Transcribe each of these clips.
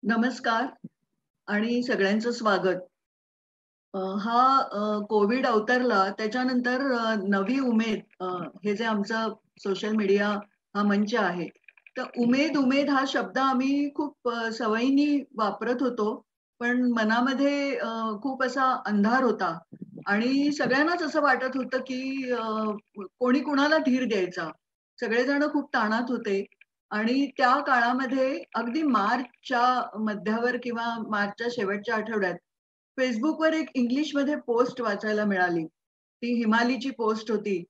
नमस्कार आणि सगळ्यांचं स्वागत. हा कोविड अवतरला त्याच्यानंतर नवी उमेद हे जे आमचं सोशल मीडिया हा मंच आहे. तर उमेद हा शब्द आम्ही खूप सवयीने वापरत होतो. पण मनामध्ये खूप असा अंधार होता आणि सगळ्यांनाच असं वाटत होतं, की कोणी कुणाला धीर द्यायचा. सगळेजण खूप ताणात होते आणि त्या काळामध्ये अगदी मार्चच्या मध्यावर किंवा मार्चच्या शेवटच्या आठवड्यात Facebookवर एक इंग्लिशमध्ये पोस्ट वाचायला मिळाली. ती हिमालीची पोस्ट होती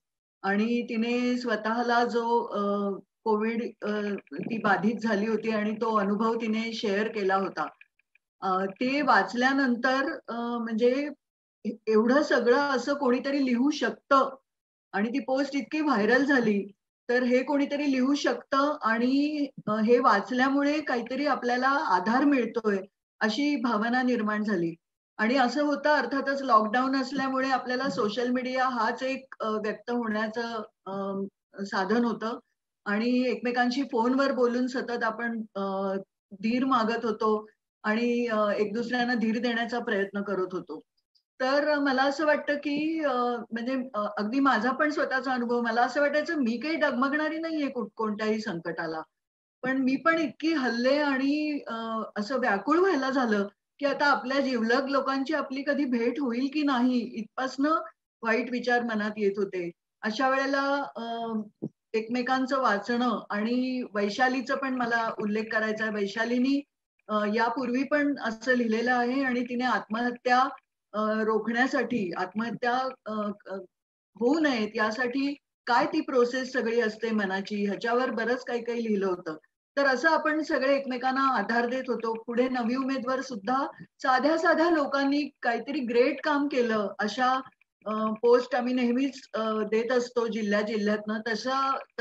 आणि तिने स्वतःला जो कोविड ती बाधित झाली होती आणि तो अनुभव तिने शेअर केला होता. ते वाचल्यानंतर म्हणजे एवढं सगळं असं कोणीतरी लिहू शकतं आणि ती पोस्ट इतकी व्हायरल झाली, तर हे कोणीतरी लिहू शकतं आणि हे वाचल्यामुळे काहीतरी आपल्याला आधार मिळतोय, अशी भावना निर्माण झाली. आणि असं होतं अर्थातच लॉकडाऊन असल्यामुळे आपल्याला सोशल मीडिया हाच एक व्यक्त होण्याचं साधन होतं आणि एकमेकांशी फोनवर बोलून सतत आपण धीर मागत होतो आणि एक दुसऱ्यांना धीर देण्याचा प्रयत्न करत होतो. तर मला असं वाटतं, की म्हणजे अगदी माझा पण स्वतःचा अनुभव मला असं वाटायचं मी काही डगमगणारी नाहीये कोणत्याही संकटाला. पण मी पण इतकी हल्ले आणि असं व्याकुळ व्हायला झालं, की आता आपल्या जिवलग लोकांची आपली कधी भेट होईल की नाही इथपासनं वाईट विचार मनात येत होते. अशा वेळेला एकमेकांचं वाचणं आणि वैशालीचा पण मला उल्लेख करायचा आहे. वैशालीनी यापूर्वी पण असं लिहिलेलं आहे आणि तिने आत्महत्या रोखण्यासाठी आत्महत्या अ, अ, होऊ नयेत यासाठी काय ती प्रोसेस सगळी असते मनाची ह्याच्यावर बरंच काही लिहिलं होतं. तर असं आपण सगळे एकमेकांना आधार देत होतो. पुढे नवी उमेदवर सुद्धा साध्या-साध्या लोकांनी काहीतरी ग्रेट काम केलं अशा पोस्ट आम्ही नेहमीच देत असतो जिल्ह्या-जिल्ह्यातनं.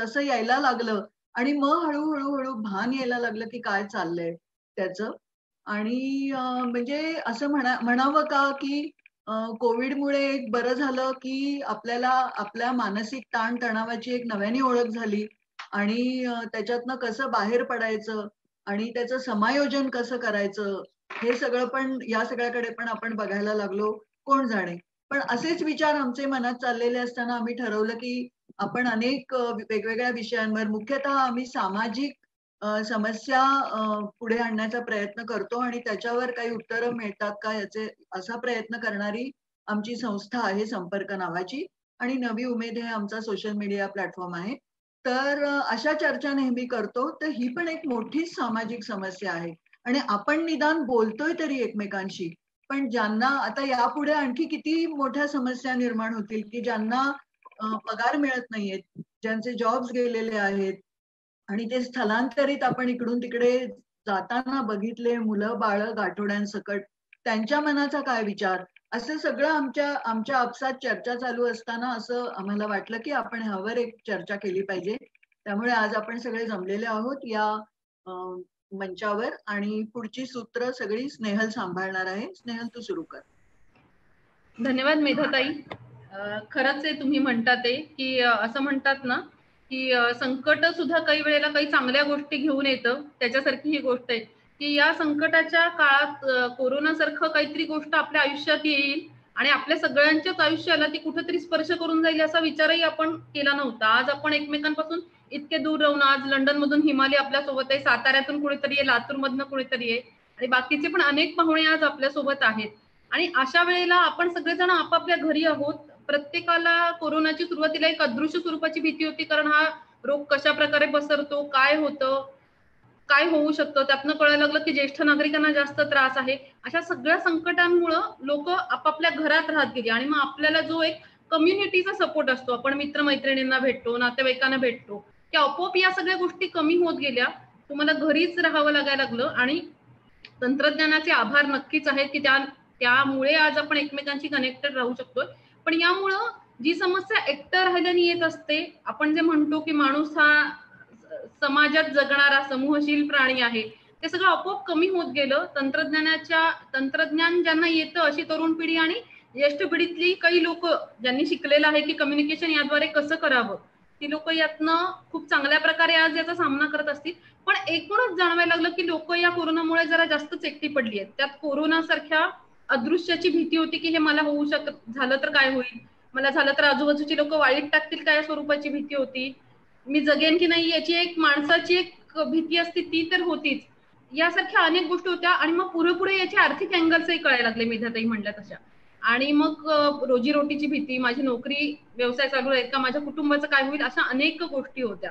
तसं यायला लागलं आणि मग हळू भान यायला लागलं, की काय चाललंय त्याचं. आणि म्हणजे असं म्हणावं का, की कोविडमुळे एक बरं झालं, की आपल्याला आपल्या मानसिक ताण-तणावाची एक नव्याने ओळख झाली आणि त्याच्यातनं कसं बाहेर पडायचं आणि त्याचं समायोजन कसं करायचं, हे सगळं पण या सगळ्याकडे पण आपण बघायला लागलो, कोण जाणे. पण असेच विचार आमचे मनात चाललेले असताना आम्ही ठरवलं, की आपण अनेक वेगवेगळ्या विषयांवर मुख्यतः आम्ही सामाजिक समस्या पुढे आणण्याचा प्रयत्न करतो आणि त्याच्यावर काही उत्तरं मिळतात का याचे असा प्रयत्न करणारी आमची संस्था आहे संपर्क नावाची आणि नवी उमेद हे आमचा सोशल मीडिया प्लॅटफॉर्म आहे. तर अशा चर्चा नेहमी करतो. तर ही पण एक मोठीच सामाजिक समस्या आहे आणि आपण निदान बोलतोय तरी एकमेकांशी. पण ज्यांना आता यापुढे आणखी किती मोठ्या समस्या निर्माण होतील, की ज्यांना पगार मिळत नाहीयेत, ज्यांचे जॉब्स गेलेले आहेत आणि ते स्थलांतरित आपण इकडून-तिकडे जाताना बघितले मुलं-बाळं गाठोड्यांसकट. त्यांच्या मनाचा काय विचार? असं सगळं आमच्या आमच्या आपसात चर्चा चालू असताना असं आम्हाला वाटलं, की आपण ह्यावर एक चर्चा केली पाहिजे. त्यामुळे आज आपण सगळे जमलेले आहोत या अ, मंचावर आणि पुढची सूत्र सगळी स्नेहल सांभाळणार आहे. स्नेहल तू सुरू कर. धन्यवाद मेधाताई. खरंच आहे तुम्ही म्हणतात ते, की असं म्हणतात ना, की संकट सुद्धा काही वेळेला काही चांगल्या गोष्टी घेऊन येतं. त्याच्यासारखी ही गोष्ट आहे, की या संकटाच्या काळात कोरोनासारखं काहीतरी गोष्ट आपल्या आयुष्यात येईल आणि आपल्या सगळ्यांच्याच आयुष्याला ती कुठेतरी स्पर्श करून जाईल असा विचारही आपण केला नव्हता. आज आपण एकमेकांपासून इतके दूर राहून आज लंडनमधून हिमाली आपल्यासोबत आहे, साताऱ्यातून कुणीतरी आहे, लातूरमधनं कुणीतरी आहे आणि बाकीचे पण अनेक पाहुणे आज आपल्यासोबत आहेत. आणि अशा वेळेला आपण सगळेजण आपापल्या घरी आहोत. प्रत्येकाला कोरोनाची सुरुवातीला एक अदृश्य स्वरूपाची भीती होती, कारण हा रोग कशा प्रकारे पसरतो, काय होतं, काय होऊ शकतं, त्यातनं कळायला लागलं की ज्येष्ठ नागरिकांना जास्त त्रास आहे. अशा सगळ्या संकटांमुळं लोक आपापल्या घरात राहत गेली आणि मग आपल्याला जो एक कम्युनिटीचा सपोर्ट असतो, आपण मित्रमैत्रिणींना भेटतो, नातेवाईकांना भेटतो, त्या आपोआप या सगळ्या गोष्टी कमी होत गेल्या. तुम्हाला घरीच राहावं लागायला लागलं आणि तंत्रज्ञानाचे आभार नक्कीच आहेत, की त्यामुळे आज आपण एकमेकांशी कनेक्टेड राहू शकतोय. पण यामुळं जी समस्या एकटं राहिल्याने येत असते, आपण जे म्हणतो की माणूस हा समाजात जगणारा समूहशील प्राणी आहे, ते सगळं आपोआप कमी होत गेलं. तंत्रज्ञान ज्यांना येतं अशी तरुण पिढी आणि ज्येष्ठ पिढीतली काही लोक ज्यांनी शिकलेलं आहे की कम्युनिकेशन याद्वारे कसं करावं, ती लोक यातनं खूप चांगल्या प्रकारे आज याचा सामना करत असतील. पण एकूणच जाणवायला लागलं की लोक या कोरोनामुळे जरा जास्तच एकटी पडली आहेत. त्यात कोरोना सारख्या अदृश्याची भीती होती की हे मला होऊ झालं तर काय होईल, मला झालं तर आजूबाजूची लोक वाईट टाकतील काय स्वरूपाची भीती होती, मी जगेन की नाही याची एक माणसाची एक भीती असते ती तर होतीच. यासारख्या अनेक गोष्टी होत्या आणि मग पुढे याचे आर्थिक अँगल्सही कळायला लागले मेधाताई म्हणल्या तशा. आणि मग रोजीरोटीची भीती, माझी नोकरी व्यवसाय चालू आहेत का, माझ्या कुटुंबाचं काय होईल, अशा अनेक गोष्टी होत्या.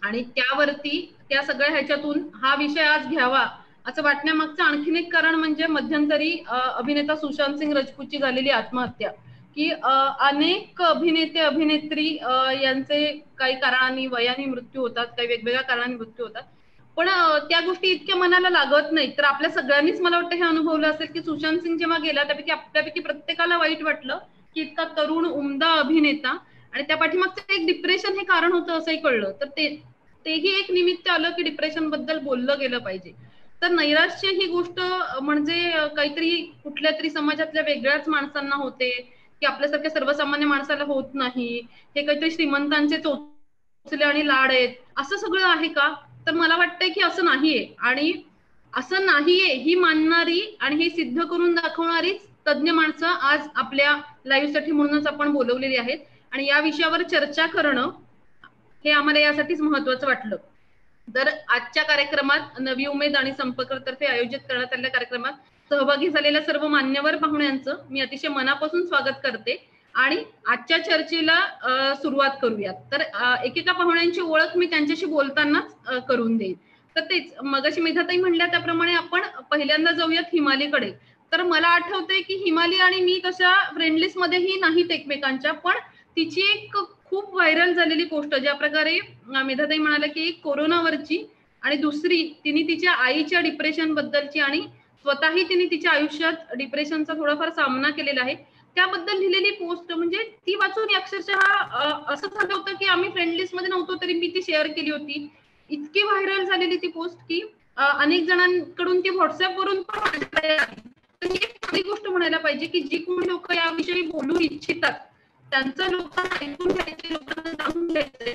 आणि त्यावरती त्या सगळ्या ह्याच्यातून हा विषय आज घ्यावा असं वाटण्यामागचं आणखीन एक कारण म्हणजे मध्यंतरी अभिनेता सुशांत सिंग राजपूतची झालेली आत्महत्या, की अनेक अभिनेते अभिनेत्री यांचे काही कारणांनी वयाने मृत्यू होतात, काही वेगवेगळ्या कारणांनी मृत्यू होतात. पण त्या गोष्टी इतक्या मनाला लागत नाही. तर आपल्या सगळ्यांनीच मला वाटतं हे अनुभवलं असेल की सुशांत सिंग जेव्हा गेला त्यापैकी आपल्यापैकी प्रत्येकाला वाईट वाटलं की इतका तरुण उमदा अभिनेता आणि त्या पाठीमागचं एक डिप्रेशन हे कारण होतं असंही कळलं. तर तेही एक निमित्त आलं की डिप्रेशन बद्दल बोललं गेलं पाहिजे. तर नैराश्य ही गोष्ट म्हणजे काहीतरी कुठल्या तरी समाजातल्या वेगळ्याच माणसांना होते की आपल्यासारख्या सर्वसामान्य माणसाला होत नाही, हे काहीतरी श्रीमंतांचे चोचले आणि लाड आहेत असं सगळं आहे का? तर मला वाटतंय की असं नाहीये. आणि असं नाहीये ही मानणारी आणि हे सिद्ध करून दाखवणारीच तज्ञ माणसं आज आपल्या लाईव्ह साठी म्हणूनच आपण बोलवलेली आहेत. आणि या विषयावर चर्चा करणं हे आम्हाला यासाठीच महत्वाचं वाटलं. तर आजच्या कार्यक्रमात नवी उमेद आणि संपर्कतर्फे आयोजित करण्यात आलेल्या कार्यक्रमात सहभागी झालेल्या सर्व मान्यवर पाहुण्यांचं मी अतिशय मनापासून स्वागत करते आणि आजच्या चर्चेला सुरुवात करूयात. तर एकेका पाहुण्यांची ओळख मी त्यांच्याशी बोलतानाच करून देईन. तर तेच मगाशी मेधाताई म्हणल्या त्याप्रमाणे आपण पहिल्यांदा जाऊयात हिमालीकडे. तर मला आठवतंय की हिमाली आणि मी तशा फ्रेंड लिस्ट मध्येही नाहीत एकमेकांच्या, पण तिची एक खूप व्हायरल झालेली पोस्ट ज्या प्रकारे मेधाताई म्हणाल्या की एक कोरोनावरची आणि दुसरी तिने तिच्या आईच्या डिप्रेशन बद्दलची आणि स्वतःही तिने तिच्या आयुष्यात डिप्रेशनचा थोडाफार सामना केलेला आहे त्याबद्दल लिहिलेली पोस्ट, म्हणजे ती वाचून अक्षरशः असं झालं होतं की आम्ही फ्रेंड लिस्ट मध्ये नव्हतो तरी मी ती शेअर केली होती. इतकी व्हायरल झालेली ती पोस्ट की अनेक जणांकडून ती व्हॉट्सअप वरून पण माझ्याकडे आली. तर ही चांगली गोष्ट म्हणायला पाहिजे की जी कोणी लोक याविषयी बोलू इच्छितात त्यांचं लोकांना ऐकून घ्यायचे, लोकांना जाणून घ्यायचंय.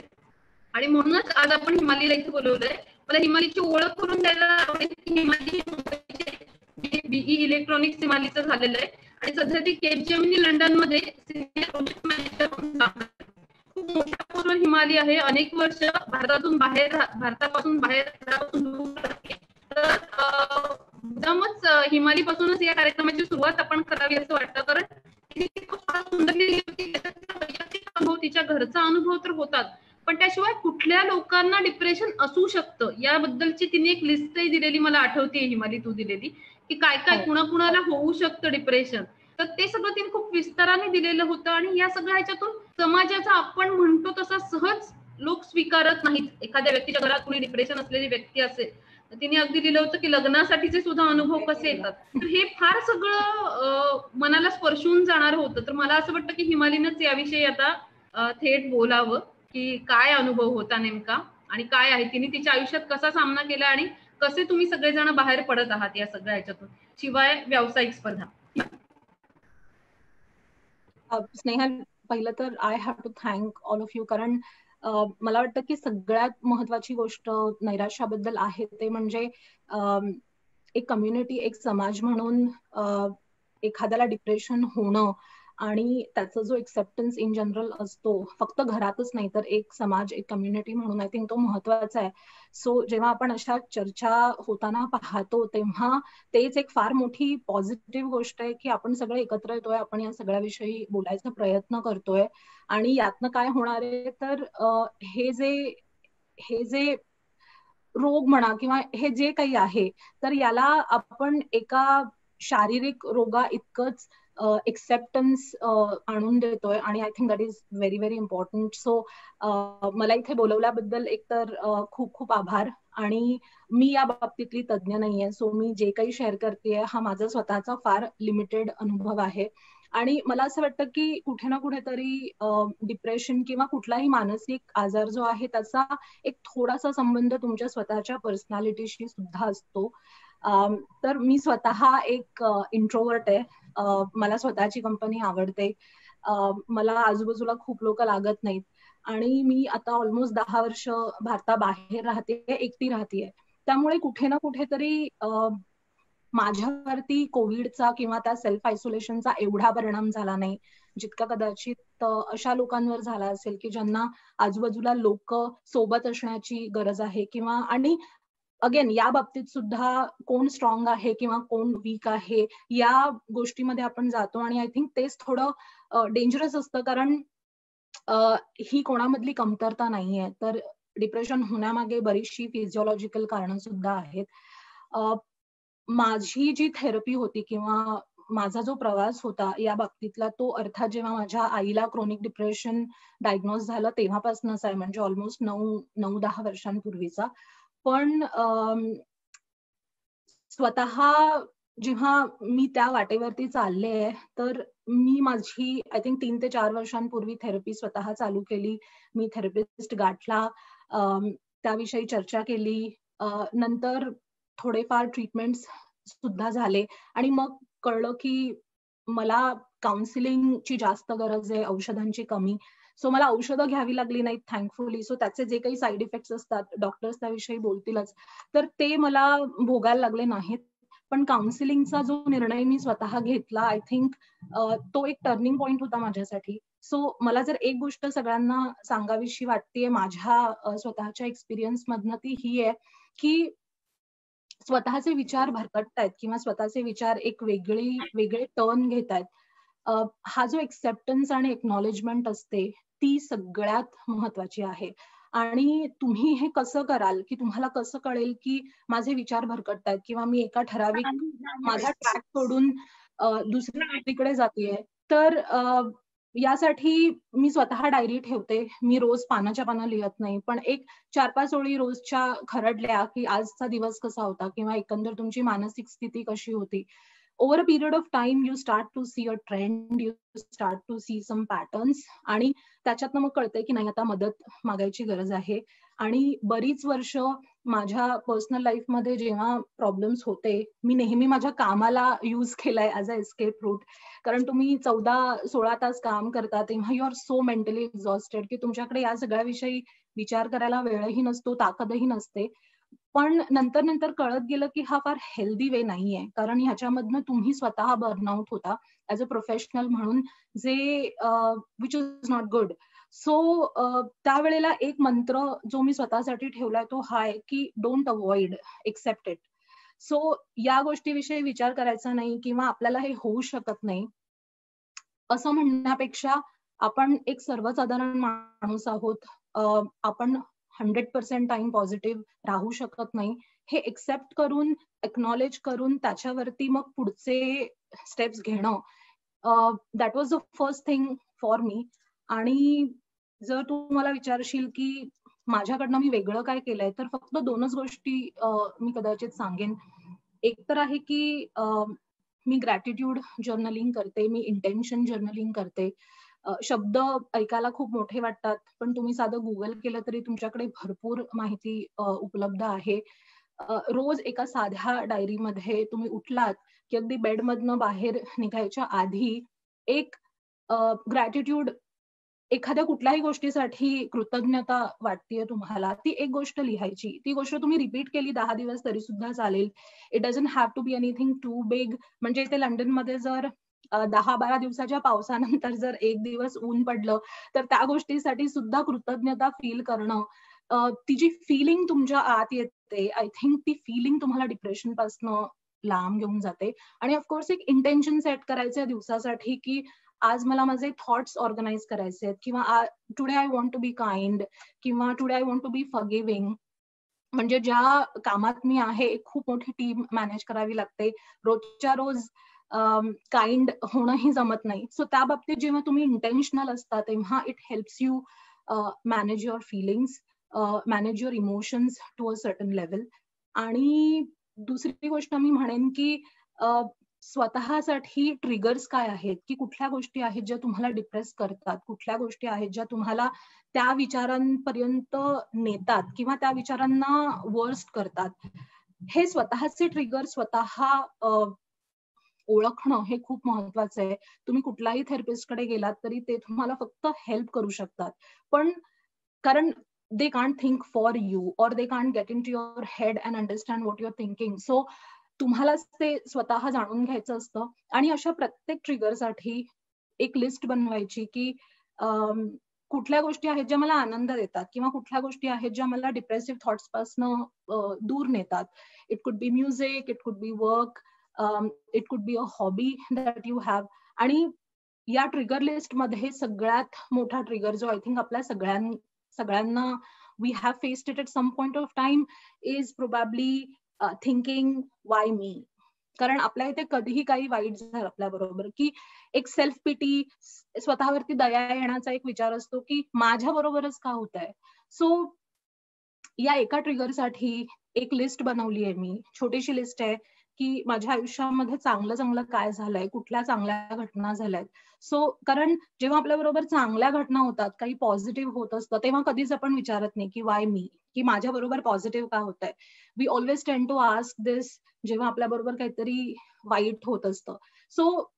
आणि म्हणूनच आज आपण हिमालीला इथे बोलवलंय. मला हिमालीची ओळख करून द्यायला आवडेल की हिमाली बीई इलेक्ट्रॉनिक्स हिमालीचं झालेलं आहे आणि सध्या ती केपजेमिनी लंडन मध्ये सिनियर प्रोजेक्ट मॅनेजर म्हणून काम करते. खूप मोठ्या पूर्व हिमाली आहे, अनेक वर्ष भारतापासून बाहेर तर मुद्दामच हिमालीपासूनच या कार्यक्रमाची सुरुवात आपण करावी असं वाटतं, कारण सुंदर वैयक्तिक अनुभव, तिच्या घरचा अनुभव तर होतात, पण त्याशिवाय कुठल्या लोकांना डिप्रेशन असू शकतं याबद्दलची तिने एक लिस्टही दिलेली मला आठवते हिमाली तू दिलेली, की काय काय कुणाकुणाला होऊ शकतं डिप्रेशन. तर ते सगळं तिने खूप विस्ताराने दिलेलं होतं आणि या सगळ्या ह्याच्यातून समाजाचा आपण म्हणतो तसा सहज लोक स्वीकारत नाहीत. एखाद्या व्यक्तीच्या घरात कुणी डिप्रेशन असलेली व्यक्ती असेल तिने अगदी दिलं होतं की लग्नासाठीचे सुद्धा अनुभव कसे येतात, तर हे फार सगळं मनाला स्पर्शून जाणार होतं. तर मला असं वाटतं की हिमालीनच याविषयी आता थेट बोलावं की काय अनुभव होता नेमका आणि काय आहे, तिने तिच्या आयुष्यात कसा सामना केला आणि कसे तुम्ही सगळेजण बाहेर पडत आहात या सगळ्या ह्याच्यातून, शिवाय व्यावसायिक स्पर्धा. स्नेहल, पहिलं तर I have to thank all of you, कारण मला वाटतं की सगळ्यात महत्वाची गोष्ट नैराश्याबद्दल आहे ते म्हणजे एक कम्युनिटी, एक समाज म्हणून एखाद्याला डिप्रेशन होणं आणि त्याचा जो एक्सेप्टन्स इन जनरल असतो फक्त घरातच नाही तर एक समाज, एक कम्युनिटी म्हणून, आय थिंक तो महत्वाचा आहे. सो जेव्हा आपण अशा चर्चा होताना पाहतो तेव्हा तेच एक फार मोठी पॉझिटिव्ह गोष्ट आहे की आपण सगळे एकत्र येतोय, आपण या सगळ्याविषयी बोलायचा प्रयत्न करतोय. आणि यातनं काय होणार आहे तर हे जे रोग म्हणा किंवा हे जे काही आहे तर याला आपण एका शारीरिक रोगा इतकंच एक्सेप्टन्स आणून देतोय आणि I think that is very very important. So मला इथे बोलवल्याबद्दल एकतर खूप खूप आभार. आणि मी या बाबतीतली तज्ज्ञ नाहीये, सो मी जे काही शेअर करतेय हा माझा स्वतःचा फार लिमिटेड अनुभव आहे. आणि मला असं वाटतं की कुठे ना कुठेतरी डिप्रेशन किंवा कुठलाही मानसिक आजार जो आहे त्याचा एक थोडासा संबंध तुमच्या स्वतःच्या पर्सनॅलिटीशी सुद्धा असतो. तर मी स्वतः एक इंट्रोवर्ट आहे, मला स्वतःची कंपनी आवडते, मला आजूबाजूला खूप लोक लागत नाहीत आणि मी आता ऑलमोस्ट 10 वर्ष भारताबाहेर राहते, एकटी राहतेय. त्यामुळे कुठे ना कुठेतरी माझ्यावरती कोविडचा किंवा त्या सेल्फ आयसोलेशनचा एवढा परिणाम झाला नाही जितका कदाचित अशा लोकांवर झाला असेल की ज्यांना आजूबाजूला लोक सोबत असण्याची गरज आहे. किंवा आणि अगेन या बाबतीत सुद्धा कोण स्ट्रॉंग आहे किंवा कोण वीक आहे या गोष्टीमध्ये आपण जातो. आणि आय थिंक तेच थोडं डेंजरस असतं, कारण ही कोणामधली कमतरता नाहीये. तर डिप्रेशन होण्यामागे बरीचशी फिजिओलॉजिकल कारणं सुद्धा आहेत. माझी जी थेरपी होती किंवा माझा जो प्रवास होता या बाबतीतला, तो अर्थात जेव्हा माझ्या आईला क्रोनिक डिप्रेशन डायग्नोज झालं तेव्हापासूनच आहे, म्हणजे ऑलमोस्ट 9-10 वर्षांपूर्वीचा. पण स्वतः जेव्हा मी त्या वाटेवरती चालले तर मी माझी आय थिंक 3 ते 4 वर्षांपूर्वी थेरपी स्वतः चालू केली. मी थेरपिस्ट गाठला, त्याविषयी चर्चा केली, नंतर थोडेफार ट्रीटमेंट्स सुद्धा झाले आणि मग कळलं की मला काउन्सिलिंगची जास्त गरज आहे, औषधांची कमी. सो मला औषधं घ्यावी लागली नाहीत थँकफुली. सो त्याचे जे काही साईड इफेक्ट्स असतात डॉक्टर्स त्याविषयी बोलतीलच, तर ते मला भोगायला लागले नाहीत. पण काउन्सिलिंगचा जो निर्णय मी स्वतः घेतला, आय थिंक तो एक टर्निंग पॉइंट होता माझ्यासाठी. सो मला जर एक गोष्ट सगळ्यांना सांगावीशी वाटतेय माझ्या स्वतःच्या एक्सपिरियन्स मधनं, ती ही आहे की स्वतःचे विचार भरकटतायत किंवा स्वतःचे विचार एक वेगळे टर्न घेत आहेत. हा जो एक्सेप्टन्स आणि एक्नॉलेजमेंट असते ती सगळ्यात महत्वाची आहे. आणि तुम्ही हे कसं कराल की तुम्हाला कसं कळेल की माझे विचार भरकटतायत किंवा मी एका ठराविक माझा ट्रॅक सोडून दुसरीकडे जातेय. तर यासाठी मी स्वतः डायरी ठेवते. मी रोज पानाच्या पानं लिहत नाही, पण एक 4-5 ओळी रोजच्या खरडल्या की आजचा दिवस कसा होता किंवा एकंदर तुमची मानसिक स्थिती कशी होती. Over a period of time you start to see a trend, you start to see some patterns, आणि त्याच्यातनं मग कळतंय की नाही आता मदत मागायची गरज आहे. आणि बरीच वर्ष माझ्या पर्सनल लाईफमध्ये जेव्हा प्रॉब्लेम्स होते, मी नेहमी माझ्या कामाला यूज केलाय ऍज अ एस्केप रूट. कारण तुम्ही 14-16 तास काम करता तेव्हा you are so mentally exhausted की तुमच्याकडे या सगळ्याविषयी विचार करायला वेळही नसतो, ताकदही नसते. पण नंतर कळत गेलं की हा फार हेल्दी वे नाहीये, कारण ह्याच्यामधनं तुम्ही स्वतः बर्नआउट होता ऍज अ प्रोफेशनल म्हणून, जे which is not good. So त्यावेळेला एक मंत्र जो मी स्वतःसाठी ठेवलाय तो हा आहे की don't avoid, accept it. So या गोष्टीविषयी विचार करायचा नाही किंवा आपल्याला हे होऊ शकत नाही असं म्हणण्यापेक्षा आपण एक सर्वसाधारण माणूस आहोत, आपण 100% टाइम पॉझिटिव्ह राहू शकत नाही, हे एक्सेप्ट करून, एक्नॉलेज करून त्याच्यावरती मग पुढचे स्टेप्स घेणं, that was the first thing for me. आणि जर तू मला विचारशील की माझ्याकडनं मी वेगळं काय केलंय, तर फक्त 2च गोष्टी मी कदाचित सांगेन. एक तर आहे की मी ग्रॅटिट्यूड जर्नलिंग करते, मी इंटेन्शन जर्नलिंग करते. शब्द ऐकायला खूप मोठे वाटतात, पण तुम्ही साधं गुगल केलं तरी तुमच्याकडे भरपूर माहिती उपलब्ध आहे. रोज एका साध्या डायरीमध्ये तुम्ही उठलात की अगदी बेडमधनं बाहेर निघायच्या आधी एक ग्रॅटिट्यूड, एखाद्या कुठल्याही गोष्टीसाठी कृतज्ञता वाटतेय तुम्हाला, ती एक गोष्ट लिहायची. ती गोष्ट तुम्ही रिपीट केली 10 दिवस तरी सुद्धा चालेल. It doesn't have to be anything too big. म्हणजे इथे लंडनमध्ये जर 10-12 दिवसाच्या पावसानंतर जर 1 दिवस ऊन पडलं तर त्या गोष्टीसाठी सुद्धा कृतज्ञता फील करणं, ती जी फिलिंग तुमच्या आत येते, आय थिंक ती फिलिंग तुम्हाला डिप्रेशन पासून लांब घेऊन जाते. आणि ऑफकोर्स एक इंटेन्शन सेट करायचं दिवसासाठी की आज मला माझे थॉट्स ऑर्गनाइज करायचे आहेत, किंवा today I want to be kind, किंवा today I want to be forgiving. म्हणजे ज्या कामात मी आहे खूप मोठी टीम मॅनेज करावी लागते, रोजच्या रोज काइंड होणंही जमत नाही. सो त्या बाबतीत जेव्हा तुम्ही इंटेन्शनल असता तेव्हा it helps you manage your feelings, manage your emotions to a certain level. आणि दुसरी गोष्ट मी म्हणेन की स्वतःसाठी ट्रिगर्स काय आहेत, की कुठल्या गोष्टी आहेत ज्या तुम्हाला डिप्रेस करतात, कुठल्या गोष्टी आहेत ज्या तुम्हाला त्या विचारांपर्यंत नेतात किंवा त्या विचारांना वर्स्ट करतात. हे स्वतःचे ट्रिगर स्वतः ओळखणं हे खूप महत्वाचं आहे. तुम्ही कुठल्याही थेरपिस्टकडे गेलात तरी ते तुम्हाला फक्त हेल्प करू शकतात, पण कारण they can't think for you or they can't get into your head and understand what you're thinking. So तुम्हालाच ते स्वतः जाणून घ्यायचं असतं. आणि अशा प्रत्येक ट्रिगरसाठी एक लिस्ट बनवायची की कुठल्या गोष्टी आहेत ज्या मला आनंद देतात किंवा कुठल्या गोष्टी आहेत ज्या मला डिप्रेसिव्ह थॉट्स पासून दूर नेतात. It could B music, it could B work, it could be a hobby that you have. आणि या ट्रिगर लिस्ट मध्ये सगळ्यात मोठा ट्रिगर जो आय थिंक आपल्या सगळ्यांना we have faced it at some point of time is probably thinking why me. कारण आपल्या इथे कधीही काही वाईट झालं आपल्या बरोबर की एक सेल्फ पिटी, स्वतःवरती दया येण्याचा एक विचार असतो की माझ्या बरोबरच का होत आहे. सो या एका ट्रिगरसाठी एक लिस्ट बनवली आहे मी, छोटीशी लिस्ट आहे की माझ्या आयुष्यामध्ये चांगलं चांगलं काय झालंय, कुठल्या चांगल्या घटना झाल्यात. सो कारण जेव्हा आपल्या बरोबर चांगल्या घटना होतात, काही पॉझिटिव्ह होत असतं, तेव्हा कधीच आपण विचारत नाही की वाय मी, की माझ्या बरोबर पॉझिटिव्ह का होत आहे. वी ऑलवेज टेंड टू आस्क दिस जेव्हा आपल्या बरोबर काहीतरी वाईट होत असतं. सो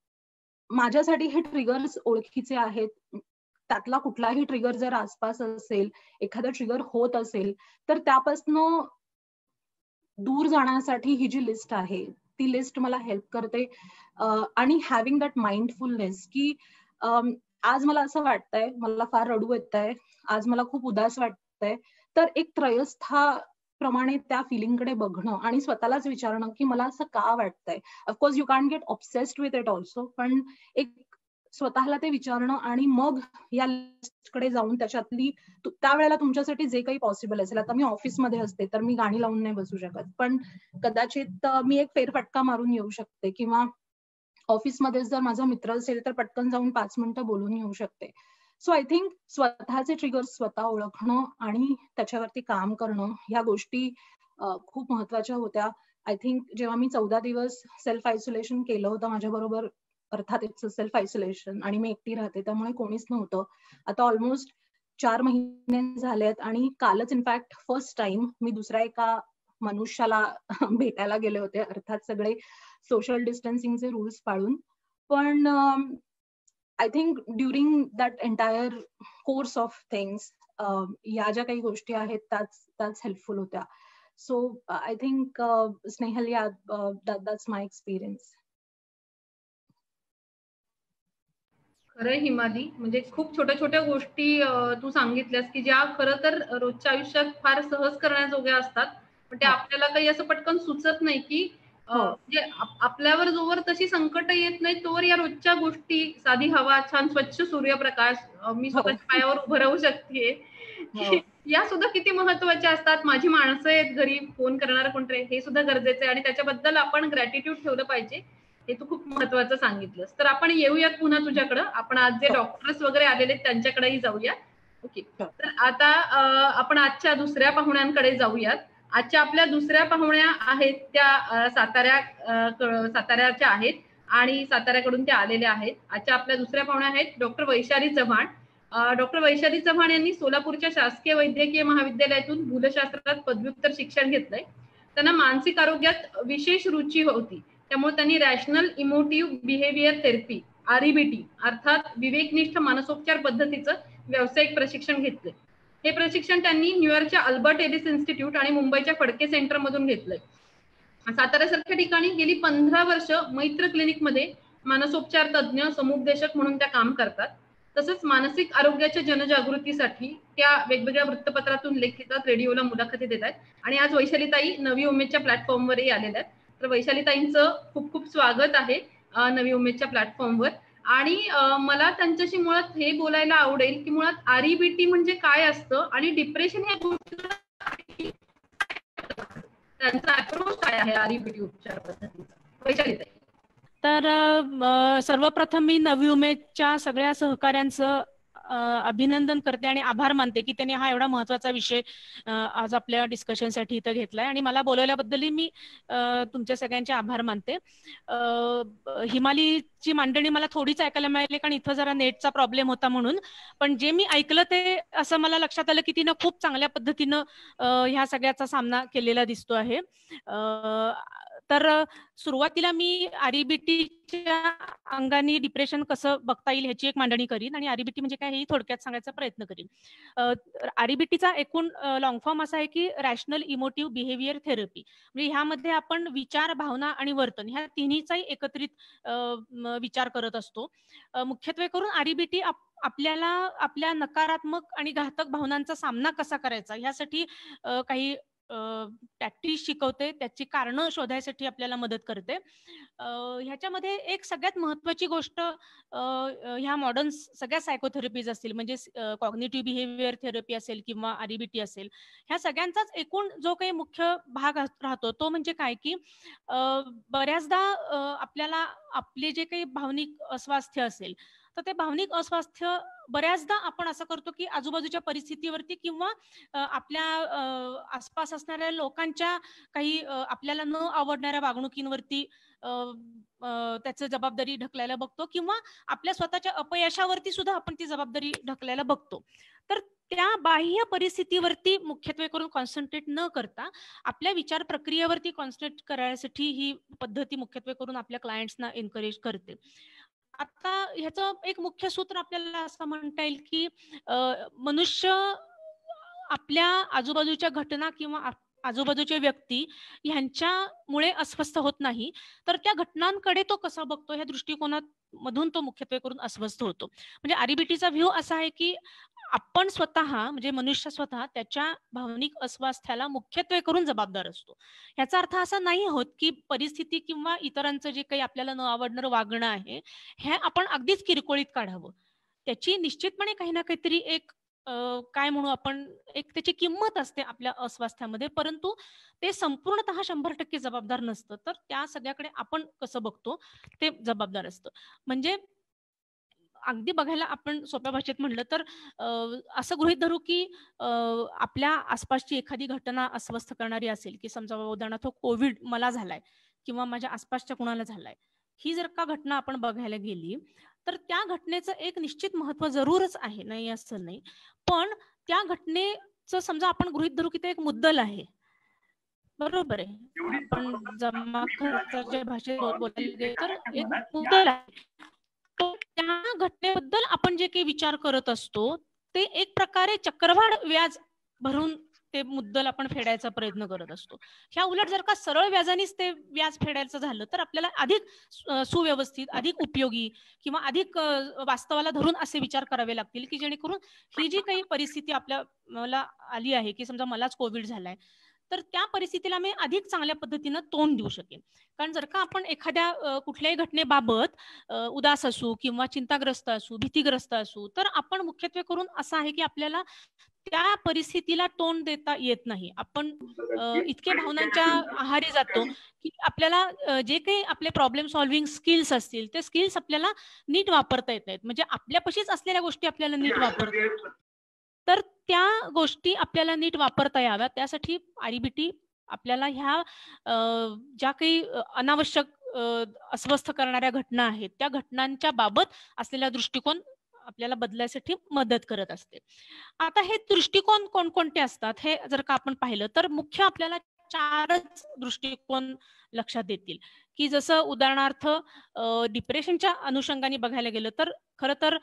माझ्यासाठी हे ट्रिगर्स ओळखीचे आहेत. त्यातला कुठलाही ट्रिगर जर आसपास असेल, एखादा ट्रिगर होत असेल, तर त्यापासून दूर जाण्यासाठी ही जी लिस्ट आहे ती लिस्ट मला हेल्प करते. आणि हॅव्हिंग दॅट माइंडफुलनेस की आज मला असं वाटतंय, मला फार रडू येत आहे, आज मला खूप उदास वाटतंय, तर एक त्रयस्थाप्रमाणे त्या फिलिंगकडे बघणं आणि स्वतःलाच विचारणं की मला असं का वाटतंय. Of course you can't get obsessed with it also, पण एक स्वतःला ते विचारणं आणि मग या लिस्टकडे जाऊन त्याच्यातली त्यावेळेला तुमच्यासाठी जे काही पॉसिबल असेल. आता मी ऑफिसमध्ये असते तर मी गाणी लावून नाही बसू शकत, पण कदाचित मी एक फेरफटका मारून येऊ शकते किंवा ऑफिसमध्ये जर माझा मित्र असेल तर पटकन जाऊन 5 मिनिटं बोलून येऊ शकते. सो आय थिंक स्वतःचे ट्रिगर्स स्वतः ओळखणं आणि त्याच्यावरती काम करणं ह्या गोष्टी खूप महत्वाच्या होत्या. आय थिंक जेव्हा मी 14 दिवस सेल्फ आयसोलेशन केलं होतं माझ्या बरोबर, अर्थात इट्स सेल्फ आयसोलेशन आणि मी एकटी राहते त्यामुळे कोणीच नव्हतं. आता ऑलमोस्ट 4 महिने झालेत आणि कालच इनफॅक्ट फर्स्ट टाइम मी दुसऱ्या एका मनुष्याला भेटायला गेले होते, अर्थात सगळे सोशल डिस्टन्सिंगचे रूल्स पाळून. पण I think during that entire course of things या ज्या काही गोष्टी आहेत त्याच हेल्पफुल होत्या. सो आय थिंक स्नेहल, या दॅट्स माय एक्सपिरियन्स. खरंय हिमाली, म्हणजे खूप छोट्या छोट्या गोष्टी तू सांगितल्यास की ज्या खरं तर रोजच्या आयुष्यात फार सहज करण्याजोग्या असतात, पण ते आपल्याला काही असं पटकन सुचत नाही की म्हणजे आपल्यावर जोवर तशी संकट येत नाही तोवर या रोजच्या गोष्टी, साधी हवा, छान स्वच्छ सूर्यप्रकाश, मी स्वतःच्या पायावर उभं राहू शकते, या सुद्धा किती महत्वाच्या असतात. माझी माणसं आहेत घरी, फोन करणारा कोणतरी, हे सुद्धा गरजेचं आहे आणि त्याच्याबद्दल आपण ग्रॅटिट्यूड ठेवलं पाहिजे. हे तू खूप महत्वाचं सांगितलंस. तर आपण येऊयात पुन्हा तुझ्याकडं. आपण आज जे डॉक्टर्स वगैरे आलेले त्यांच्याकडेही जाऊया. ओके, तर आता आपण आजच्या दुसऱ्या पाहुण्यांकडे जाऊयात. आजच्या आपल्या दुसऱ्या पाहुण्या आहेत त्या साताऱ्याच्या आहेत आणि साताऱ्याकडून त्या आलेल्या आहेत. आजच्या आपल्या दुसऱ्या पाहुण्या आहेत डॉक्टर वैशाली चव्हाण. डॉक्टर वैशाली चव्हाण यांनी सोलापूरच्या शासकीय वैद्यकीय महाविद्यालयातून भूलशास्त्रात पदव्युत्तर शिक्षण घेतलंय. त्यांना मानसिक आरोग्यात विशेष रुची होती, त्यामुळे त्यांनी rational emotive behaviour therapy, REBT अर्थात विवेकनिष्ठ मानसोपचार पद्धतीचं व्यावसायिक प्रशिक्षण घेतलंय. हे प्रशिक्षण त्यांनी न्यूयॉर्कच्या अल्बर्ट एलिस इन्स्टिट्यूट आणि मुंबईच्या फडके सेंटर मधून घेतलंय. साताऱ्यासारख्या ठिकाणी गेली 15 वर्ष मैत्र क्लिनिकमध्ये मानसोपचार तज्ज्ञ, समुपदेशक म्हणून त्या काम करतात. तसंच मानसिक आरोग्याच्या जनजागृतीसाठी त्या वेगवेगळ्या वृत्तपत्रातून लेख लिहितात, रेडिओला मुलाखती देतात आणि आज वैशालीताई नवी उमेदच्या प्लॅटफॉर्मवरही आलेल्या आहेत. तर वैशालीताईंचं खूप खूप स्वागत आहे नवी उमेदच्या प्लॅटफॉर्मवर. आणि मला त्यांच्याशी मुळात हे बोलायला आवडेल की मुळात REBT म्हणजे काय असतं आणि डिप्रेशन या गोष्टीला त्यांचा अप्रोच काय आहे REBT उपचार पद्धतीचा. वैशालीताई. तर सर्वप्रथम मी नवी उमेदच्या सगळ्या सहकाऱ्यांचं अभिनंदन करते आणि आभार मानते की त्यांनी हा एवढा महत्वाचा विषय आज आपल्या डिस्कशनसाठी इथं घेतलाय आणि मला बोलवल्याबद्दलही मी तुमच्या सगळ्यांचे आभार मानते. हिमालीची मांडणी मला थोडीच ऐकायला मिळाली कारण इथं जरा नेटचा प्रॉब्लेम होता म्हणून, पण जे मी ऐकलं ते असं मला लक्षात आलं की तिनं खूप चांगल्या पद्धतीनं ह्या सगळ्याचा सामना केलेला दिसतो आहे. तर सुरुवातीला मी REBTच्या अंगाने डिप्रेशन कसं बघता येईल ह्याची एक मांडणी करीन आणि REBT म्हणजे काय हे थोडक्यात सांगायचा प्रयत्न करीन. REBTचा एकूण लॉंग फॉर्म असा आहे की रॅशनल इमोटिव्ह बिहेवियर थेरपी. म्हणजे ह्यामध्ये आपण विचार, भावना आणि वर्तन ह्या तिन्हीचाही एकत्रित विचार करत असतो. मुख्यत्वे करून REBT आपल्याला आपल्या नकारात्मक आणि घातक भावनांचा सामना कसा करायचा ह्यासाठी काही टॅक्टिक्स शिकवते, त्याची कारणं शोधायसाठी आपल्याला मदत करते. ह्याच्यामध्ये एक सगळ्यात महत्वाची गोष्ट ह्या मॉडर्न सगळ्या सायकोथेरपीज असतील, म्हणजे कॉग्निटिव्ह बिहेवियर थेरपी असेल किंवा REBT असेल, ह्या सगळ्यांचाच एकूण जो काही मुख्य भाग राहतो तो म्हणजे काय की बऱ्याचदा आपल्याला आपले जे काही भावनिक अस्वास्थ्य असेल तर ते भावनिक अस्वास्थ्य बऱ्याचदा आपण असं करतो की आजूबाजूच्या परिस्थितीवरती किंवा आपल्या आसपास असणाऱ्या लोकांच्या काही आपल्याला न आवडणाऱ्या वागणुकींवरती त्याची जबाबदारी ढकलायला बघतो किंवा आपल्या स्वतःच्या अपयशावरती सुद्धा आपण ती जबाबदारी ढकलायला बघतो. तर त्या बाह्य परिस्थितीवरती मुख्यत्वे करून कॉन्सन्ट्रेट न करता आपल्या विचार प्रक्रियेवरती कॉन्सन्ट्रेट करायसाठी ही पद्धती मुख्यत्वे करून आपल्या क्लायंट्सना एनकरेज करते. आता ह्याचं एक मुख्य सूत्र आपल्याला असं म्हणता येईल की मनुष्य आपल्या आजूबाजूच्या घटना किंवा आजूबाजूच्या व्यक्ती ह्यांच्यामुळे अस्वस्थ होत नाही, तर त्या घटनांकडे तो कसा बघतो ह्या दृष्टिकोनामधून तो मुख्यत्वे करून अस्वस्थ होतो. म्हणजे REBTचा व्ह्यू असा आहे की आपण स्वतः म्हणजे मनुष्य स्वतः त्याच्या भावनिक अस्वास्थ्याला मुख्यत्वे करून जबाबदार असतो. ह्याचा अर्थ असा नाही होत की परिस्थिती किंवा इतरांचं जे काही आपल्याला न आवडणारं वागणं आहे हे आपण अगदीच किरकोळीत काढावं. त्याची निश्चितपणे काही ना काहीतरी एक काय म्हणू आपण एक त्याची किंमत असते आपल्या अस्वास्थ्यामध्ये, परंतु ते संपूर्णतः 100% जबाबदार नसतं. तर त्या सगळ्याकडे आपण कसं बघतो ते जबाबदार असतं. म्हणजे अगदी बघायला आपण सोप्या भाषेत म्हणलं तर असं गृहीत धरू की आपल्या आसपासची एखादी घटना अस्वस्थ करणारी असेल की समजा उदाहरणार्थ कोविड मला झालाय किंवा माझ्या आसपासच्या कुणाला झालाय, ही जर का घटना आपण बघायला गेली तर त्या घटनेचं एक निश्चित महत्व जरूरच आहे, नाही असं नाही. पण त्या घटनेचं समजा आपण गृहीत धरू की ते एक मुद्दल आहे, बरोबर आहे, आपण जमा खर्चाच्या भाषेत बोलायला गेलो तर एक मुद्दल आहे. त्या घटनेबद्दल आपण जे काही विचार करत असतो ते एक प्रकारे चक्रवाढ व्याज भरून ते मुद्दल आपण फेडायचा प्रयत्न करत असतो. ह्या उलट जर का सरळ व्याजानेच ते व्याज फेडायचं झालं तर आपल्याला अधिक सुव्यवस्थित, अधिक उपयोगी किंवा अधिक वास्तवाला धरून असे विचार करावे लागतील की जेणेकरून ही जी काही परिस्थिती आपल्याला आली आहे की समजा मलाच कोविड झालाय तर त्या परिस्थितीला मी अधिक चांगल्या पद्धतीनं तोंड देऊ शकेन. कारण जर का आपण एखाद्या कुठल्याही घटनेबाबत उदास असू किंवा चिंताग्रस्त असू, भीतीग्रस्त असू, तर आपण मुख्यत्वे करून असं आहे की आपल्याला त्या परिस्थितीला तोंड देता येत नाही. आपण इतके भावनांच्या आहारी जातो की आपल्याला जे काही आपले प्रॉब्लेम सॉल्व्हिंग स्किल्स असतील ते स्किल्स आपल्याला नीट वापरता येत नाहीत. म्हणजे आपल्यापाशीच असलेल्या गोष्टी आपल्याला नीट वापरता येतात. तर त्या गोष्टी आपल्याला नीट वापरता याव्यात त्यासाठी REBT आपल्याला ह्या ज्या काही अनावश्यक अस्वस्थ करणाऱ्या घटना आहेत त्या घटनांच्या बाबत असलेला दृष्टिकोन आपल्याला बदलायसाठी मदत करत असते. आता हे दृष्टिकोन कोणकोणते असतात हे जर का आपण पाहिलं तर मुख्य आपल्याला 4च दृष्टिकोन लक्षात येतील की जसं उदाहरणार्थ डिप्रेशनच्या अनुषंगाने बघायला गेलं तर खरं तर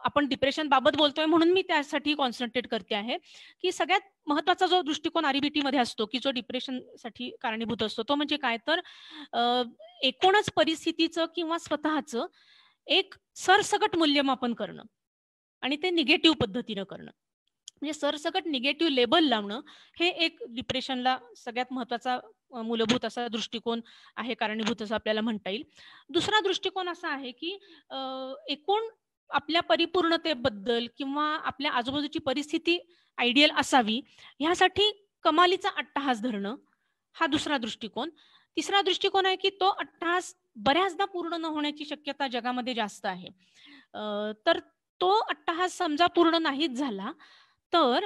आपण डिप्रेशन बाबत बोलतोय म्हणून मी त्यासाठी कॉन्सन्ट्रेट करते आहे की सगळ्यात महत्वाचा जो दृष्टिकोन REBT मध्ये असतो की जो डिप्रेशनसाठी कारणीभूत असतो तो म्हणजे काय तर एकूणच परिस्थितीचं किंवा स्वतःचं एक सरसकट मूल्यमापन करणं आणि ते निगेटिव्ह पद्धतीनं करणं. म्हणजे सरसकट निगेटिव्ह लेबल लावणं हे एक डिप्रेशनला सगळ्यात महत्वाचा मूलभूत असा दृष्टिकोन आहे, कारणीभूत असं आपल्याला म्हणता येईल. दुसरा दृष्टिकोन असा आहे की एकूण आपल्या परिपूर्णतेबद्दल किंवा आपल्या आजूबाजूची परिस्थिती आयडियल असावी ह्यासाठी कमालीचा अट्टहास धरणं हा दुसरा दृष्टिकोन. तिसरा दृष्टिकोन आहे की तो अट्टहास बऱ्याचदा पूर्ण न होण्याची शक्यता जगामध्ये जास्त आहे. तर तो अट्टहास समजा पूर्ण नाहीच झाला तर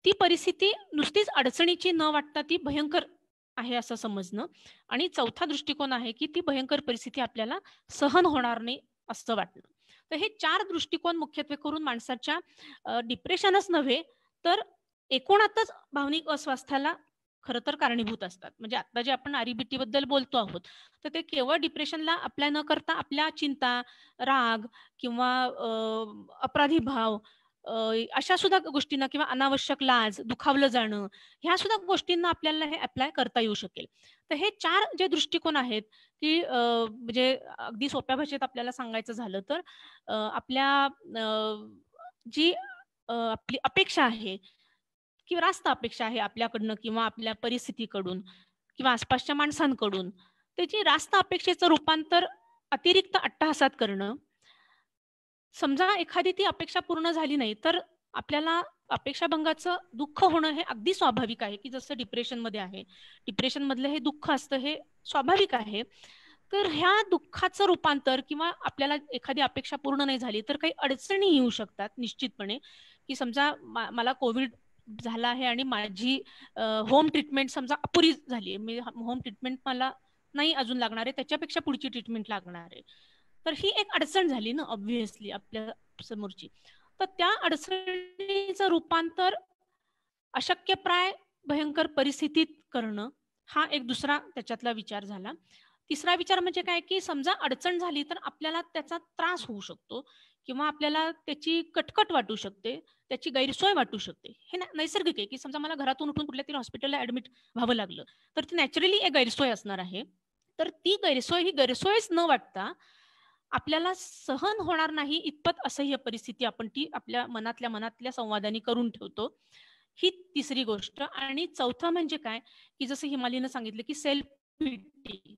ती परिस्थिती नुसतीच अडचणीची न वाटता ती भयंकर आहे असं समजणं. आणि चौथा दृष्टिकोन आहे की ती भयंकर परिस्थिती आपल्याला सहन होणार नाही असं वाटणं. तर हे 4 दृष्टिकोन मुख्यत्वे करून माणसाच्या डिप्रेशनच नव्हे तर एकूणातच भावनिक अस्वास्थ्याला खरं तर कारणीभूत असतात. म्हणजे आता जे आपण REBT बद्दल बोलतो आहोत, तर ते केवळ डिप्रेशनला अप्लाय न करता आपल्या चिंता, राग किंवा अपराधी भाव, अशा सुद्धा गोष्टींना, किंवा अनावश्यक लाज, दुखावलं जाणं, ह्या सुद्धा गोष्टींना आपल्याला हे अप्लाय करता येऊ शकेल. तर हे 4 जे दृष्टिकोन आहेत, की म्हणजे अगदी सोप्या भाषेत आपल्याला सांगायचं झालं तर आपल्या जी आपली अपेक्षा आहे किंवा रास्त अपेक्षा आहे आपल्याकडनं किंवा आपल्या परिस्थितीकडून किंवा आसपासच्या माणसांकडून, त्याची रास्त अपेक्षेचं रूपांतर अतिरिक्त अट्टहासात करणं. समजा एखादी ती अपेक्षा पूर्ण झाली नाही तर आपल्याला अपेक्षाभंगाचं दुःख होणं हे अगदी स्वाभाविक आहे, की जसं डिप्रेशनमध्ये आहे. डिप्रेशन मधलं हे दुःख असतं हे स्वाभाविक आहे. तर ह्या दुःखाचं रूपांतर किंवा आपल्याला एखादी अपेक्षा पूर्ण नाही झाली तर काही अडचणी येऊ शकतात निश्चितपणे. की समजा मला कोविड झाला आहे आणि माझी होम ट्रीटमेंट समजा अपुरी झाली आहे, मी होम ट्रीटमेंट मला नाही अजून लागणार आहे, त्याच्यापेक्षा पुढची ट्रीटमेंट लागणार आहे. तर ही एक अडचण झाली ना ऑब्व्हियसली आपल्या समोरची. तर त्या अडचणीचं रूपांतर अशक्यप्राय भयंकर परिस्थितीत करणं, हा एक दुसरा त्याच्यातला विचार झाला. तिसरा विचार म्हणजे काय, की समजा अडचण झाली तर आपल्याला त्याचा त्रास होऊ शकतो किंवा आपल्याला त्याची कटकट वाटू शकते, त्याची गैरसोय वाटू शकते. हे नैसर्गिक आहे, की समजा मला घरातून उठून कुठल्या तरी हॉस्पिटलला ऍडमिट व्हावं लागलं तर ती नॅचरली एक गैरसोय असणार आहे. तर ती गैरसोय ही गैरसोयच न वाटता आपल्याला सहन होणार नाही इतपत असह्य परिस्थिती आपण ती आपल्या मनातल्या संवादाने करून ठेवतो. ही तिसरी गोष्ट. आणि चौथं म्हणजे काय, की जसं हिमालीनं सांगितलं, की सेल्फ पिटी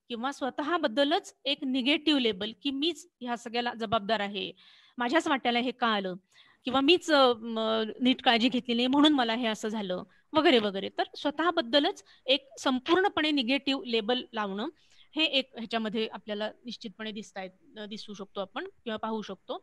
किंवा स्वतःबद्दलच एक निगेटिव्ह लेबल, की मीच ह्या सगळ्याला जबाबदार आहे, माझ्याच वाट्याला हे का आलं, किंवा मीच नीट काळजी घेतली नाही म्हणून मला हे असं झालं, वगैरे वगैरे. तर स्वतःबद्दलच एक संपूर्णपणे निगेटिव्ह लेबल लावणं हे एक ह्याच्यामध्ये आपल्याला निश्चितपणे दिसू शकतो आपण किंवा पाहू शकतो.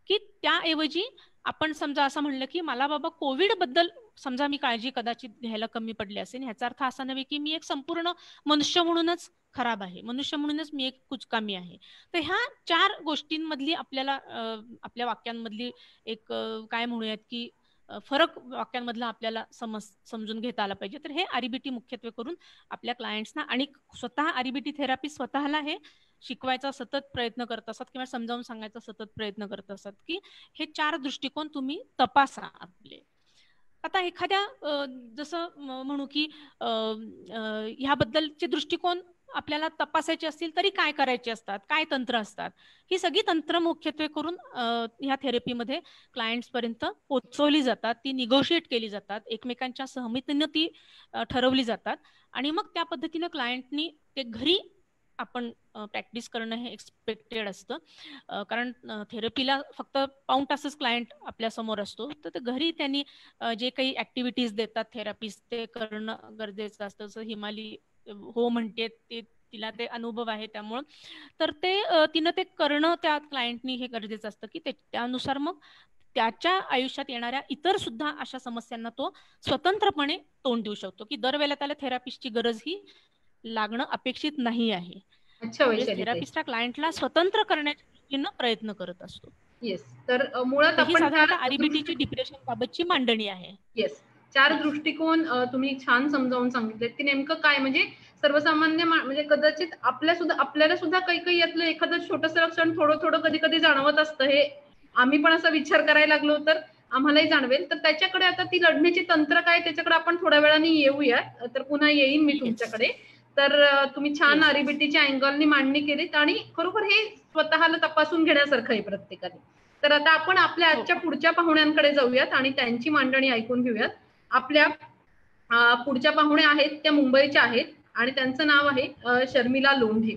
की त्याऐवजी आपण समजा असं म्हणलं, की मला बाबा कोविड बद्दल समजा मी काळजी कदाचित घ्यायला कमी पडली असेल, ह्याचा अर्थ असा नव्हे की मी एक संपूर्ण मनुष्य म्हणूनच खराब आहे, मनुष्य म्हणूनच मी एक कुचकामी आहे. तर ह्या 4 गोष्टींमधली आपल्याला आपल्या वाक्यांमधली एक काय म्हणूयात की फरक वाक्यांमधला आपल्याला समजून घेता आला पाहिजे. तर हे REBT मुख्यत्वे करून आपल्या क्लायंट्सना आणि स्वतः REBT थेरपिस्ट स्वतःला हे शिकवायचा सतत प्रयत्न करत असतात किंवा समजावून सांगायचा सतत प्रयत्न करत असतात, की हे 4 दृष्टिकोन तुम्ही तपासा आपले. आता एखाद्या जसं म्हणू की ह्याबद्दलचे दृष्टिकोन आपल्याला तपासायचे असतील तरी काय करायचे असतात, काय तंत्र असतात, ही सगळी तंत्र मुख्यत्वे करून ह्या थेरपीमध्ये क्लायंट्स पर्यंत पोहोचवली जातात, ती निगोशिएट केली जातात, एकमेकांच्या सहमतीनं ती ठरवली जातात. आणि मग त्या पद्धतीनं क्लायंटनी ते घरी आपण प्रॅक्टिस करणं हे एक्सपेक्टेड असतं. कारण थेरपीला फक्त पाऊण तासच क्लायंट आपल्या समोर असतो, तर ते घरी त्यांनी जे काही ऍक्टिव्हिटीज देतात थेरपिस्ट ते करणं गरजेचं असतं. जसं हिमाली हो म्हणते, ते तिला ते अनुभव आहे त्यामुळं, तर ते तिनं ते करणं त्या क्लायंटनी हे गरजेचं असतं, की त्यानुसार मग त्याच्या आयुष्यात येणाऱ्या इतर सुद्धा अशा समस्यांना तो स्वतंत्रपणे तोंड देऊ शकतो, की दरवेळेला त्याला थेरपिस्टची गरज ही लागणं अपेक्षित नाही आहे. अच्छा वैशाली, थेरपिस्ट क्लायंटला स्वतंत्र करण्याच्या दृष्टीनं प्रयत्न करत असतो. येस. तर मुळात आपण साधारणतः REBTची डिप्रेशन बाबतची मांडणी आहे. येस, 4 दृष्टिकोन तुम्ही छान समजावून सांगितले, की नेमकं काय म्हणजे सर्वसामान्य म्हणजे कदाचित आपल्याला सुद्धा काही यातलं एखादं छोटंसं लक्षण थोडं कधी कधी जाणवत असतं. हे आम्ही पण असा विचार करायला लागलो तर आम्हालाही जाणवेल. तर त्याच्याकडे आता ती लढण्याची तंत्र काय त्याच्याकडे आपण थोड्या वेळाने येऊया. तर पुन्हा येईन मी तुमच्याकडे. तर तुम्ही छान REBTच्या अँगलनी मांडणी केलीत आणि खरोखर हे स्वतःला तपासून घेण्यासारखं आहे प्रत्येकाने. तर आता आपण आपल्या आजच्या पुढच्या पाहुण्यांकडे जाऊयात आणि त्यांची मांडणी ऐकून घेऊयात. आपल्या पुढच्या पाहुण्या आहेत त्या मुंबईच्या आहेत आणि त्यांचं नाव आहे शर्मिला लोंढे.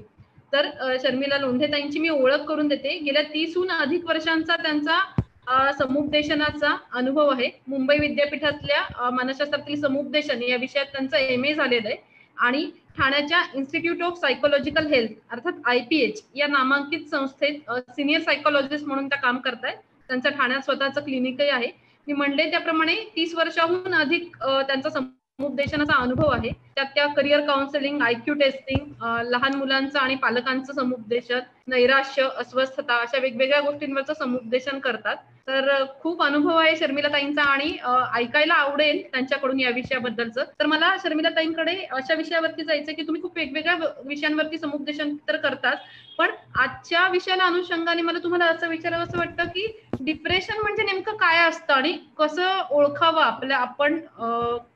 तर शर्मिला लोंढे ताईंची मी ओळख करून देते. गेल्या 30हून अधिक वर्षांचा त्यांचा समुपदेशनाचा अनुभव आहे. मुंबई विद्यापीठातल्या मानसशास्त्रातील समुपदेशन या विषयात त्यांचं MA झालेलं आहे आणि ठाण्याच्या इन्स्टिट्यूट ऑफ सायकोलॉजिकल हेल्थ अर्थात IPH या नामांकित संस्थेत सिनियर सायकोलॉजिस्ट म्हणून त्या काम करतायत. त्यांचं ठाण्यात स्वतःचं क्लिनिकही आहे. मी म्हणले त्याप्रमाणे 30 वर्षाहून अधिक त्यांचा समुपदेशनाचा अनुभव आहे. त्यात त्या करिअर काउन्सिलिंग, IQ टेस्टिंग, लहान मुलांचं आणि पालकांचं समुपदेशन, नैराश्य, अस्वस्थता अशा वेगवेगळ्या गोष्टींवरचं समुपदेशन करतात. तर खूप अनुभव आहे शर्मिला ताईंचा आणि ऐकायला आवडेल त्यांच्याकडून या विषयाबद्दलचं. तर मला शर्मिला ताईंकडे अशा विषयावरती जायचं की तुम्ही खूप वेगवेगळ्या विषयांवरती समुपदेशन तर करतात, पण आजच्या विषयाला अनुषंगाने मला तुम्हाला असं विचारावं वाटतं की डिप्रेशन म्हणजे नेमकं काय असतं आणि कसं ओळखावं आपण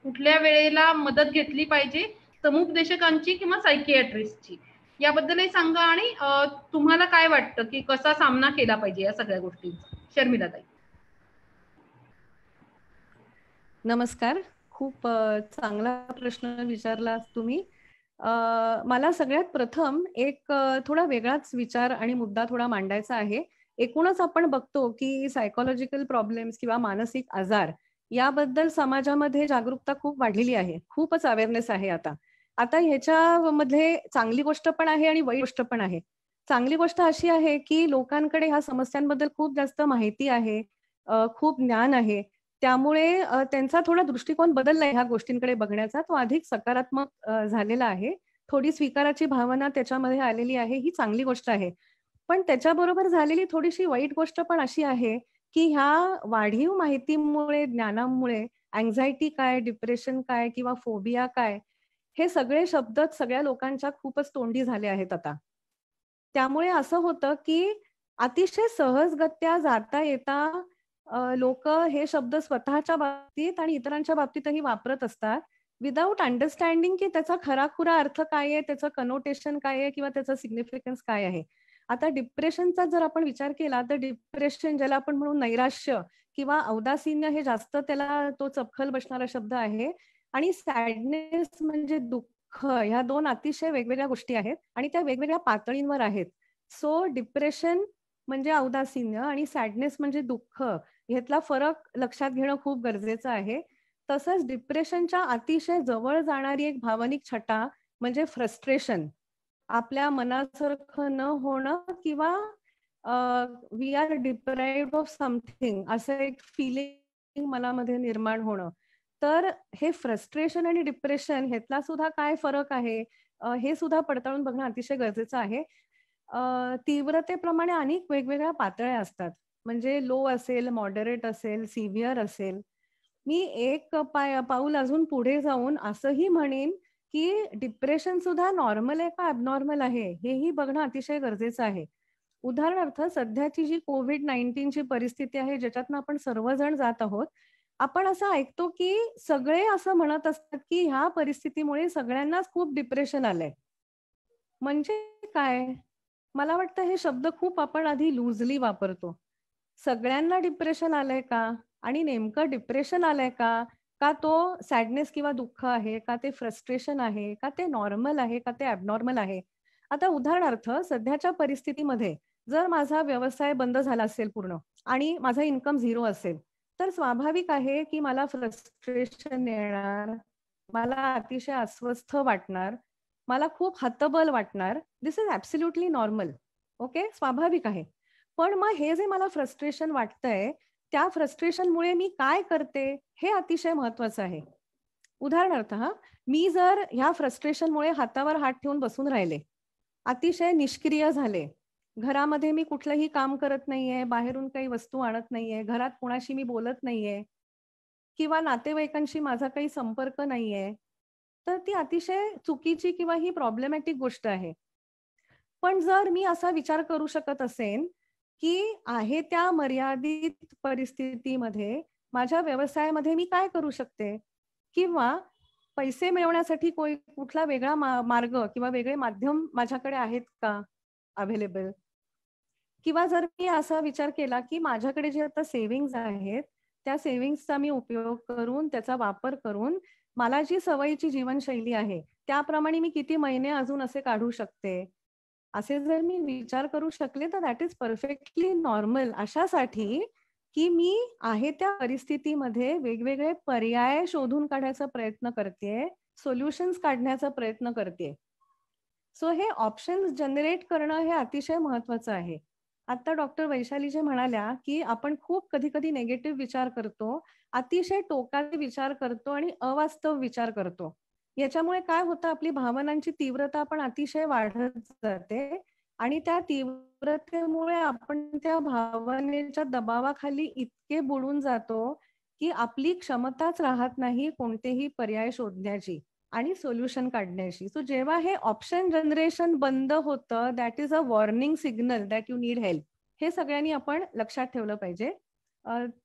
कुठल्या वेळेला मदत घेतली पाहिजे, समुपदेशकांची किंवा सायकियाट्रिस्टची, याबद्दलही सांगा. आणि तुम्हाला काय वाटतं की कसा सामना केला पाहिजे या सगळ्या गोष्टींचा? शर्मिला ताई. नमस्कार. खूप चांगला प्रश्न विचारला तुम्ही. मला सगळ्यात प्रथम एक थोडा वेगळाच विचार आणि मुद्दा थोडा मांडायचा आहे. एकूणच आपण बघतो की सायकोलॉजिकल प्रॉब्लेम्स किंवा मानसिक आजार याबद्दल समाजामध्ये जागरूकता खूप वाढलेली आहे. खूपच अवेअरनेस आहे आता. आता ह्याच्यामध्ये चांगली गोष्ट पण आहे आणि वाईट गोष्ट पण आहे. चांगली गोष्ट अशी आहे की लोकांकडे ह्या समस्यांबद्दल खूप जास्त माहिती आहे, खूप ज्ञान आहे. त्यामुळे त्यांचा थोडा दृष्टिकोन बदललाय ह्या गोष्टींकडे बघण्याचा. तो अधिक सकारात्मक झालेला आहे. थोडी स्वीकाराची भावना त्याच्यामध्ये आलेली आहे, ही चांगली गोष्ट आहे. पण त्याच्याबरोबर झालेली थोडीशी वाईट गोष्ट पण अशी आहे की ह्या वाढीव माहितीमुळे, ज्ञानामुळे अँझायटी काय, डिप्रेशन काय किंवा फोबिया काय, हे सगळे शब्द सगळ्या लोकांच्या खूपच तोंडी झाले आहेत आता. त्यामुळे असं होतं की अतिशय सहजगत्या जाता येता लोक हे शब्द स्वतःच्या बाबतीत आणि इतरांच्या बाबतीतही वापरत असतात, विदाऊट अंडरस्टँडिंग की त्याचा खराखुरा अर्थ काय आहे, त्याचं कनोटेशन काय आहे किंवा त्याचं सिग्निफिकन्स काय आहे. आता डिप्रेशनचा जर आपण विचार केला तर डिप्रेशन, ज्याला आपण म्हणू नैराश्य किंवा औदासीन्य, हे जास्त त्याला तो चपखल बसणारा शब्द आहे. आणि सॅडनेस म्हणजे दुःख, ह्या दोन अतिशय वेगवेगळ्या गोष्टी आहेत आणि त्या वेगवेगळ्या पातळींवर आहेत. सो डिप्रेशन म्हणजे औदासीन्य आणि सॅडनेस म्हणजे दुःख, ह्यातला फरक लक्षात घेणं खूप गरजेचं आहे. तसंच डिप्रेशनच्या अतिशय जवळ जाणारी एक भावनिक छटा म्हणजे फ्रस्ट्रेशन, आपल्या मनासारखं न होणं किंवा we are deprived of something, असं एक फिलिंग मनामध्ये निर्माण होणं. तर हे फ्रस्ट्रेशन आणि डिप्रेशन ह्यातला सुद्धा काय फरक आहे हे सुद्धा पडताळून बघणं अतिशय गरजेचं आहे. तीव्रतेप्रमाणे अनेक वेगवेगळ्या पातळ्या असतात, म्हणजे लो असेल, मॉडरेट असेल, सिव्हिअर असेल. मी एक पाऊल अजून पुढे जाऊन असंही म्हणेन की डिप्रेशन सुद्धा नॉर्मल आहे का ॲबनॉर्मल आहे हेही बघणं अतिशय गरजेचं आहे. उदाहरणार्थ सध्याची जी कोविड-19ची परिस्थिती आहे, ज्याच्यातनं आपण सर्वजण जात आहोत, आपण असं ऐकतो की सगळे असं म्हणत असतात की ह्या परिस्थितीमुळे सगळ्यांनाच खूप डिप्रेशन आलंय. म्हणजे काय? मला वाटतं हे शब्द खूप आपण आधी लूजली वापरतो. सगळ्यांना डिप्रेशन आलंय का? आणि नेमकं डिप्रेशन आलंय का? का तो सॅडनेस किंवा दुःख आहे? का ते फ्रस्ट्रेशन आहे? का ते नॉर्मल आहे? का ते ॲबनॉर्मल आहे? आता उदाहरणार्थ सध्याच्या परिस्थितीमध्ये जर माझा व्यवसाय बंद झाला असेल पूर्ण आणि माझा इन्कम 0 असेल, तर स्वाभाविक आहे की मला फ्रस्ट्रेशन येणार, मला अतिशय अस्वस्थ वाटणार, मला खूप हतबल वाटणार. दिस इज ॲब्सोल्युटली नॉर्मल. ओके, स्वाभाविक आहे. पण मग हे जे मला फ्रस्ट्रेशन वाटतंय, त्या फ्रस्ट्रेशनमुळे मी काय करते हे अतिशय महत्वाचं आहे. उदाहरणार्थ मी जर ह्या फ्रस्ट्रेशनमुळे हातावर हात ठेवून बसून राहिले, अतिशय निष्क्रिय झाले, घरामध्ये मी कुठलंही काम करत नाहीये, बाहेरून काही वस्तू आणत नाहीये, घरात कोणाशी मी बोलत नाहीये किंवा नातेवाईकांशी माझा काही संपर्क नाहीये, तर ती अतिशय चुकीची किंवा ही प्रॉब्लेमॅटिक गोष्ट आहे. पण जर मी असा विचार करू शकत असेन की आहे त्या मर्यादित परिस्थितीमध्ये माझ्या व्यवसायामध्ये मी काय करू शकते, किंवा पैसे मिळवण्यासाठी कुठला वेगळा मार्ग किंवा वेगळे माध्यम माझ्याकडे आहेत का अवेलेबल, किंवा जर मी असा विचार केला की माझ्याकडे जे आता सेव्हिंग्ज आहेत त्या सेव्हिंग्जचा मी उपयोग करून, त्याचा वापर करून मला जी सवयीची जीवनशैली आहे त्याप्रमाणे मी किती महिने अजून असे काढू शकते, असे जर मी विचार करू शकले तर दॅट इज परफेक्टली नॉर्मल. अशासाठी की मी आहे त्या परिस्थितीमध्ये वेगवेगळे पर्याय शोधून काढण्याचा प्रयत्न करते, सोल्युशन्स काढण्याचा प्रयत्न करते. सो हे ऑप्शन्स जनरेट करणं हे अतिशय महत्वाचं आहे. आता डॉक्टर वैशाली जे म्हणाल्या की आपण खूप कधी कधी नेगेटिव्ह विचार करतो, अतिशय टोकाचे विचार करतो आणि अवास्तव विचार करतो. याच्यामुळे काय होतं, आपली भावनांची तीव्रता पण अतिशय वाढत जाते आणि त्या तीव्रतेमुळे आपण त्या भावनेच्या दबावाखाली इतके बुडून जातो की आपली क्षमताच राहत नाही कोणतेही पर्याय शोधण्याची आणि सोल्युशन काढण्याची. सो जेव्हा हे ऑप्शन जनरेशन बंद होतं, that is a warning signal that you need help. हे सगळ्यांनी आपण लक्षात ठेवलं पाहिजे.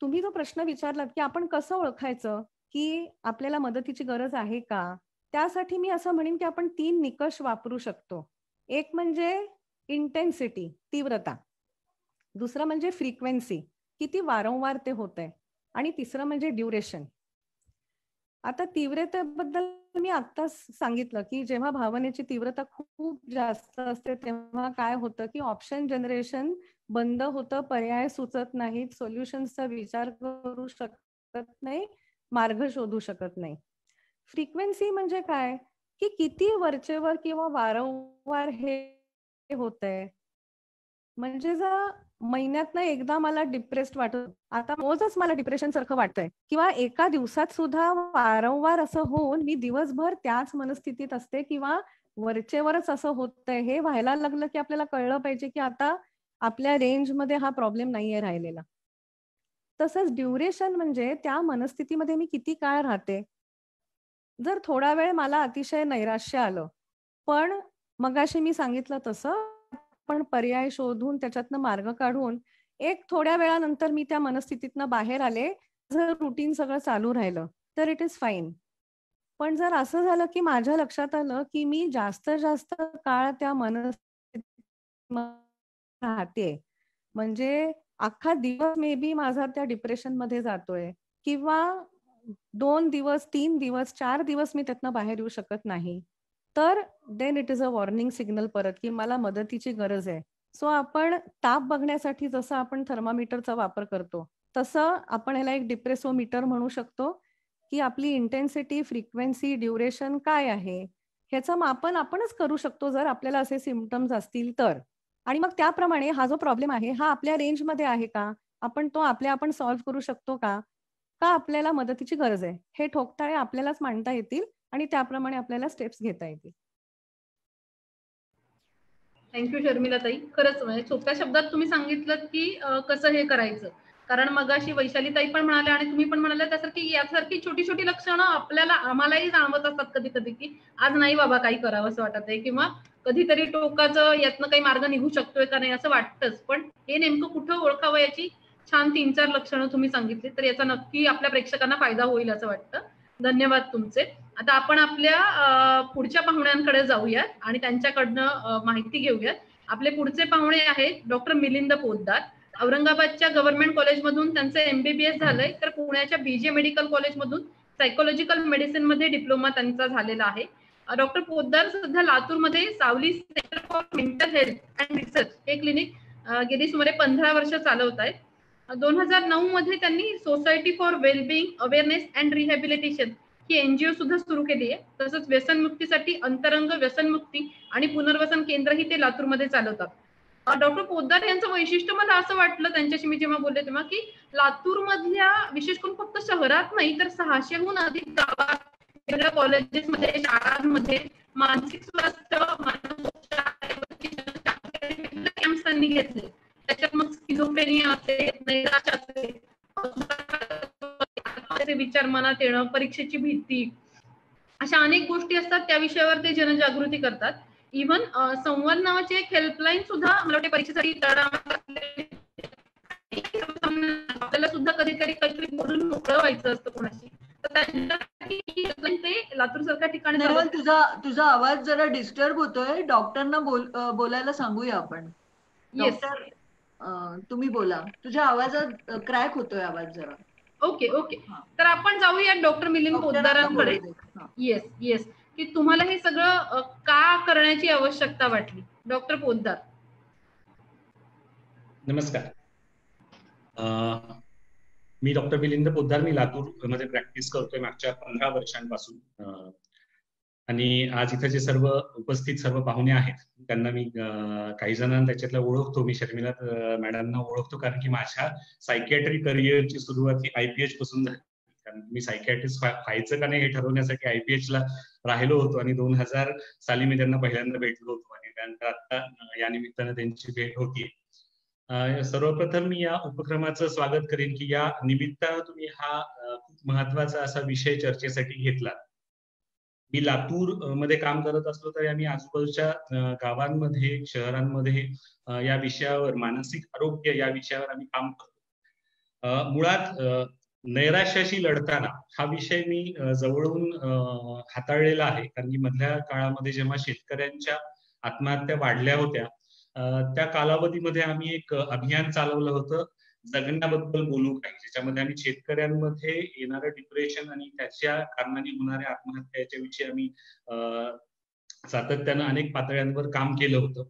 तुम्ही जो प्रश्न विचारलात की आपण कसं ओळखायचं की आपल्याला मदतीची गरज आहे का, त्यासाठी मी असं म्हणेन की आपण 3 निकष वापरू शकतो. एक म्हणजे इंटेन्सिटी, तीव्रता. दुसरं म्हणजे फ्रिक्वेन्सी, किती वारंवार ते होतंय. आणि तिसरं म्हणजे ड्युरेशन. आता तीव्रतेबद्दल मी आत्ताच सांगितलं की जेव्हा भावनेची तीव्रता खूप जास्त असते तेव्हा काय होतं की ऑप्शन जनरेशन बंद होतं, पर्याय सुचत नाहीत, सोल्युशन्सचा विचार करू शकत नाही, मार्ग शोधू शकत नाही. फ्रिक्वेन्सी म्हणजे काय की किती वरचेवर किंवा वारंवार हे होतंय. म्हणजे जर महिन्यातनं एकदा मला डिप्रेस्ड वाटत, आता रोजच मला डिप्रेशन सारखं वाटतंय किंवा एका दिवसात सुद्धा वारंवार असं होऊन मी दिवसभर त्याच मनस्थितीत असते किंवा वरचेवरच असं होतंय, हे व्हायला लागलं की आपल्याला कळलं पाहिजे की आता आपल्या रेंजमध्ये हा प्रॉब्लेम नाहीये राहिलेला. तसंच ड्युरेशन म्हणजे त्या मनस्थितीमध्ये मी किती काळ राहते. जर थोडा वेळ मला अतिशय नैराश्य आलं, पण मगाशी मी सांगितलं तसं पण पर्याय शोधून त्याच्यातनं मार्ग काढून एक थोड्या वेळानंतर मी त्या मनस्थितीतनं बाहेर आले, जर रुटीन सगळं चालू राहिलं तर इट इज फाईन. पण जर असं झालं की माझ्या लक्षात आलं की मी जास्त काळ त्या मनस्थितीत राहते, म्हणजे अख्खा दिवस मे बी माझा त्या डिप्रेशन मध्ये जातोय किंवा 2 दिवस, 3 दिवस, 4 दिवस मी त्यातनं बाहेर येऊ शकत नाही, तर then it is a warning signal परत की मला मदतीची गरज आहे. सो आपण ताप बघण्यासाठी जसं आपण थर्मामीटरचा वापर करतो तसं आपण ह्याला एक डिप्रेसोमीटर म्हणू शकतो की आपली इंटेन्सिटी, फ्रिक्वेन्सी, ड्युरेशन काय आहे ह्याचं मापन आपणच करू शकतो जर आपल्याला असे सिम्पटम्स असतील तर. आणि मग त्याप्रमाणे हा जो प्रॉब्लेम आहे हा आपल्या रेंजमध्ये आहे का, आपण तो आपण सॉल्व्ह करू शकतो का आपल्याला मदतीची गरज आहे, हे ठोकताळे आपल्यालाच मांडता येतील आणि त्याप्रमाणे आपल्याला स्टेप्स घेता येतील. थँक्यू शर्मिला ताई. खरंच म्हणजे सोप्या शब्दात तुम्ही सांगितलं की कसं हे करायचं. कारण मगाशी वैशाली ताई पण म्हणाल्या आणि तुम्ही पण म्हणाल्या त्यासारखी यासारखी छोटी छोटी लक्षणं आम्हालाही जाणवत असतात कधी कधी की आज नाही बाबा काही करावं असं वाटत आहे किंवा कधीतरी टोकाचं यातनं काही मार्ग निघू शकतोय का नाही असं वाटतंच. पण हे नेमकं कुठं ओळखावं याची छान 3-4 लक्षणं तुम्ही सांगितली, तर याचा नक्की आपल्या प्रेक्षकांना फायदा होईल असं वाटतं. धन्यवाद तुमचे. आता आपण आपल्या पुढच्या पाहुण्यांकडे जाऊयात आणि त्यांच्याकडनं माहिती घेऊयात. आपले पुढचे पाहुणे आहेत डॉक्टर मिलिंद पोद्दार. औरंगाबादच्या गव्हर्नमेंट कॉलेजमधून त्यांचं MBBS झालंय, तर पुण्याच्या BJ मेडिकल कॉलेजमधून सायकोलॉजिकल मेडिसिन मध्ये डिप्लोमा त्यांचा झालेला आहे. डॉक्टर पोद्दार सध्या लातूरमध्ये सावली centre for mental health and research हे क्लिनिक गेली सुमारे 15 वर्ष चालवत आहेत. 2009 मध्ये त्यांनी society for wellbeing awareness and rehabilitation he NGO सुद्धा सुरू केली आहे. तसंच व्यसनमुक्तीसाठी अंतरंग व्यसनमुक्ती आणि पुनर्वसन केंद्रही ते लातूरमध्ये चालवतात. डॉक्टर पोद्दार यांचं वैशिष्ट्य मला असं वाटलं त्यांच्याशी मी जेव्हा बोलले तेव्हा की लातूर मधल्या विशेष करून फक्त शहरात नाही तर 600हून अधिक गावात, वेगळ्या कॉलेजेसमध्ये, शाळांमध्ये मानसिक स्वास्थ्य कॅम्प्स त्यांनी घेतले. त्याच्यात मग स्किझोफ्रेनिया असेल, नैराश्य असेल, विचार मनात येणं, परीक्षेची भीती, अशा अनेक गोष्टी असतात त्या विषयावर ते जनजागृती करतात. इव्हन संवाद नावाची एक हेल्पलाईन सुद्धा मला वाटते परीक्षेसाठी आपल्याला सुद्धा कधीतरी काहीतरी बोलून मोकळं व्हायचं असतं कोणाशी, तर ते लातूर सारख्या ठिकाणी. तुझा आवाज जरा डिस्टर्ब होतोय, डॉक्टरना बोलायला सांगूया आपण. डॉक्टर तुम्ही बोला, तुझ्या आवाजात क्रॅक होतोय आवाज जरा. ओके ओके, तर आपण जाऊया डॉक्टर मिलिंद पोद्दारांकडे. येस, की तुम्हाला हे सगळं का करण्याची आवश्यकता वाटली? डॉक्टर पोद्दार. नमस्कार, मी डॉक्टर मिलिंद पोद्दार. मी लातूर मध्ये प्रॅक्टिस करतोय मागच्या 15 वर्षांपासून. आणि आज इथे जे सर्व उपस्थित सर्व पाहुणे आहेत त्यांना मी काही जणांना त्याच्यातला ओळखतो. मी शर्मिला मॅडमना ओळखतो कारण की माझ्या सायकियाट्री करिअरची सुरुवात ही IPH पासून झाली. कारण मी सायकियाट्रिस्ट व्हायचं का नाही हे ठरवण्यासाठी IPH ला राहिलो होतो आणि 2000 साली मी त्यांना पहिल्यांदा भेटलो होतो आणि त्यानंतर आता या निमित्तानं त्यांची भेट होती. सर्वप्रथम मी या उपक्रमाचं स्वागत करेन की या निमित्तानं तुम्ही हा खूप महत्वाचा असा विषय चर्चेसाठी घेतला. मी लातूर मध्ये काम करत असलो तरी आम्ही आजूबाजूच्या गावांमध्ये, शहरांमध्ये या विषयावर, मानसिक आरोग्य या विषयावर आम्ही काम करतो. मुळात नैराश्याशी लढताना हा विषय मी जवळून हाताळलेला आहे, कारण की मधल्या काळामध्ये जेव्हा शेतकऱ्यांच्या आत्महत्या वाढल्या होत्या त्या कालावधीमध्ये आम्ही एक अभियान चालवलं होतं, जगण्याबद्दल बोलू काही, ज्याच्यामध्ये आम्ही शेतकऱ्यांमध्ये येणारं डिप्रेशन आणि त्याच्या कारणाने होणाऱ्या आत्महत्या याच्याविषयी आम्ही सातत्यानं अनेक पातळ्यांवर काम केलं होतं.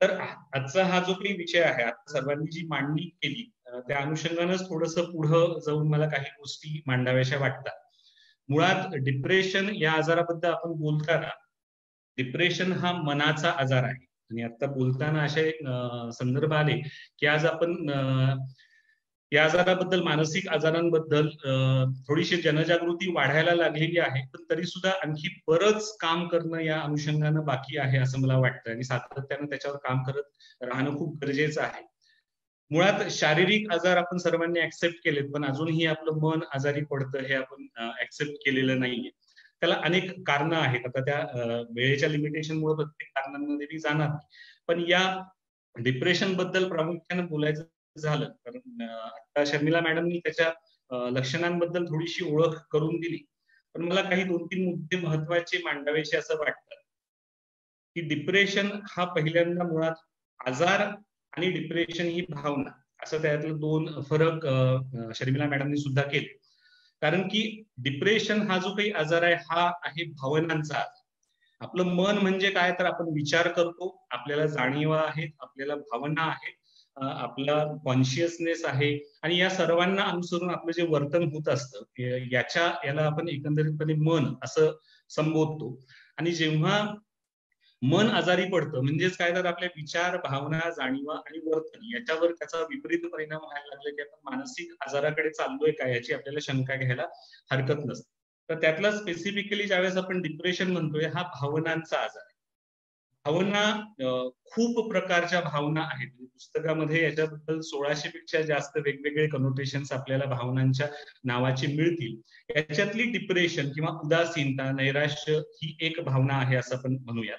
तर आजचा हा जो काही विषय आहे, आता सर्वांनी जी मांडणी केली त्या अनुषंगानंच थोडंसं पुढं जाऊन मला काही गोष्टी मांडाव्याशा वाटतात. मुळात डिप्रेशन या आजाराबद्दल आपण बोलताना, डिप्रेशन हा मनाचा आजार आहे आणि आता बोलताना असे संदर्भ आले की आज आपण या आजाराबद्दल, मानसिक आजारांबद्दल थोडीशी जनजागृती वाढायला लागलेली आहे, पण तरी सुद्धा आणखी बरंच काम करणं या अनुषंगानं बाकी आहे असं मला वाटतं आणि सातत्यानं त्याच्यावर काम करत राहणं खूप गरजेचं आहे. मुळात शारीरिक आजार आपण सर्वांनी ऍक्सेप्ट केलेत, पण अजूनही आपलं मन आजारी पडतं हे आपण ऍक्सेप्ट केलेलं नाहीये. त्याला अनेक कारणं आहेत. आता त्या वेळेच्या लिमिटेशनमुळे प्रत्येक कारणांमध्ये मी जाणार नाही, पण या डिप्रेशन बद्दल प्रामुख्याने बोलायचं झालं तर आता शर्मिला मॅडमनी त्याच्या लक्षणांबद्दल थोडीशी ओळख करून दिली, पण मला काही 2-3 मुद्दे महत्वाचे मांडावेसे असं वाटतं की डिप्रेशन हा पहिल्यांदा मुळात आजार आणि डिप्रेशन ही भावना, असं त्यातलं 2 फरक शर्मिला मॅडमनी सुद्धा केले. कारण की डिप्रेशन हा जो काही आजार आहे हा आहे भावनांचा आजार. आपलं मन म्हणजे काय, तर आपण विचार करतो, आपल्याला जाणीवा आहेत, आपल्याला भावना आहेत, आपला कॉन्शियसनेस आहे आणि या सर्वांना अनुसरून आपलं जे वर्तन होत असतं याला आपण एकंदरीतपणे मन असं संबोधतो. आणि जेव्हा मन आजारी पडतं म्हणजेच काय, तर आपल्या विचार, भावना, जाणीवा आणि वर्तन याच्यावर त्याचा विपरीत परिणाम व्हायला लागला की आपण मानसिक आजाराकडे चाललोय का याची आपल्याला शंका घ्यायला हरकत नसते. तर त्यातला स्पेसिफिकली ज्यावेळेस आपण डिप्रेशन म्हणतोय हा भावनांचा आजार आहे. भावना, खूप प्रकारच्या भावना आहेत. पुस्तकामध्ये याच्याबद्दल 1600 पेक्षा जास्त वेगवेगळे कनोटेशन्स आपल्याला भावनांच्या नावाचे मिळतील. याच्यातली डिप्रेशन किंवा उदासीनता, नैराश्य ही एक भावना आहे असं आपण म्हणूया.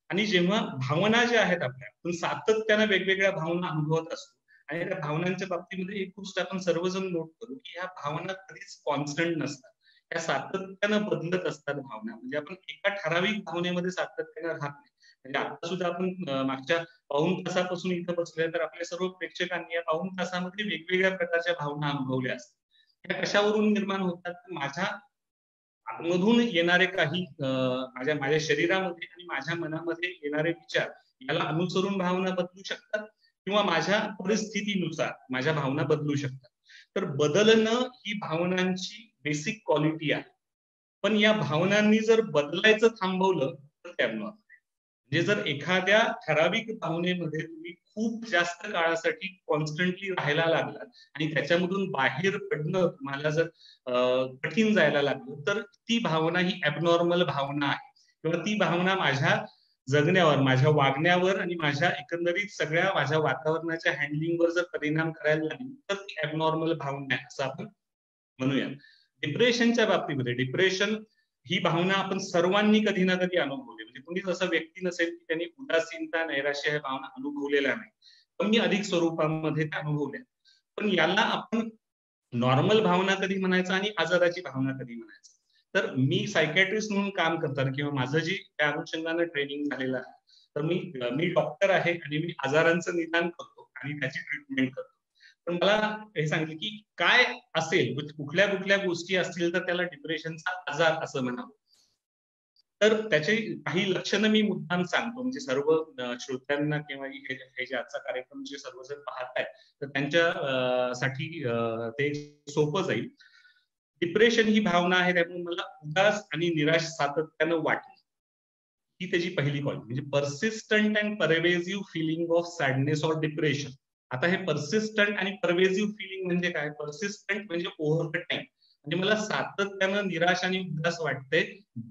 आणि जेव्हा भावना ज्या आहेत आपल्या, आपण सातत्यानं वेगवेगळ्या भावना अनुभवत असतो आणि त्या भावनांच्या बाबतीमध्ये एक गोष्ट आपण सर्वजण नोट करू की ह्या भावना कधीच कॉन्स्टंट नसतात, त्या सातत्यानं बदलत असतात भावना. म्हणजे आपण एका ठराविक भावनेमध्ये सातत्यानं राहत नाही. म्हणजे आता सुद्धा आपण मागच्या पाऊण तासापासून इथं बसलोय तर आपल्या सर्व प्रेक्षकांनी या पाऊण तासामध्ये वेगवेगळ्या प्रकारच्या भावना अनुभवल्या असतात. त्या कशावरून निर्माण होतात, माझ्या आतमधून येणारे काही माझ्या शरीरामध्ये आणि माझ्या मनामध्ये येणारे विचार याला अनुसरून भावना बदलू शकतात किंवा माझ्या परिस्थितीनुसार माझ्या भावना बदलू शकतात. तर बदलणं ही भावनांची बेसिक क्वालिटी आहे. पण या भावनांनी जर बदलायचं थांबवलं तर त्या म्हणजे जर एखाद्या ठराविक भावनेमध्ये तुम्ही खूप जास्त काळासाठी कॉन्स्टंटली राहायला लागलात आणि त्याच्यामधून बाहेर पडणं तुम्हाला जर कठीण जायला लागलं तर ती भावना ही ऍबनॉर्मल भावना आहे किंवा ती भावना माझ्या जगण्यावर, माझ्या वागण्यावर आणि माझ्या एकंदरीत सगळ्या माझ्या वातावरणाच्या हँडलिंगवर जर परिणाम करायला लागली तर ती ऍबनॉर्मल भावना आहे असं आपण म्हणूया. डिप्रेशनच्या बाबतीमध्ये डिप्रेशन ही भावना आपण सर्वांनी कधी ना कधी अनुभवली. म्हणजे कोणीच असा व्यक्ती नसेल की त्यांनी उदासीनता, नैराश्य ह्या भावना अनुभवलेल्या नाही, कमी अधिक स्वरूपामध्ये त्या अनुभवल्या. पण याला आपण नॉर्मल भावना कधी म्हणायचं आणि आजाराची भावना कधी म्हणायचं. तर मी सायकॅट्रिस्ट म्हणून काम करतात किंवा माझं जे त्या अनुषंगानं ट्रेनिंग झालेलं आहे, तर मी डॉक्टर आहे आणि मी आजारांचं निदान करतो आणि त्याची ट्रीटमेंट करतो. पण मला हे सांगितलं की काय असेल, कुठल्या कुठल्या गोष्टी असतील तर त्याला डिप्रेशनचा आजार असं म्हणावं. तर त्याची काही लक्षणं मी मुद्दाम सांगतो, म्हणजे सर्व श्रोत्यांना किंवा हे जे आजचा कार्यक्रम जे सर्वजण पाहतायत तर त्यांच्यासाठी ते सोपं जाईल. डिप्रेशन ही भावना आहे, त्यामुळे मला उदास आणि निराश सातत्यानं वाटली, ही त्याची पहिली कॉल. म्हणजे persistent and pervasive feeling of sadness or depression. आता हे परसिस्टंट आणि परवेसिव्ह फिलिंग म्हणजे काय? परसिस्टंट म्हणजे ओव्हर द टाइम, म्हणजे मला सातत्यानं निराश आणि उदास वाटतंय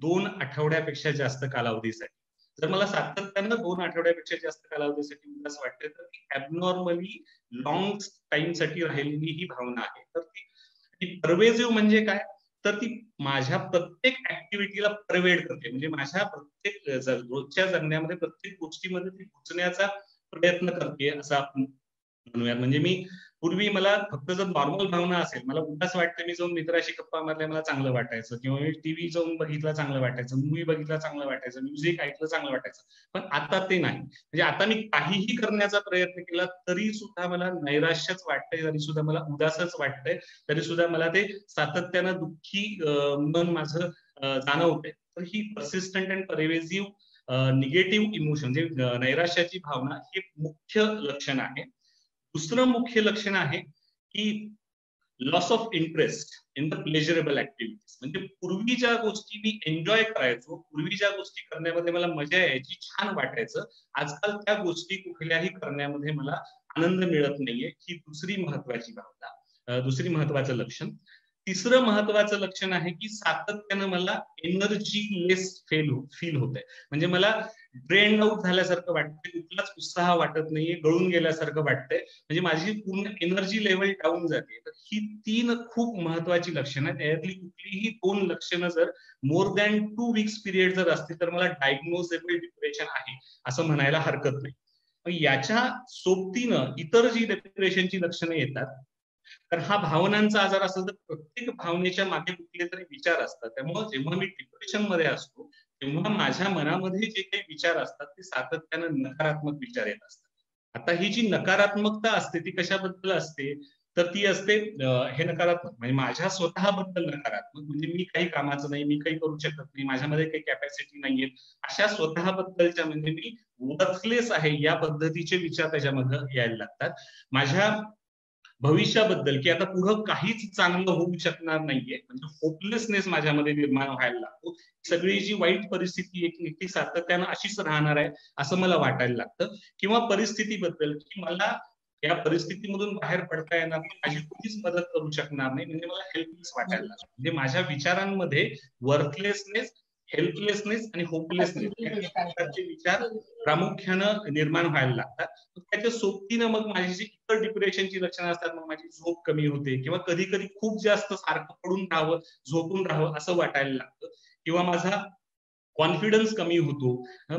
2 आठवड्यापेक्षा जास्त कालावधीसाठी. जर मला सातत्यानं 2 आठवड्यापेक्षा जास्त कालावधीसाठी उदास वाटते तर ती ॲबनॉर्मली लॉंग टाइम साठी राहिलेली ही भावना आहे. तर ती परवेजिव्ह म्हणजे काय, तर ती माझ्या प्रत्येक ऍक्टिव्हिटीला परवेड करते, म्हणजे माझ्या प्रत्येक रोजच्या जगण्यामध्ये प्रत्येक गोष्टीमध्ये ती घुसण्याचा प्रयत्न करते असं आपण म्हणूयात. म्हणजे मी पूर्वी मला फक्त जर नॉर्मल भावना असेल, मला उदास वाटते, मी जाऊन मित्राशी गप्पा मारल्या मला चांगलं वाटायचं, किंवा मी टीव्ही जाऊन बघितला चांगलं वाटायचं, मूवी बघितला चांगलं वाटायचं, म्युझिक ऐकलं चांगलं वाटायचं. पण आता ते नाही. म्हणजे आता मी काहीही करण्याचा प्रयत्न केला तरी सुद्धा मला नैराश्यच वाटतंय, तरी सुद्धा मला उदासच वाटतंय, तरी सुद्धा मला ते सातत्यानं दुःखी मन माझं जाणवतंय. तर ही परसिस्टंट अँड परवेसिव्ह निगेटिव्ह इमोशन म्हणजे नैराश्याची भावना हे मुख्य लक्षण आहे. दुसरं मुख्य लक्षण आहे की loss of interest in the pleasurable activities. म्हणजे पूर्वी ज्या गोष्टी मी एन्जॉय करायचो, पूर्वी ज्या गोष्टी करण्यामध्ये मला मजा यायची, छान वाटायचं, आजकाल त्या गोष्टी कुठल्याही करण्यामध्ये मला आनंद मिळत नाहीये. ही दुसरी महत्वाची भावना, दुसरी महत्वाचं लक्षण. तिसरं महत्वाचं लक्षण आहे की सातत्यानं मला एनर्जी लेस फील होत आहे. म्हणजे मला ड्रेन आउट झाल्यासारखं वाटतंय, कुठलाच उत्साह वाटत नाहीये, गळून गेल्यासारखं वाटतंय, म्हणजे माझी पूर्ण एनर्जी लेवल डाऊन जाते. तर ही 3 खूप महत्वाची लक्षणं आहेत. यातली कुठलीही 2 लक्षणं जर मोर दॅन 2 वीक्स पिरियड जर असतील तर मला डायग्नोजेबल डिप्रेशन आहे असं म्हणायला हरकत नाही. मग याच्या सोबतीनं इतर जी डिप्रेशनची लक्षणं येतात, तर हा भावनांचा आजार असेल तर प्रत्येक भावनेच्या मागे कुठले तरी विचार असतात. त्यामुळे जेव्हा मी डिप्रेशन मध्ये असतो तेव्हा माझ्या मनामध्ये जे काही विचार असतात ते सातत्यानं नकारात्मक विचार येत असतात. आता ही जी नकारात्मकता असते ती कशाबद्दल असते, तर ती असते हे नकारात्मक म्हणजे माझ्या स्वतःबद्दल नकारात्मक, म्हणजे मी काही कामाचं नाही, मी काही करू शकत नाही, माझ्यामध्ये काही कॅपॅसिटी नाहीये, अशा स्वतःबद्दलच्या म्हणजे मी वर्थलेस आहे या पद्धतीचे विचार त्याच्यामध्ये यायला लागतात. माझ्या भविष्याबद्दल की आता पुढं काहीच चांगलं होऊ शकणार नाहीये, म्हणजे होपलेसनेस माझ्यामध्ये निर्माण व्हायला लागतो. सगळी जी वाईट परिस्थिती आहे ती सातत्यानं अशीच राहणार आहे असं मला वाटायला लागतं. किंवा परिस्थितीबद्दल की मला या परिस्थितीमधून बाहेर पडता येणार नाही, माझी कोणीच मदत करू शकणार नाही, म्हणजे मला हेल्पलेस वाटायला लागतं. म्हणजे माझ्या विचारांमध्ये वर्थलेसनेस, हेल्पलेसनेस आणि होपलेसनेस प्रकारचे विचार प्रामुख्यानं निर्माण व्हायला लागतात. त्याच्या सोबतीनं मग माझी जी इतर डिप्रेशनची लक्षणं असतात, मग माझी झोप कमी होते, किंवा कधी कधी खूप जास्त सारखं पडून राहावं, झोपून राहावं असं वाटायला लागतं, किंवा माझा कॉन्फिडन्स कमी होतो,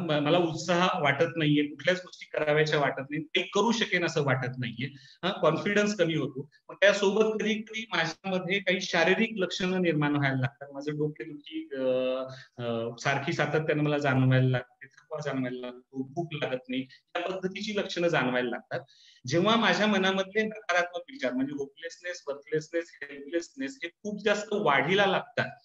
मला उत्साह वाटत नाहीये, कुठल्याच गोष्टी कराव्याच्या वाटत नाही, काही करू शकेन असं वाटत नाहीये, कॉन्फिडन्स कमी होतो. मग त्यासोबत कधी कधी माझ्यामध्ये काही शारीरिक लक्षणं निर्माण व्हायला लागतात. माझं डोकेदुखी सारखी सातत्यानं मला जाणवायला लागते, थकवा जाणवायला लागतो, भूक लागत नाही, या पद्धतीची लक्षणं जाणवायला लागतात. जेव्हा माझ्या मनामधले नकारात्मक विचार म्हणजे होपलेसनेस, वर्थलेसनेस, हेल्पलेसनेस हे खूप जास्त वाढीला लागतात,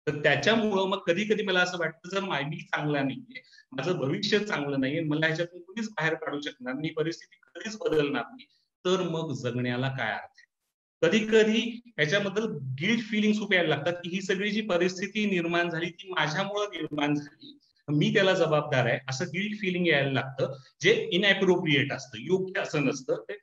तर त्याच्यामुळं मग कधी कधी मला असं वाटतं जर मी चांगला नाहीये, माझं भविष्य चांगलं नाहीये, मला ह्याच्यातून कुणीच बाहेर काढू शकणार नाही, परिस्थिती कधीच बदलणार नाही, तर मग जगण्याला काय अर्थ आहे. कधी कधी ह्याच्याबद्दल गिल्ट फिलिंग्स खूप यायला लागतात की ही सगळी जी परिस्थिती निर्माण झाली ती माझ्यामुळे निर्माण झाली, मी त्याला जबाबदार आहे असं गिल्ट फिलिंग यायला लागतं, जे इनअप्रोप्रिएट असतं, योग्य असं नसतं ते.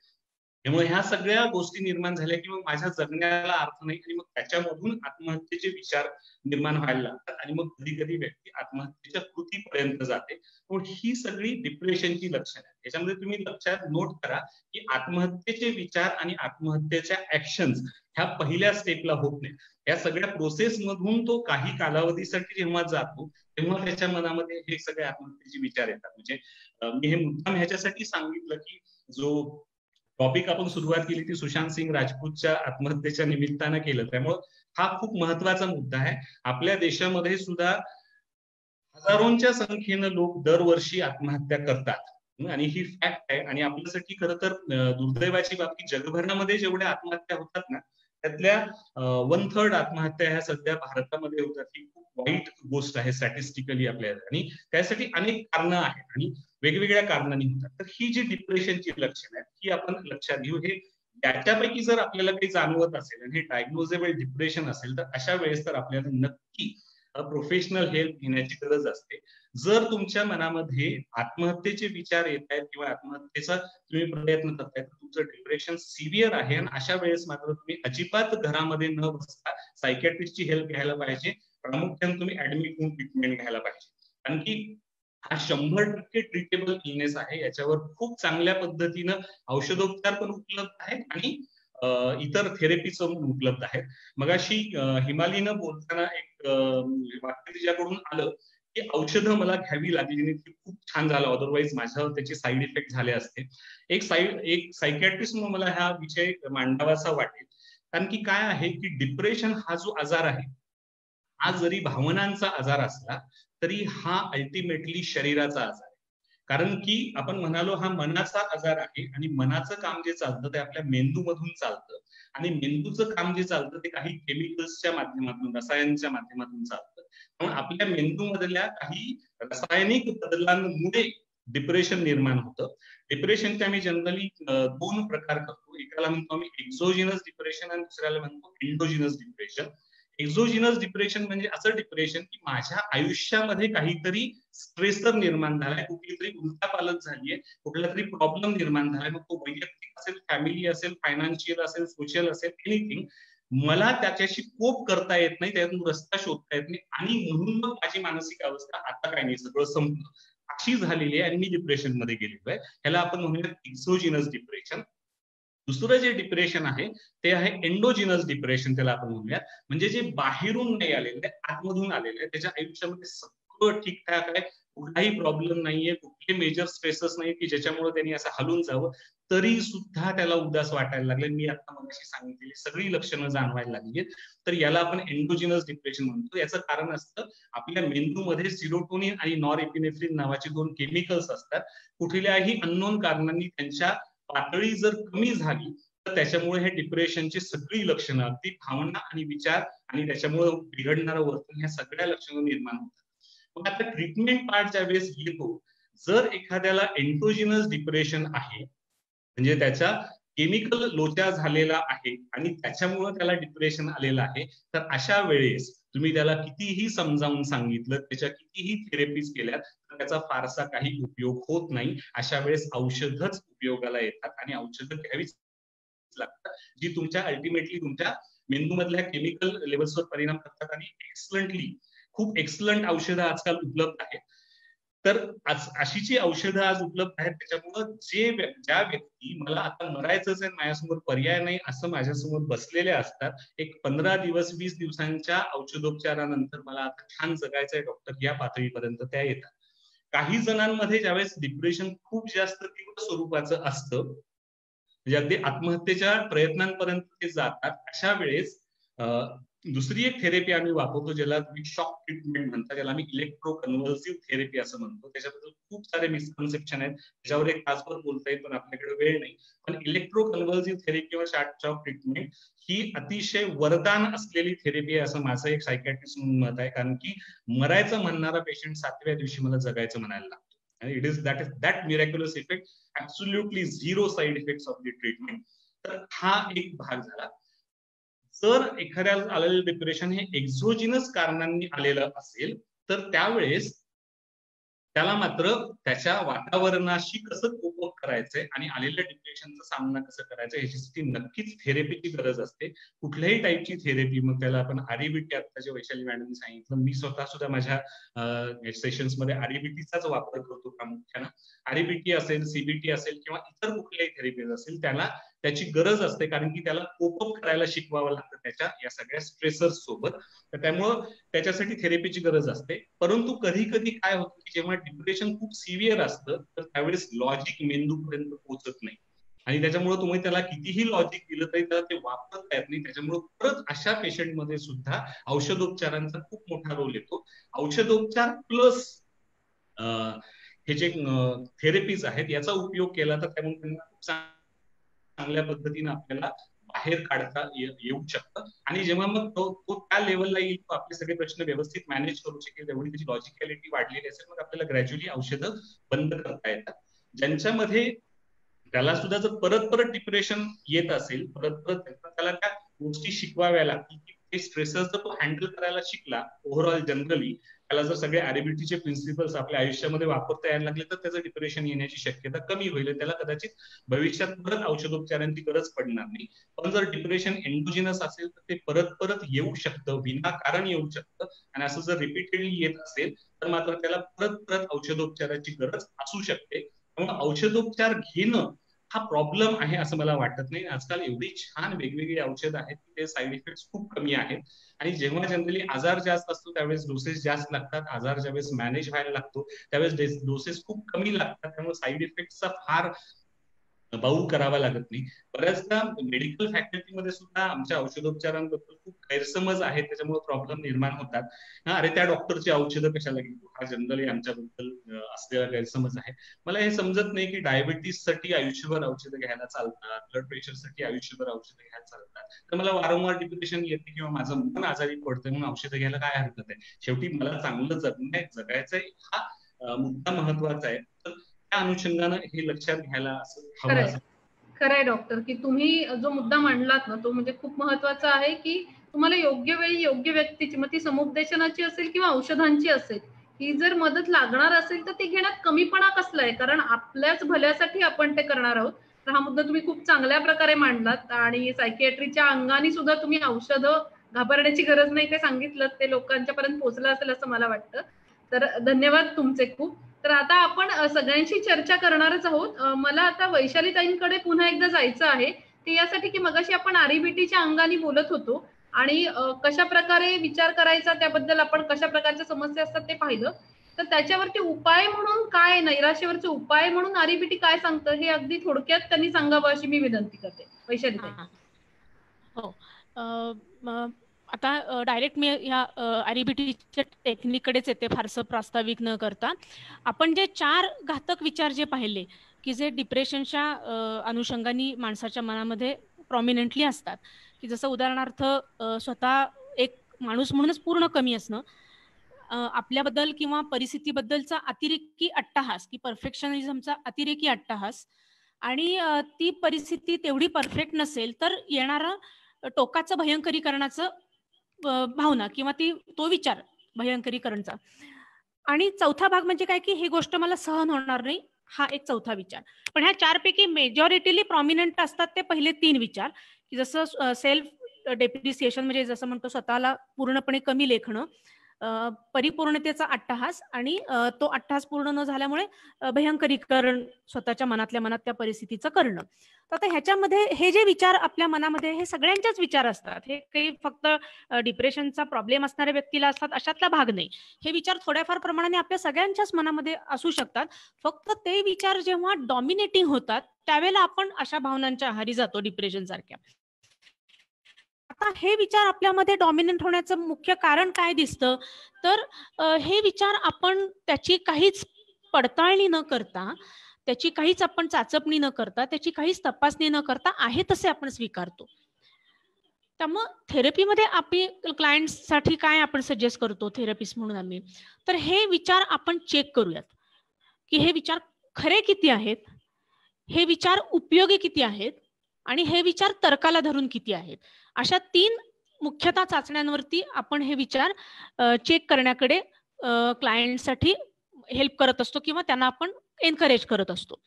त्यामुळे ह्या सगळ्या गोष्टी निर्माण झाल्या की मग माझ्या जगण्याला अर्थ नाही, आणि मग त्याच्यामधून आत्महत्येचे विचार निर्माण व्हायला लागतात, आणि मग कधी कधी व्यक्ती आत्महत्येच्या कृतीपर्यंत जाते. पण ही सगळी डिप्रेशनची लक्षणं आहेत. याच्यामध्ये तुम्ही लक्षात नोट करा की आत्महत्येचे विचार आणि आत्महत्येच्या ऍक्शन्स ह्या पहिल्या स्टेपला होत नाही. या सगळ्या प्रोसेस मधून तो काही कालावधीसाठी जेव्हा जातो तेव्हा त्याच्या मनामध्ये हे सगळे आत्महत्येचे विचार येतात. म्हणजे मी हे मुद्दाम ह्याच्यासाठी सांगितलं की जो टॉपिक आपण सुरुवात केली ती सुशांत सिंग राजपूतच्या आत्महत्येच्या निमित्तानं केलं, त्यामुळं हा खूप महत्वाचा मुद्दा आहे. आपल्या देशामध्ये सुद्धा हजारोंच्या संख्येनं लोक दरवर्षी आत्महत्या करतात, आणि ही फॅक्ट आहे. आणि आपल्यासाठी खरं तर दुर्दैवाची बाब की जगभरामध्ये जेवढ्या आत्महत्या होतात ना त्यातल्या 1/3 आत्महत्या ह्या सध्या भारतामध्ये होतात. ही खूप वाईट गोष्ट आहे स्टॅटिस्टिकली आपल्याला, आणि त्यासाठी अनेक कारणं आहेत आणि वेगवेगळ्या कारणांनी होतात. तर ही जी डिप्रेशनची लक्षणं आहेत ही आपण लक्षात घेऊ. हे याच्यापैकी जर आपल्याला काही जाणवत असेल आणि हे डायग्नोजेबल डिप्रेशन असेल तर अशा वेळेस तर आपल्याला नक्की प्रोफेशनल हेल्प घेण्याची गरज असते. जर तुमच्या मनामध्ये आत्महत्येचे विचार येत आहेत किंवा आत्महत्येचा तुम्ही प्रयत्न करताय तर तुमचं डिप्रेशन सिव्हिअर आहे, आणि अशा वेळेस मात्र तुम्ही अजिबात घरामध्ये न बसता सायकॅट्रिस्टची हेल्प घ्यायला पाहिजे. प्रामुख्याने तुम्ही ऍडमिट होऊन ट्रीटमेंट घ्यायला पाहिजे. कारण की हा 100% ट्रीटेबल इलनेस आहे. याच्यावर खूप चांगल्या पद्धतीनं औषधोपचार पण उपलब्ध आहेत आणि इतर थेरपीज उपलब्ध आहेत. मगाशी हिमालीनं बोलताना एक वाक्य तिच्याकडून आलं की औषधं मला घ्यावी लागली, ती खूप छान झालं, अदरवाईज माझ्यावर त्याचे साईड इफेक्ट झाले असते. एक सायकॅट्रिस्ट म्हणून मला हा विषय मांडावासा वाटेल. कारण की काय आहे की डिप्रेशन हा जो आजार आहे, हा जरी भावनांचा आजार असला तरी हा अल्टिमेटली शरीराचा आजार आहे. कारण की आपण म्हणालो हा मनाचा आजार आहे आणि मनाचं काम जे चालतं ते आपल्या मेंदूमधून चालतं आणि मेंदूचं काम जे चालतं ते काही केमिकल्सच्या माध्यमातून, रसायनांच्या माध्यमातून चालतं. म्हणून आपल्या मेंदूमधल्या काही रासायनिक बदलांमुळे डिप्रेशन निर्माण होतं. डिप्रेशनचे आम्ही जनरली 2 प्रकार करतो. एकाला म्हणतो आम्ही एक्झोजिनस डिप्रेशन आणि दुसऱ्याला म्हणतो एंडोजिनस डिप्रेशन. एक्झोजिनस डिप्रेशन म्हणजे असं डिप्रेशन की माझ्या आयुष्यामध्ये काहीतरी स्ट्रेसर निर्माण झालाय, कुठली तरी उलटापालट झालीये, कुठला तरी प्रॉब्लेम निर्माण झालाय, मग तो वैयक्तिक असेल, फॅमिली असेल, फायनान्शियल असेल, सोशल असेल, एनिथिंग. मला त्याच्याशी कोप करता येत नाही, त्यातून रस्ता शोधता येत नाही आणि म्हणून मग माझी मानसिक अवस्था आता काय नाही, सगळं संपलं अशी झालेली आहे आणि मी डिप्रेशन मध्ये गेलेलो आहे. ह्याला आपण म्हणूया एक्झोजिनस डिप्रेशन. दुसरं जे डिप्रेशन आहे ते आहे एंडोजिनस डिप्रेशन, त्याला आपण म्हणूया. म्हणजे जे बाहेरून नाही आलेलं आहे, आतमधून आलेलं आहे. त्याच्या आयुष्यामध्ये सगळं ठीकठाक आहे, कुठलाही प्रॉब्लेम नाहीये, कुठले मेजर स्ट्रेसेस नाही की ज्याच्यामुळे त्यांनी असं हलून जावं, तरी सुद्धा त्याला उदास वाटायला लागले. मी आता मगाशी सांगितलेली सगळी लक्षणं जाणवायला लागली, तर याला आपण एंडोजिनस डिप्रेशन म्हणतो. याचं कारण असतं आपल्या मेंदूमध्ये सिरोटोनिन आणि नॉरएपिनेफ्रिन नावाचे 2 केमिकल्स असतात. कुठल्याही अननोन कारणांनी त्यांच्या पातळी जर कमी झाली तर त्याच्यामुळे हे डिप्रेशनची सगळी लक्षणं, अगदी भावना आणि विचार आणि त्याच्यामुळे बिघडणारं वर्तन, ह्या सगळ्या लक्षणं निर्माण होतात. मग आता ट्रीटमेंट पार्ट ज्या वेळेस येतो, जर एखाद्याला एंडोजिनस डिप्रेशन आहे म्हणजे त्याचा केमिकल लोचा झालेला आहे आणि त्याच्यामुळे त्याला डिप्रेशन आलेलं आहे, तर अशा वेळेस तुम्ही त्याला कितीही समजावून सांगितलं, त्याच्या कितीही थेरपीज केल्या, तर त्याचा फारसा काही उपयोग होत नाही. अशा वेळेस औषधच उपयोगाला येतात आणि औषधं घ्यावीच लागतात, जी तुमच्या अल्टिमेटली तुमच्या मेंदूमधल्या केमिकल लेवल्सवर परिणाम करतात. आणि एक्सलंटली खूप एक्सलंट औषधं आजकाल उपलब्ध आहेत. तर अशी जी औषधं आज उपलब्ध आहेत, त्याच्यामुळं ज्या व्यक्ती मला आता मरायचंच आहे, माझ्यासमोर पर्याय नाही असं माझ्यासमोर बसलेले असतात, एक 15 दिवस 20 दिवसांच्या औषधोपचारानंतर मला आता छान जगायचंय डॉक्टर या पातळीपर्यंत त्या येतात. काही जणांमध्ये ज्यावेळेस डिप्रेशन खूप जास्त तीव्र स्वरूपाचं असतं, म्हणजे अगदी आत्महत्येच्या प्रयत्नांपर्यंत ते जातात, अशा वेळेस दुसरी एक थेरपी आम्ही वापरतो, ज्याला तुम्ही शॉक ट्रीटमेंट म्हणता, ज्याला आम्ही इलेक्ट्रो कन्व्हर्सिव्ह थेरपी असं म्हणतो. त्याच्याबद्दल खूप सारे मिसकन्सेप्शन आहेत, त्याच्यावर एक तासभर बोलता येईल पण आपल्याकडे वेळ नाही. पण इलेक्ट्रो कन्व्हर्सिव्ह थेरपी किंवा शॉक ट्रीटमेंट ही अतिशय वरदान असलेली थेरपी आहे असं माझं एक सायकॅट्रिस्ट म्हणून मत आहे. कारण की मरायचं म्हणणारा पेशंट 7व्या दिवशी मला जगायचं म्हणायला लागतो. आणि it is that miraculous effect, absolutely 0 side effects of the treatment. तर हा एक भाग झाला. जर एखाद्याला आलेलं डिप्रेशन हे एक्झोजिनस कारणांनी आलेलं असेल, तर त्यावेळेस त्याला मात्र त्याच्या वातावरणाशी कसं कोप अप करायचंय आणि आलेल्या डिप्रेशनचा सामना कसं करायचा ह्याच्यासाठी नक्कीच थेरपीची गरज असते. कुठल्याही टाईपची थेरपी, मग त्याला आपण आरईबीटी, आता जे वैशाली मॅडमने सांगितलं, मी स्वतः सुद्धा माझ्या सेशन्स मध्ये आरईबीटीचाच वापर करतो प्रामुख्यानं. आरईबीटी असेल, सीबीटी असेल किंवा इतर कुठल्याही थेरपीज असतील, त्याला त्याची गरज असते, कारण की त्याला कोप अप करायला शिकवावं लागतं त्याच्या या सगळ्या स्ट्रेसर्स सोबत. तर त्यामुळं त्याच्यासाठी थेरपीची गरज असते. परंतु कधी कधी काय होतं की जेव्हा डिप्रेशन खूप सिव्हिअर असतं, तर त्यावेळेस लॉजिक मेंदूपर्यंत पोहोचत नाही आणि त्याच्यामुळे तुम्ही त्याला कितीही लॉजिक दिलं तरी त्याला ते वापरता येत नाही. त्याच्यामुळे परत अशा पेशंटमध्ये सुद्धा औषधोपचारांचा खूप मोठा रोल येतो. औषधोपचार प्लस हे जे थेरपीज आहेत याचा उपयोग केला तर त्यामुळे त्यांना खूप चांगल्या पद्धतीने आपल्याला बाहेर काढता येऊ शकतं. आणि जेव्हा मग तो त्या लेवलला येईल, आपले सगळे प्रश्न व्यवस्थित मॅनेज करू शकेल, तेवढी त्याची लॉजिकॅलिटी वाढलेली असेल, मग आपल्याला ग्रॅज्युअली औषधं बंद करता येतात. ज्यांच्यामध्ये त्याला सुद्धा जर परत परत डिप्रेशन येत असेल, परत परत त्याला त्या गोष्टी शिकवाव्या लागतील की ते स्ट्रेसेस जर तो हँडल करायला शिकला ओव्हरऑल जनरली, त्याला जर सगळे आरईबीटीचे प्रिन्सिपल्स आपल्या आयुष्यामध्ये वापरता यायला लागले, तर त्याचं डिप्रेशन येण्याची शक्यता कमी होईल. त्याला कदाचित भविष्यात परत औषधोपचारांची गरज पडणार नाही. पण जर डिप्रेशन एंडोजिनस असेल तर ते परत परत येऊ शकतं, विनाकारण येऊ शकतं. आणि असं जर रिपीटेडली येत असेल तर मात्र त्याला परत परत औषधोपचाराची गरज असू शकते. त्यामुळे औषधोपचार घेणं हा प्रॉब्लेम आहे असं मला वाटत नाही. आजकाल एवढी छान वेगवेगळी औषध आहेत की ते साईड इफेक्ट खूप कमी आहेत. आणि जेव्हा जनरली आजार जास्त असतो त्यावेळेस डोसेस जास्त लागतात, आजार ज्यावेळेस मॅनेज व्हायला लागतो त्यावेळेस डोसेस खूप कमी लागतात. त्यामुळे साईड इफेक्टचा फार बाऊ करावा लागत नाही. बऱ्याचदा मेडिकल फॅकल्टीमध्ये सुद्धा आमच्या औषधोपचारांबद्दल खूप गैरसमज आहेत, त्याच्यामुळे प्रॉब्लेम निर्माण होतात. अरे त्या डॉक्टरची औषधं कशाला घेतो, हा जनरली आमच्याबद्दल असलेला गैरसमज आहे. मला हे समजत नाही की डायबिटीस साठी आयुष्यभर औषधं घ्यायला चालतात, ब्लड प्रेशर साठी आयुष्यभर औषधं घ्यायला चालतात, तर मला वारंवार डिप्रेशन येते किंवा माझं मन आजारी पडतंय म्हणून औषधं घ्यायला काय हरकत आहे. शेवटी मला चांगलं जगायचंय हा मुद्दा महत्वाचा आहे. तर त्या अनुषंगानं हे लक्षात घ्यायला असं हवं असं. खरंय डॉक्टर, की तुम्ही जो मुद्दा मांडलात ना तो म्हणजे खूप महत्वाचा आहे की तुम्हाला योग्य वेळी योग्य व्यक्तीची, मग ती समुपदेशनाची असेल किंवा औषधांची असेल, ही जर मदत लागणार असेल तर ती घेण्यात कमीपणा कसला आहे, कारण आपल्याच भल्यासाठी आपण ते करणार आहोत. तर हा मुद्दा तुम्ही खूप चांगल्या प्रकारे मांडलात आणि सायकियाट्रीच्या अंगाने सुद्धा तुम्ही औषधं घाबरण्याची गरज नाही ते सांगितलं, ते लोकांच्या पर्यंत पोहोचलं असेल असं मला वाटतं. तर धन्यवाद तुमचे खूप. तर आता आपण सगळ्यांशी चर्चा करणारच आहोत. मला आता वैशालीताईंकडे पुन्हा एकदा जायचं आहे, ते यासाठी की मगाशी आपण आरईबीटीच्या अंगाने बोलत होतो आणि कशा प्रकारे विचार करायचा त्याबद्दल आपण कशा प्रकारच्या समस्या असतात ते पाहिलं. तर त्याच्यावरती उपाय म्हणून काय, नैराश्यावरचे उपाय म्हणून आरईबीटी काय सांगतं हे अगदी थोडक्यात त्यांनी सांगावं अशी मी विनंती करते. वैशालीताई. हो, आता डायरेक्ट मी ह्या आरईबीटीच्या टेक्निककडेच येते, फारसं प्रास्ताविक न करता. आपण जे 4 घातक विचार जे पाहिले की जे डिप्रेशनच्या अनुषंगाने माणसाच्या मनामध्ये प्रॉमिनंटली असतात, की जसं उदाहरणार्थ स्वतः एक माणूस म्हणूनच पूर्ण कमी असणं, आपल्याबद्दल किंवा परिस्थितीबद्दलचा अतिरेकी अट्टहास की परफेक्शनिझमचा अतिरेकी अट्टहास, आणि ती परिस्थिती तेवढी परफेक्ट नसेल तर येणारा टोकाचं भयंकरीकरणाचं भावना किंवा तो विचार भयंकरीकरणचा. आणि चौथा भाग म्हणजे काय की ही गोष्ट मला सहन होणार नाही, हा एक चौथा विचार. पण ह्या 4 पैकी मेजॉरिटीली प्रॉमिनंट असतात ते पहिले 3 विचार, की जसं सेल्फ डेप्रिसिएशन म्हणजे जसं म्हणतो स्वतःला पूर्णपणे कमी लेखणं, परिपूर्णतेचा अट्टहास आणि तो अट्टहास पूर्ण न झाल्यामुळे भयंकरीकरण स्वतःच्या मनातल्या मनात त्या परिस्थितीचं करणं. तर आता ह्याच्यामध्ये हे जे विचार आपल्या मनामध्ये हे सगळ्यांचेच विचार असतात, हे काही फक्त डिप्रेशनचा प्रॉब्लेम असणाऱ्या व्यक्तीला असतात अशातला भाग नाही. हे विचार थोड्याफार प्रमाणाने आपल्या सगळ्यांच्याच मनामध्ये असू शकतात. फक्त ते विचार जेव्हा डॉमिनेटिंग होतात त्यावेळेला आपण अशा भावनांच्या आहारी जातो डिप्रेशन सारख्या. आता हे विचार आपल्यामध्ये डॉमिनंट होण्याचं मुख्य कारण काय दिसतं, तर हे विचार आपण त्याची काहीच पडताळणी न करता, त्याची काहीच आपण चाचपणी न करता, त्याची काहीच तपासणी न करता आहे तसे आपण स्वीकारतो. त्यामुळे थेरपीमध्ये आपली क्लायंटसाठी काय आपण सजेस्ट करतो थेरपिस्ट म्हणून आम्ही, तर हे विचार आपण चेक करूयात की हे विचार खरे किती आहेत, हे विचार उपयोगी किती आहेत आणि हे विचार तर्काला धरून किती आहेत. अशा 3 मुख्यतः चाचण्यांवरती आपण हे विचार चेक करण्याकडे क्लायंटसाठी हेल्प करत असतो किंवा त्यांना आपण एनकरेज करत असतो.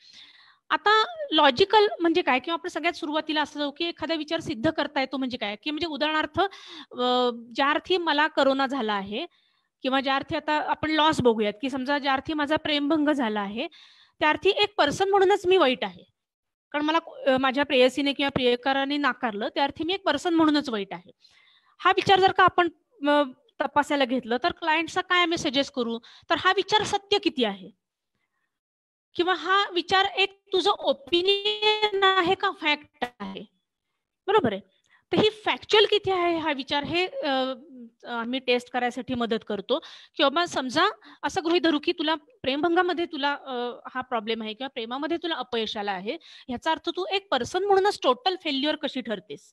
आता लॉजिकल म्हणजे काय, किंवा आपण सगळ्यात सुरुवातीला असं जाऊ की एखादा विचार सिद्ध करता येतो म्हणजे काय, की म्हणजे उदाहरणार्थ ज्या अर्थी मला करोना झाला आहे किंवा ज्या अर्थी आता आपण लॉस बघूयात की समजा ज्या अर्थी माझा प्रेमभंग झाला आहे त्या अर्थी एक पर्सन म्हणूनच मी वाईट आहे, कारण मला माझ्या प्रेयसीने किंवा प्रियकराने नाकारलं, त्या अर्थी मी एक पर्सन म्हणूनच वाईट आहे. हा विचार जर का आपण तपासायला घेतलं तर क्लायंटचा काय आम्ही सजेस्ट करू, तर हा विचार सत्य किती आहे, किंवा हा विचार एक तुझं ओपिनियन आहे का फॅक्ट आहे, बरोबर आहे. तर ही फॅक्च्युअल किती आहे हा विचार, हे आम्ही टेस्ट करायसाठी मदत करतो. किंवा समजा असं गृहीत धरू की तुला प्रेमभंगामध्ये तुला हा प्रॉब्लेम आहे किंवा प्रेमामध्ये तुला अपयश आलं आहे, ह्याचा अर्थ तू एक पर्सन म्हणूनच टोटल फेल्युअर कशी ठरतेस,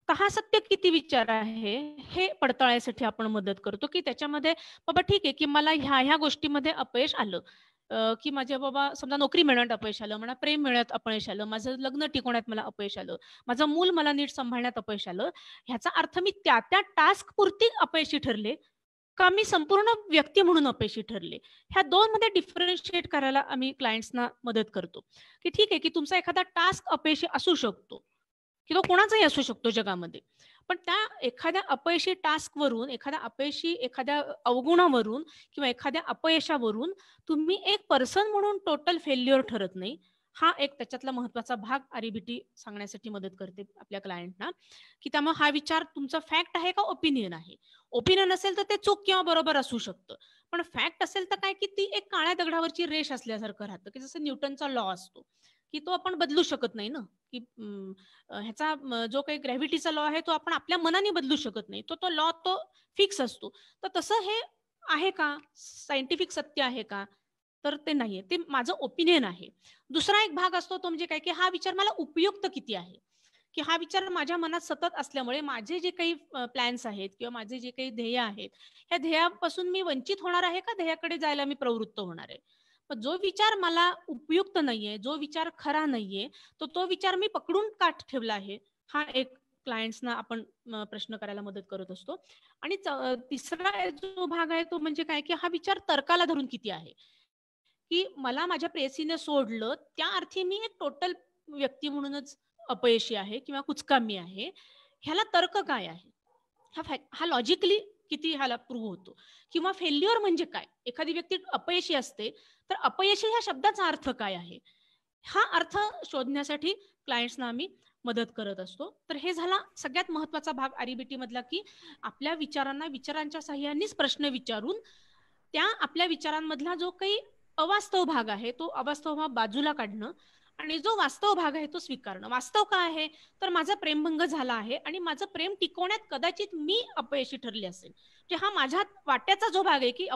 तर हा सत्य किती विचार आहे हे पडताळायसाठी आपण मदत करतो. की त्याच्यामध्ये बाबा ठीक आहे की मला ह्या गोष्टीमध्ये अपयश आलं, की माझ्या बाबा समजा नोकरी मिळण्यात अपयश आलं, मला प्रेम मिळण्यात अपयश आलं, माझं लग्न टिकवण्यात मला अपयश आलं, माझं मूल मला नीट सांभाळण्यात अपयश आलं, ह्याचा अर्थ मी त्या टास्क पुरती अपयशी ठरले का मी संपूर्ण व्यक्ती म्हणून अपयशी ठरले. ह्या 2 मध्ये डिफरन्शिएट करायला आम्ही क्लायंट्सना मदत करतो. की ठीक आहे की तुमचा एखादा टास्क अपयशी असू शकतो की तो कोणाचाही असू शकतो जगामध्ये, पण त्या एखाद्या अपयशी टास्कवरून, एखाद्या अवगुणावरून किंवा एखाद्या अपयशावरून तुम्ही एक पर्सन म्हणून टोटल फेल्युअर ठरत नाही. हा एक त्याच्यातला महत्वाचा भाग REBT सांगण्यासाठी मदत करते आपल्या क्लायंटना, की त्यामुळे हा विचार तुमचा फॅक्ट आहे का ओपिनियन आहे. ओपिनियन असेल तर ते चूक किंवा बरोबर असू शकतं, पण फॅक्ट असेल तर काय की ती एक काळ्या दगडावरची रेष असल्यासारखं राहतं, की जसं न्यूटनचा लॉ असतो की तो आपण बदलू शकत नाही ना, की ह्याचा जो काही ग्रॅव्हिटीचा लॉ आहे तो आपण आपल्या मनाने बदलू शकत नाही, तो लॉ तो फिक्स असतो. तर तसं हे आहे का, सायंटिफिक सत्य आहे का, तर ते नाहीये, ते माझं ओपिनियन आहे. दुसरा एक भाग असतो तो म्हणजे काय की हा विचार मला उपयुक्त किती आहे, की हा विचार माझ्या मनात सतत असल्यामुळे माझे जे काही प्लॅन्स आहेत किंवा माझे जे काही ध्येय आहेत, ह्या ध्येयापासून मी वंचित होणार आहे का ध्येयाकडे जायला मी प्रवृत्त होणार आहे. पण जो विचार मला उपयुक्त नाहीये, जो विचार खरा नाहीये, तो विचार मी पकडून का ठेवला आहे, हा एक क्लायंट्सना आपण प्रश्न करायला मदत करत असतो. आणि तिसरा जो भाग आहे तो म्हणजे काय की हा विचार तर्काला धरून किती आहे, की मला माझ्या प्रेयसीने सोडलं त्या अर्थी मी एक टोटल व्यक्ती म्हणूनच अपयशी आहे किंवा कुचकामी आहे, ह्याला तर्क काय आहे, हा लॉजिकली किती ह्याला प्रूव्ह होतो. किंवा फेल्युअर म्हणजे काय, एखादी व्यक्ती अपयशी असते तर अपयशी ह्या शब्दाचा अर्थ काय आहे, हा अर्थ शोधण्यासाठी क्लायंट्सना आम्ही मदत करत असतो. तर हे झाला सगळ्यात महत्वाचा भाग REBT मधला, की आपल्या विचारांच्या साह्यानेच प्रश्न विचारून त्या आपल्या विचारांमधला जो काही अवास्तव भाग आहे तो अवास्तव भाग बाजूला काढणं आणि जो वास्तव भाग आहे तो स्वीकारणं. वास्तव काय आहे, तर माझा प्रेमभंग झाला आहे आणि माझं प्रेम टिकवण्यात कदाचित मी अपयशी ठरले असेल. म्हणजे हा माझ्या वाट्याचा जो भाग आहे, की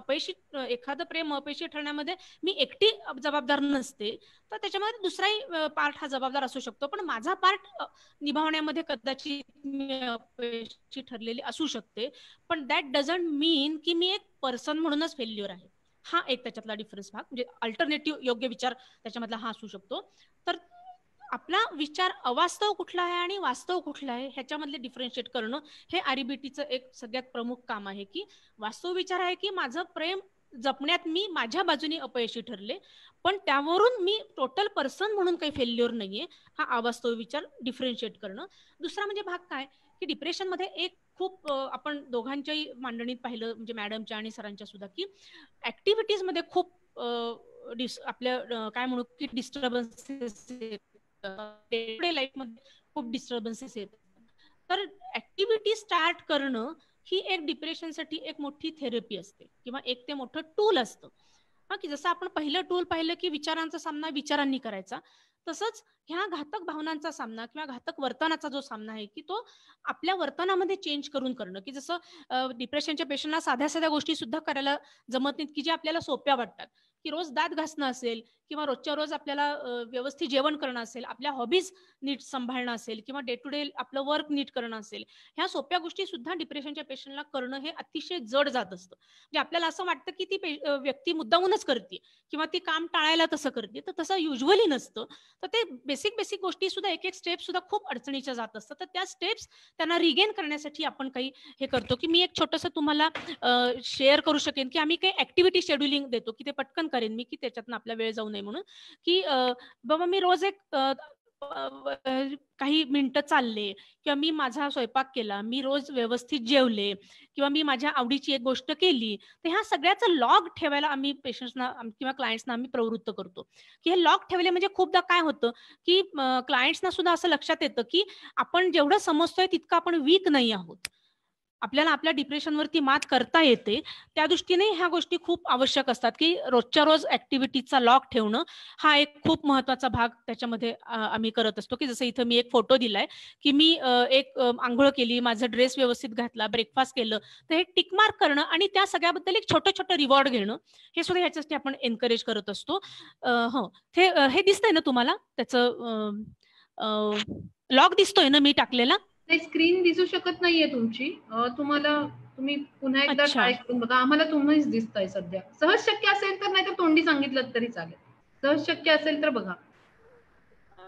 एखादं प्रेम अपयशी ठरण्यामध्ये मी एकटी जबाबदार नसते, तर त्याच्यामध्ये दुसराही पार्ट हा जबाबदार असू शकतो, पण माझा पार्ट निभावण्यामध्ये कदाचित मी अपयशी ठरलेली असू शकते. पण दॅट डझंट मीन की मी एक पर्सन म्हणूनच फेल्युअर आहे. हा एक त्याच्यातला डिफरन्स भाग, म्हणजे अल्टरनेटिव्ह योग्य विचार त्याच्यामधला हा असू शकतो. तर आपला विचार अवास्तव कुठला आहे आणि वास्तव कुठला आहे ह्याच्यामधले डिफरन्शिएट करणं हे REBTचं एक सगळ्यात प्रमुख काम आहे. की वास्तव विचार आहे की माझं प्रेम जपण्यात मी माझ्या बाजूने अपयशी ठरले, पण त्यावरून मी टोटल पर्सन म्हणून काही फेल्युअर नाहीये, हा अवास्तव विचार डिफरन्शिएट करणं. दुसरा म्हणजे भाग काय की डिप्रेशन मध्ये एक खूप आपण दोघांच्याही मांडणीत पाहिलं, म्हणजे मॅडमच्या आणि सरांच्या सुद्धा, की ऍक्टिव्हिटीज मध्ये खूप आपल्या काय म्हणू की disturbances day to day life मध्ये खूप डिस्टर्बन्सेस येतात. तर ऍक्टिव्हिटी स्टार्ट करणं ही एक डिप्रेशनसाठी एक मोठी थेरपी असते किंवा एक ते मोठं टूल असतं. हा, की जसं आपण पहिलं टूल पाहिलं की विचारांचा सामना विचारांनी करायचा, तसंच ह्या घातक भावनांचा सामना किंवा घातक वर्तनाचा जो सामना आहे की तो आपल्या वर्तनामध्ये चेंज करून करणं. की जसं डिप्रेशनच्या पेशंटला साध्या साध्या गोष्टी सुद्धा करायला जमत नाहीत की जे आपल्याला सोप्या वाटतात, की रोज दात घासणं असेल किंवा रोजच्या रोज आपल्याला व्यवस्थित जेवण करणं असेल, आपल्या हॉबीज नीट सांभाळणं असेल किंवा डे टू डे आपलं वर्क नीट करणं असेल, ह्या सोप्या गोष्टी सुद्धा डिप्रेशनच्या पेशंटला करणं हे अतिशय जड जात असतं. म्हणजे आपल्याला असं वाटतं की ती व्यक्ती मुद्दामूनच करते किंवा ती काम टाळायला तसं करते, तर तसं युजली नसतं. तर ते बेसिक गोष्टी सुद्धा एक स्टेप सुद्धा खूप अडचणीच्या जात असतात. तर त्या स्टेप्स त्यांना रिगेन करण्यासाठी आपण काही हे करतो. की मी एक छोटंसं तुम्हाला शेअर करू शकेन की आम्ही काही ऍक्टिव्हिटी शेड्युलिंग देतो, की ते पटकन करेन मी, की त्याच्यातून आपला वेळ जाऊ नये म्हणून. की बाबा मी रोज एक काही मिनिटं चालले किंवा मी माझा स्वयंपाक केला, मी रोज व्यवस्थित जेवले किंवा मी माझ्या आवडीची एक गोष्ट केली, तर ह्या सगळ्याचं लॉग ठेवायला आम्ही पेशंट्सना किंवा क्लायंट्सना आम्ही प्रवृत्त करतो. की हे लॉग ठेवले म्हणजे खूपदा काय होतं की क्लायंट्सना सुद्धा असं लक्षात येतं की आपण जेवढं समजतोय तितकं आपण वीक नाही आहोत, आपल्याला आपल्या डिप्रेशनवरती मात करता येते. त्या दृष्टीने ह्या गोष्टी खूप आवश्यक असतात, की रोजच्या रोज ऍक्टिव्हिटीचा लॉग ठेवणं हा एक खूप महत्वाचा भाग त्याच्यामध्ये आम्ही करत असतो. की जसं इथं मी एक फोटो दिलाय की मी एक आंघोळ केली, माझा ड्रेस व्यवस्थित घातला, ब्रेकफास्ट केलं, तर हे टिक मार्क करणं आणि त्या सगळ्याबद्दल एक छोटं रिवॉर्ड घेणं हे सुद्धा ह्याच्यासाठी आपण एनकरेज करत असतो. हो, हे दिसतंय ना तुम्हाला, त्याचं लॉग दिसतोय ना मी टाकलेला? स्क्रीन दिसू शकत नाहीये तुमची, तुम्ही पुन्हा एकदा ट्राय करून बघा. आम्हाला तुम्हीच दिसताय सध्या. सहज शक्य असेल तर, नाही तर तोंडी सांगितलं तरी चालेल. सहज शक्य असेल तर बघा.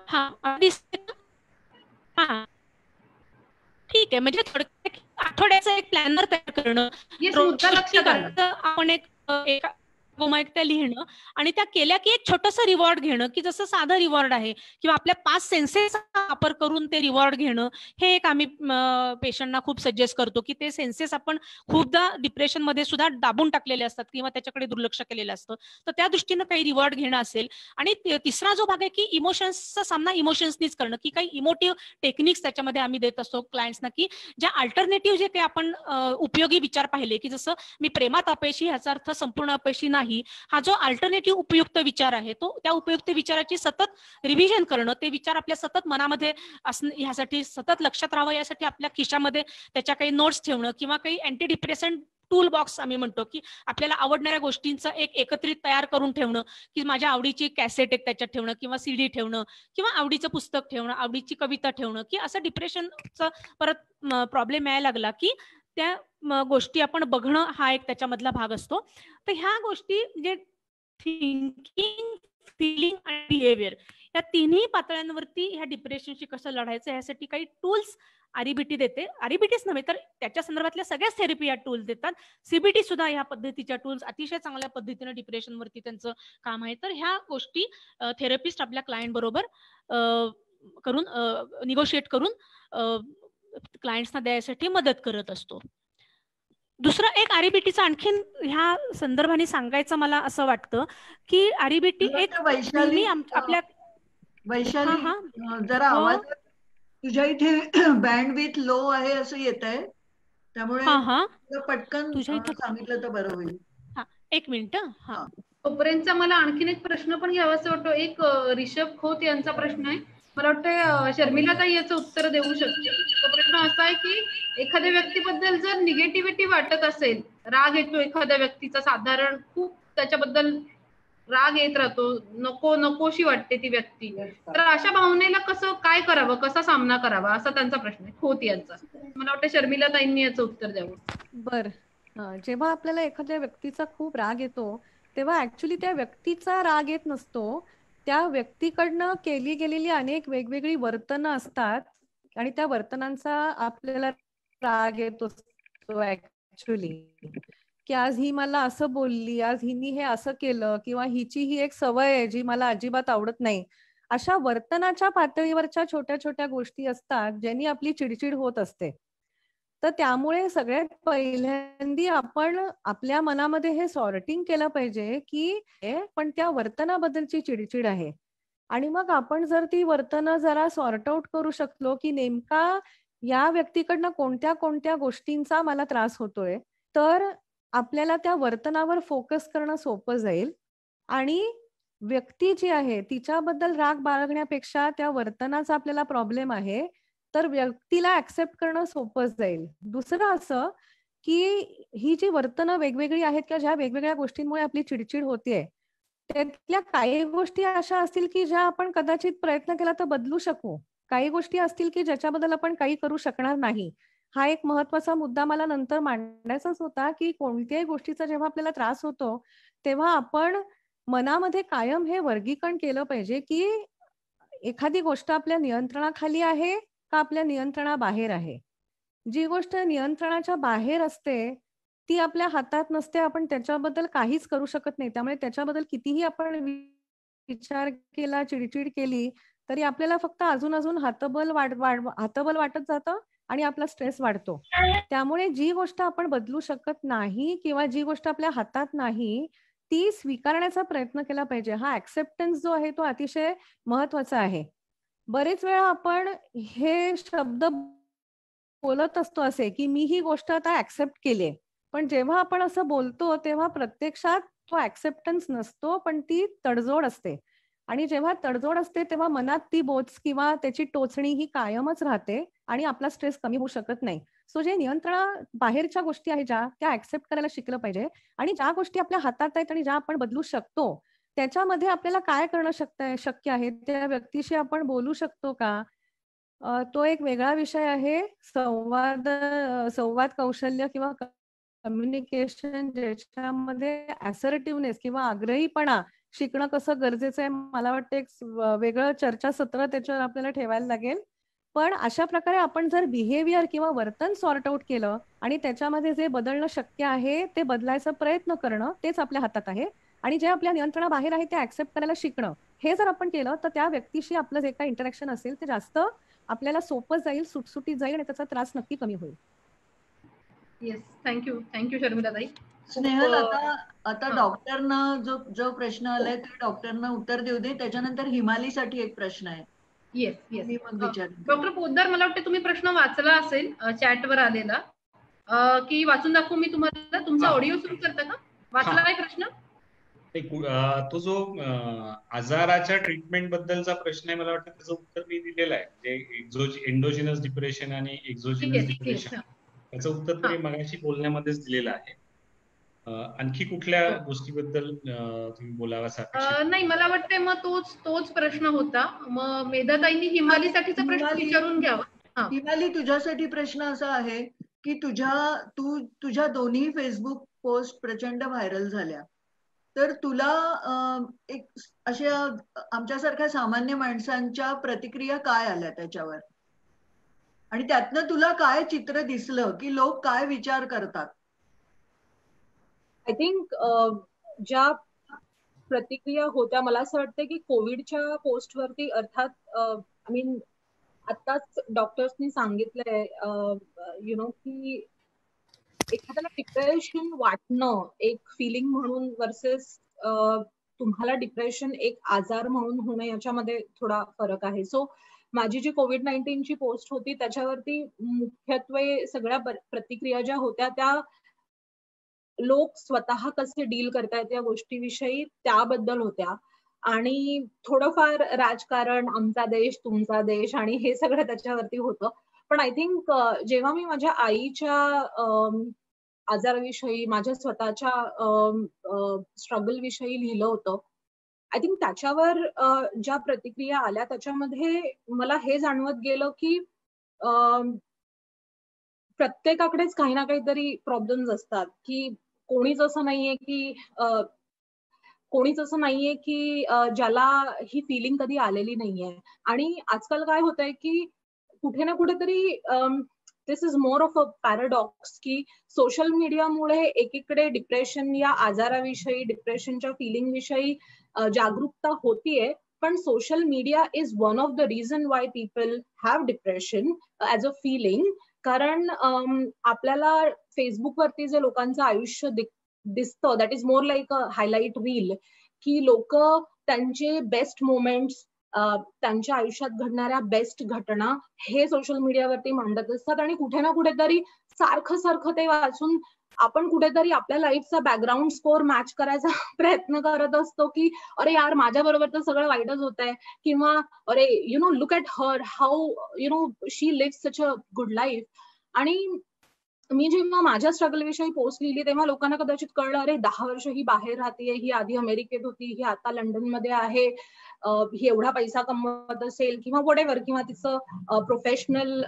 हा दिसतंय. हा ठीक आहे, म्हणजे आठवड्याचं एक प्लॅनर तयार करणं, लक्षात आलं. आपण एक मागोमाग त्या लिहिणं आणि त्या केल्या की एक छोटंसं रिवॉर्ड घेणं, की जसं साधं रिवॉर्ड आहे किंवा आपल्या 5 सेन्सेसचा वापर करून ते रिवॉर्ड घेणं, हे एक आम्ही पेशंटना खूप सजेस्ट करतो, की ते सेन्सेस आपण खूपदा डिप्रेशनमध्ये सुद्धा दाबून टाकलेले असतात किंवा त्याच्याकडे दुर्लक्ष केलेलं असतं. तर त्या दृष्टीनं काही रिवॉर्ड घेणं असेल. आणि तिसरा जो भाग आहे की इमोशन्सचा सामना इमोशन्सनीच करणं, की काही इमोटिव्ह टेक्निक्स त्याच्यामध्ये आम्ही देत असतो क्लायंट्सना, की ज्या अल्टरनेटिव्ह जे काही आपण उपयोगी विचार पाहिले, की जसं मी प्रेमात अपयशी ह्याचा अर्थ संपूर्ण अपयशी नाही. हा जो अल्टरनेटिव्ह उपयुक्त विचार आहे तो त्या उपयुक्त विचाराची सतत रिव्हिजन करणं, ते विचार आपल्या सतत मनामध्ये असणं, ह्यासाठी सतत लक्षात राहावं यासाठी आपल्या खिशामध्ये त्याच्या काही नोट्स ठेवणं किंवा काही अँटी डिप्रेसंट टूल बॉक्स आम्ही म्हणतो, की आपल्याला आवडणाऱ्या गोष्टींचं एक एकत्रित तयार करून ठेवणं, की माझ्या आवडीची कॅसेट एक त्याच्यात ठेवणं किंवा CD ठेवणं किंवा आवडीचं पुस्तक ठेवणं, आवडीची कविता ठेवणं, की असं डिप्रेशनचा परत प्रॉब्लेम यायला लागला की त्या गोष्टी आपण बघणं हा एक त्याच्यामधला भाग असतो. तर ह्या गोष्टी म्हणजे थिंकिंग, फिलिंग आणि बिहेवियर या तिन्ही पातळ्यांवरती ह्या डिप्रेशनशी कसं लढायचं यासाठी काही टूल्स REBT देते. REBTच नव्हे तर त्याच्या संदर्भातल्या सगळ्याच थेरपी या टूल्स देतात. CBT सुद्धा ह्या पद्धतीच्या टूल्स अतिशय चांगल्या पद्धतीने डिप्रेशनवरती त्यांचं काम आहे. तर ह्या गोष्टी थेरपिस्ट आपल्या क्लायंट बरोबर करून निगोशिएट करून क्लायंट्सना द्यायसाठी मदत करत असतो. दुसरं एक REBTचं आणखीन ह्या संदर्भाने सांगायचं मला असं वाटतं की REBT एक नेहमी आपल्या वैशाली जरा आवाज तुझ्या इथे बँडविथ लो आहे असं येत आहे, त्यामुळे पटकन सांगितलं तर बरं होईल. एक मिनिट. तोपर्यंतचा मला आणखीन एक प्रश्न पण घ्यावासा वाटतो. एक रिषभ खोत यांचा प्रश्न आहे. मला वाटतं शर्मिलाताई याचं उत्तर देऊ शकते. तो प्रश्न असा आहे की एखाद्या व्यक्तीबद्दल जर निगेटिव्हिटी वाटत असेल, राग येतो एखाद्या व्यक्तीचा, साधारण खूप त्याच्याबद्दल राग येत राहतो, नको नकोशी वाटते ती व्यक्ती, तर अशा भावनेला कसं काय करावं, कसा सामना करावा असा त्यांचा प्रश्न आहे खोत यांचा. मला वाटतं शर्मिलाताईंनी याचं उत्तर द्यावं. बरं, जेव्हा आपल्याला एखाद्या व्यक्तीचा खूप राग येतो तेव्हा ऍक्च्युली त्या व्यक्तीचा राग येत नसतो, त्या व्यक्तीकडनं केली गेलेली अनेक वेगवेगळी वर्तन असतात आणि त्या वर्तनांचा आपल्याला राग येत असतो ऍक्च्युली, की आज ही मला असं बोलली, आज हिनी हे असं केलं, किंवा हिची ही एक सवय आहे जी मला अजिबात आवडत नाही. अशा वर्तनाच्या पातळीवरच्या छोट्या छोट्या गोष्टी असतात ज्यांनी आपली चिडचिड होत असते. तर त्यामुळे सगळ्यात पहिल्यांदी आपण आपल्या मनामध्ये हे सॉर्टिंग केलं पाहिजे की पण त्या वर्तनाबद्दलची चिडचिड आहे, आणि मग आपण जर ती वर्तन जरा सॉर्ट आउट करू शकलो की नेमका या व्यक्तीकडनं कोणत्या कोणत्या गोष्टींचा मला त्रास होतोय, तर आपल्याला त्या वर्तनावर फोकस करणं सोपं जाईल आणि व्यक्ती जी आहे तिच्याबद्दल राग बाळगण्यापेक्षा त्या वर्तनाचा आपल्याला प्रॉब्लेम आहे तर व्यक्तीला ऍक्सेप्ट करणं सोपं जाईल. दुसरं असं की ही जी वर्तनं वेगवेगळी आहेत किंवा ज्या वेगवेगळ्या गोष्टींमुळे आपली चिडचिड होतीये त्यातल्या काही गोष्टी अशा असतील की ज्या आपण कदाचित प्रयत्न केला तर बदलू शकू, काही गोष्टी असतील की ज्याच्याबद्दल आपण काही करू शकणार नाही. हा एक महत्वाचा मुद्दा मला नंतर मांडायचाच होता की कोणत्याही गोष्टीचा जेव्हा आपल्याला त्रास होतो तेव्हा आपण मनामध्ये कायम हे वर्गीकरण केलं पाहिजे की एखादी गोष्ट आपल्या नियंत्रणाखाली आहे का आपल्या नियंत्रणाबाहेर आहे. जी गोष्ट नियंत्रणाच्या बाहेर असते ती आपल्या हातात नसते, आपण त्याच्याबद्दल काहीच करू शकत नाही. त्यामुळे त्याच्याबद्दल कितीही आपण विचार केला, चिडचिड केली तरी आपल्याला फक्त अजून अजून हातबल वाटत जातं आणि आपला स्ट्रेस वाढतो. त्यामुळे जी गोष्ट आपण बदलू शकत नाही किंवा जी गोष्ट आपल्या हातात नाही ती स्वीकारण्याचा प्रयत्न केला पाहिजे. हा ऍक्सेप्टन्स जो आहे तो अतिशय महत्वाचा आहे. बरेच वेळा आपण हे शब्द बोलत असतो असे की मी ही गोष्ट आता ऍक्सेप्ट केली, पण जेव्हा आपण असं बोलतो तेव्हा प्रत्यक्षात तो ऍक्सेप्टन्स नसतो पण ती तडजोड असते, आणि जेव्हा तडजोड असते तेव्हा मनात ती बोच किंवा त्याची टोचणी ही कायमच राहते आणि आपला स्ट्रेस कमी होऊ शकत नाही. सो जे नियंत्रणा बाहेरच्या गोष्टी आहेत ज्या त्या ऍक्सेप्ट करायला शिकलं पाहिजे, आणि ज्या गोष्टी आपल्या हातात आहेत आणि ज्या आपण बदलू शकतो त्याच्यामध्ये आपल्याला काय करणं शक्य आहे, त्या व्यक्तीशी आपण बोलू शकतो का, तो एक वेगळा विषय आहे. संवाद कौशल्य किंवा कम्युनिकेशन ज्याच्यामध्ये असर्टिव्हनेस किंवा आग्रहीपणा शिकणं कसं गरजेचं आहे, मला वाटतं एक वेगळं चर्चासत्र त्याच्यावर आपल्याला ठेवायला लागेल. पण अशा प्रकारे आपण जर बिहेवियर किंवा वर्तन सॉर्ट आउट केलं आणि त्याच्यामध्ये जे बदलणं शक्य आहे ते बदलायचा प्रयत्न करणं तेच आपल्या हातात आहे. आणि जे आपल्या नियंत्रणाबाहेर आहे ते ऍक्सेप्ट करायला शिकणं, हे जर आपण केलं तर त्या व्यक्तीशी आपलं जे काही इंटरॅक्शन असेल ते जास्त आपल्याला सोपं जाईल, सुटसुटीत जाईल आणि त्याचा त्रास नक्की कमी होईल. Yes, thank you शर्मिलाताई. स्नेहल, आता डॉक्टरना जो प्रश्न आलाय ते डॉक्टरना उत्तर देऊ दे, त्याच्यानंतर हिमालीसाठी एक प्रश्न आहे. येस मी मग विचार. डॉक्टर पोद्दार, मला वाटतं तुम्ही प्रश्न वाचला असेल चॅटवर आलेला, की वाचून दाखवू मी तुम्हाला? तुमचा ऑडिओ सुरू करता का? वाचला काय प्रश्न? तो जो आजाराच्या ट्रीटमेंट बद्दलचा प्रश्न आहे, मला वाटतं त्याचं उत्तर मी दिलेलं आहे. जे एंडोजिनस डिप्रेशन आणि एक्झोजिनस डिप्रेशन, त्याचं उत्तर तरी मगाशी बोलण्यामध्येच दिलेलं आहे. आणखी कुठल्या गोष्टीबद्दल तुम्ही बोलावा? नाही, मला वाटतंय मग तोच प्रश्न होता. मग मेधाताईंनी हिमालीसाठीचा प्रश्न विचारून घ्यावा. हिमाली, तुझ्यासाठी प्रश्न असा आहे की तुझ्या दोन्ही फेसबुक पोस्ट प्रचंड व्हायरल झाल्या, तर तुला एक अशा आमच्यासारख्या सामान्य माणसांच्या प्रतिक्रिया काय आल्या त्याच्यावर, आणि त्यातनं तुला काय चित्र दिसलं की लोक काय विचार करतात? आय थिंक ज्या प्रतिक्रिया होत्या, मला असं वाटतं की कोविडच्या पोस्टवरती, अर्थात आय मीन आताच डॉक्टर्सनी सांगितलंय की एखाद्याला डिप्रेशन वाटणं एक फिलिंग म्हणून वर्सेस तुम्हाला डिप्रेशन एक आजार म्हणून होणं, याच्यामध्ये थोडा फरक आहे. सो माझी जी कोविड-19ची पोस्ट होती त्याच्यावरती मुख्यत्वे सगळ्या प्रतिक्रिया ज्या होत्या त्या लोक स्वतः कसे डील करतायत या गोष्टीविषयी त्याबद्दल होत्या, आणि थोडंफार राजकारण, आमचा देश तुमचा देश आणि हे सगळं त्याच्यावरती होतं. पण आय थिंक जेव्हा मी माझ्या आईच्या आजाराविषयी, माझ्या स्वतःच्या स्ट्रगल विषयी लिहिलं होतं, आय थिंक त्याच्यावर ज्या प्रतिक्रिया आल्या त्याच्यामध्ये मला हे जाणवत गेलं की प्रत्येकाकडेच काही ना काहीतरी प्रॉब्लेम्स असतात, की कोणीच असं नाहीये की ज्याला ही फिलिंग कधी आलेली नाहीये. आणि आजकाल काय होतंय की कुठे ना कुठेतरी this is more of a paradox, की सोशल मीडियामुळे एकीकडे डिप्रेशन या आजाराविषयी, डिप्रेशनच्या फिलिंग विषयी जागरूकता होतीये, पण social media is one of the reason why people have depression as a feeling. कारण आपल्याला फेसबुकवरती जे लोकांचं आयुष्य दिसतं, that is more like a highlight reel, की लोक त्यांचे बेस्ट मोमेंट्स, त्यांच्या आयुष्यात घडणाऱ्या बेस्ट घटना हे सोशल मीडियावरती मांडत असतात, आणि कुठे ना कुठेतरी सारखं ते वाचून आपण कुठेतरी आपल्या लाईफचा बॅकग्राऊंड स्कोर मॅच करायचा प्रयत्न करत असतो, की अरे यार माझ्या बरोबर तर सगळं वाईटच होत आहे, किंवा अरे look at her, how she live such a good life. आणि मी जेव्हा माझ्या स्ट्रगल विषयी पोस्ट लिहिली तेव्हा लोकांना कदाचित कळलं, अरे 10 वर्ष ही बाहेर राहतेय, ही आधी अमेरिकेत होती, ही आता लंडनमध्ये आहे, ही एवढा पैसा कमवत असेल किंवा व्हॉटएव्हर, किंवा तिचं प्रोफेशनल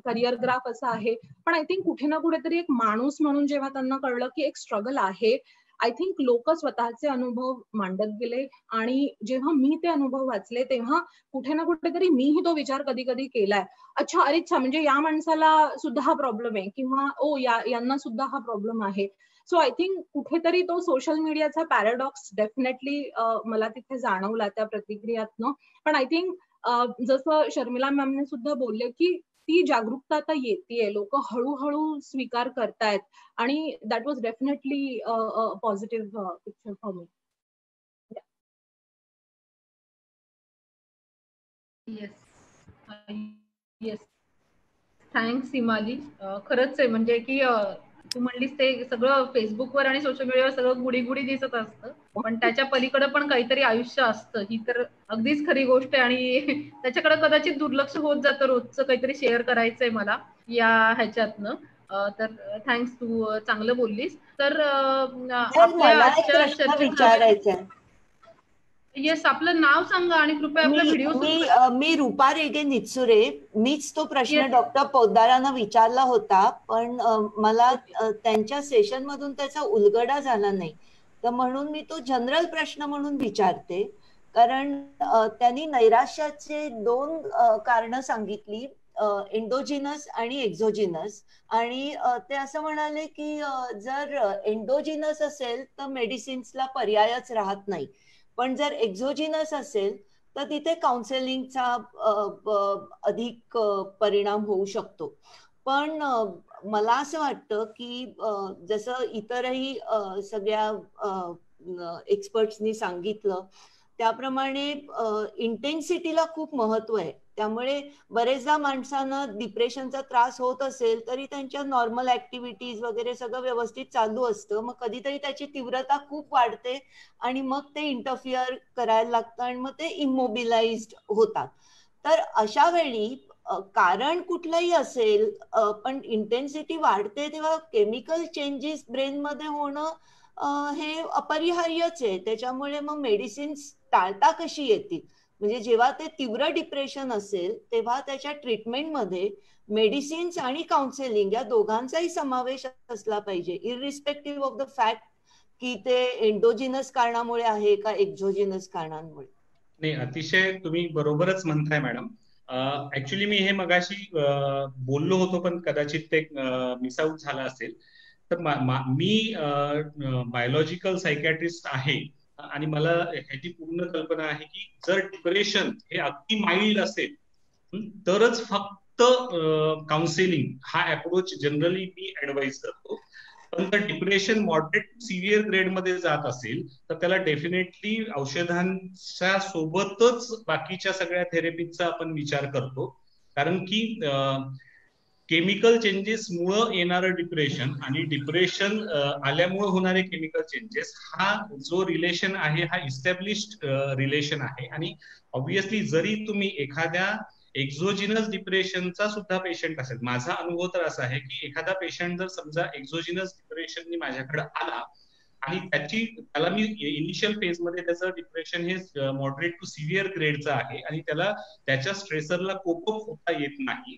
करिअर ग्राफ असं आहे. पण आय थिंक कुठे ना कुठेतरी एक माणूस म्हणून जेव्हा त्यांना कळलं की एक स्ट्रगल आहे, आय थिंक लोक स्वतःचे अनुभव मांडत गेले, आणि जेव्हा मी ते अनुभव वाचले तेव्हा कुठे ना कुठेतरी मीही तो विचार कधी कधी केलाय, अच्छा म्हणजे या माणसाला सुद्धा हा प्रॉब्लेम आहे, किंवा यांना सुद्धा हा प्रॉब्लेम आहे. सो आय थिंक कुठेतरी तो सोशल मीडियाचा पॅराडॉक्स डेफिनेटली मला तिथे जाणवला त्या प्रतिक्रियातनं. पण आय थिंक जसं शर्मिला मॅमने सुद्धा बोलले की ती जागरूकता आता येतेय, लोक हळूहळू स्वीकार करतायत, आणि that was definitely positive picture for me. Yes, thanks हिमाली. खरंच आहे, म्हणजे की तू म्हणलीस ते सगळं फेसबुकवर आणि सोशल मीडियावर सगळं गुडी दिसत असतं, पण त्याच्या पलीकडे पण काहीतरी आयुष्य असतं, ही तर अगदीच खरी गोष्ट आहे. आणि त्याच्याकडे कदाचित दुर्लक्ष होत जातं. रोजचं काहीतरी शेअर करायचंय मला या ह्याच्यातनं. तर थँक्स, तू चांगलं बोललीस. तर आपल्या आजच्या चर्चेत येस, आपलं नाव सांगा आणि कृपया आपला व्हिडिओ. मी रूपा रेगे निचुरे. मीच तो प्रश्न डॉक्टर पोद्दारांना विचारला होता, पण मला त्यांच्या सेशन मधून त्याचा उलगडा झाला नाही, तर म्हणून मी तो जनरल प्रश्न म्हणून विचारते. कारण त्यांनी नैराश्याचे 2 कारणं सांगितली. एंडोजिनस आणि एक्झोजिनस. आणि ते असं म्हणाले की जर एंडोजिनस असेल तर मेडिसिन्सला पर्यायच राहत नाही, पण जर एक्झोजिनस असेल तर तिथे काउन्सेलिंगचा अधिक परिणाम होऊ शकतो. पण मला असं वाटतं की जसं इतरही सगळ्या एक्सपर्ट्सनी सांगितलं त्याप्रमाणे इंटेन्सिटीला खूप महत्व आहे. त्यामुळे बरेचदा माणसांना डिप्रेशनचा त्रास होत असेल तरी त्यांच्या नॉर्मल ऍक्टिव्हिटीज वगैरे सगळं व्यवस्थित चालू असतं, मग कधीतरी त्याची तीव्रता खूप वाढते आणि मग ते इंटरफिअर करायला लागतं आणि मग ते इमोबिलाइज्ड होतात. तर अशा वेळी कारण कुठलंही असेल पण इंटेन्सिटी वाढते तेव्हा केमिकल चेंजेस ब्रेनमध्ये होणं हे अपरिहार्यच आहे. त्याच्यामुळे मग मेडिसिन्स टाळता कशी येतील? म्हणजे जेव्हा ते तीव्र डिप्रेशन असेल तेव्हा त्याच्या ट्रीटमेंटमध्ये मेडिसिन्स आणि काउन्सिलिंग या दोघांचाही समावेश असला पाहिजे, इररिस्पेक्टिव्ह ऑफ द फॅक्ट की ते एंडोजिनस कारणामुळे आहे का एक्झोजिनस कारणांमुळे. नाही, अतिशय तुम्ही बरोबरच म्हणताय मॅडम. ऍक्च्युली मी हे मगाशी बोललो होतो पण कदाचित ते मिस आउट झालं असेल. तर मी बायोलॉजिकल सायकॅट्रिस्ट आहे आणि मला ह्याची पूर्ण कल्पना आहे की जर डिप्रेशन हे अगदी माइल्ड असेल तरच फक्त काउन्सिलिंग हा अप्रोच जनरली मी ऍडवाइज करतो. पण जर डिप्रेशन मॉडरेट सिव्हिअर ग्रेड मध्ये जात असेल तर त्याला डेफिनेटली औषधांच्या सोबतच बाकीच्या सगळ्या थेरपीचा आपण विचार करतो. कारण की केमिकल चेंजेस मुळे येणारं डिप्रेशन आणि डिप्रेशन आल्यामुळे होणारे केमिकल चेंजेस हा जो रिलेशन आहे हा इस्टॅब्लिश्ड रिलेशन आहे. आणि ऑब्व्हियसली जरी तुम्ही एखाद्या एक्झोजिनस डिप्रेशनचा सुद्धा पेशंट असेल, माझा अनुभव तर असा आहे की एखादा पेशंट जर समजा एक्झोजिनस डिप्रेशननी माझ्याकडे आला आणि त्याला मी इनिशियल फेज मध्ये त्याचं डिप्रेशन हे मॉडरेट टू सिव्हिअर ग्रेडचं आहे आणि त्याला त्याच्या स्ट्रेसरला कोप अप होता येत नाही,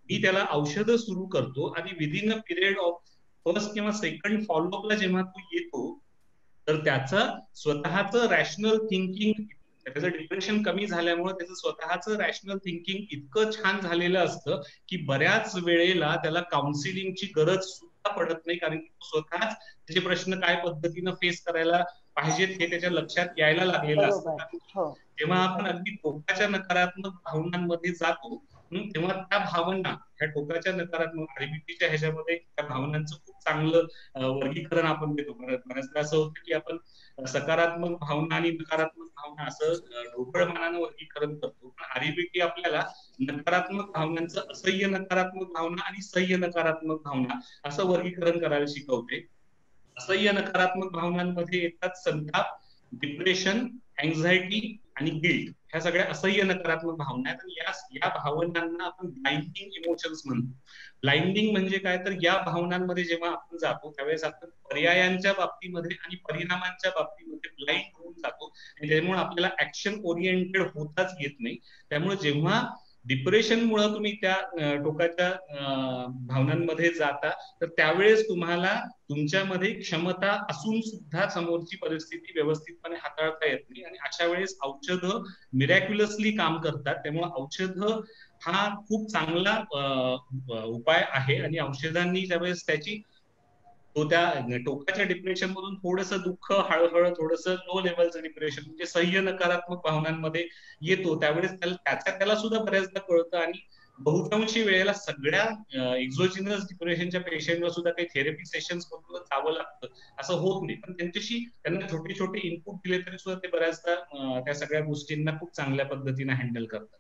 मी त्याला औषधं सुरू करतो आणि within a period of first किंवा सेकंड फॉलोअपला जेव्हा तो येतो तर त्याचं स्वतःचं रॅशनल थिंकिंग, त्याचं डिप्रेशन कमी झाल्यामुळे त्याचं स्वतःचं रॅशनल थिंकिंग इतकं छान झालेलं असतं की बऱ्याच वेळेला त्याला काउन्सिलिंगची गरज सुद्धा पडत नाही, कारण की स्वतःच त्याचे प्रश्न काय पद्धतीनं फेस करायला पाहिजेत हे त्याच्या लक्षात यायला लागलेलं असतं. जेव्हा आपण अगदी टोकाच्या नकारात्मक भावनांमध्ये जातो तेव्हा त्या भावना, ह्या टोकाच्या नकारात्मक आरबीपीच्या ह्याच्यामध्ये त्या भावनांचं खूप चांगलं वर्गीकरण आपण देतो. बऱ्याचदा असं होतं की आपण सकारात्मक भावना आणि नकारात्मक भावना असं ढोबळमानानं वर्गीकरण करतो, पण आरबीपी आपल्याला नकारात्मक भावनांचं असह्य नकारात्मक भावना आणि सह्य नकारात्मक भावना असं वर्गीकरण करायला शिकवते. असह्य नकारात्मक भावनांमध्ये येतात संताप, डिप्रेशन, अँझायटी आणि गिल्ट. ह्या सगळ्या असह्य नकारात्मक भावना आहेत आणि या भावनांना आपण ब्लाइंडिंग इमोशन्स म्हणतो. ब्लाइंडिंग म्हणजे काय तर या भावनांमध्ये जेव्हा आपण जातो त्यावेळेस आपण पर्यायांच्या बाबतीमध्ये आणि परिणामांच्या बाबतीमध्ये ब्लाइंड होऊन जातो आणि त्यामुळे आपल्याला ऍक्शन ओरिएंटेड होताच येत नाही. त्यामुळे जेव्हा डिप्रेशनमुळे तुम्ही त्या टोकाच्या भावनांमध्ये जाता तर त्यावेळेस तुम्हाला तुमच्यामध्ये क्षमता असून सुद्धा समोरची परिस्थिती व्यवस्थितपणे हाताळता येत नाही आणि अशा वेळेस औषधं मिरॅक्युलसली काम करतात. त्यामुळे औषध हा खूप चांगला उपाय आहे आणि औषधांनी ज्यावेळेस तो त्या टोकाच्या डिप्रेशन मधून थोडंसं दुःख, हळहळ, थोडंसं लो लेवलचं डिप्रेशन म्हणजे सह्य नकारात्मक भावनांमध्ये येतो त्यावेळेस त्याला सुद्धा बऱ्याचदा कळतं आणि बहुतांशी वेळेला सगळ्या एक्झोजिनस डिप्रेशनच्या पेशंटला सुद्धा काही थेरपी सेशन्स मधून जावं लागतं असं होत नाही, पण त्यांना छोटे छोटे इनपुट दिले तरी सुद्धा ते बऱ्याचदा त्या सगळ्या गोष्टींना खूप चांगल्या पद्धतीने हँडल करतात.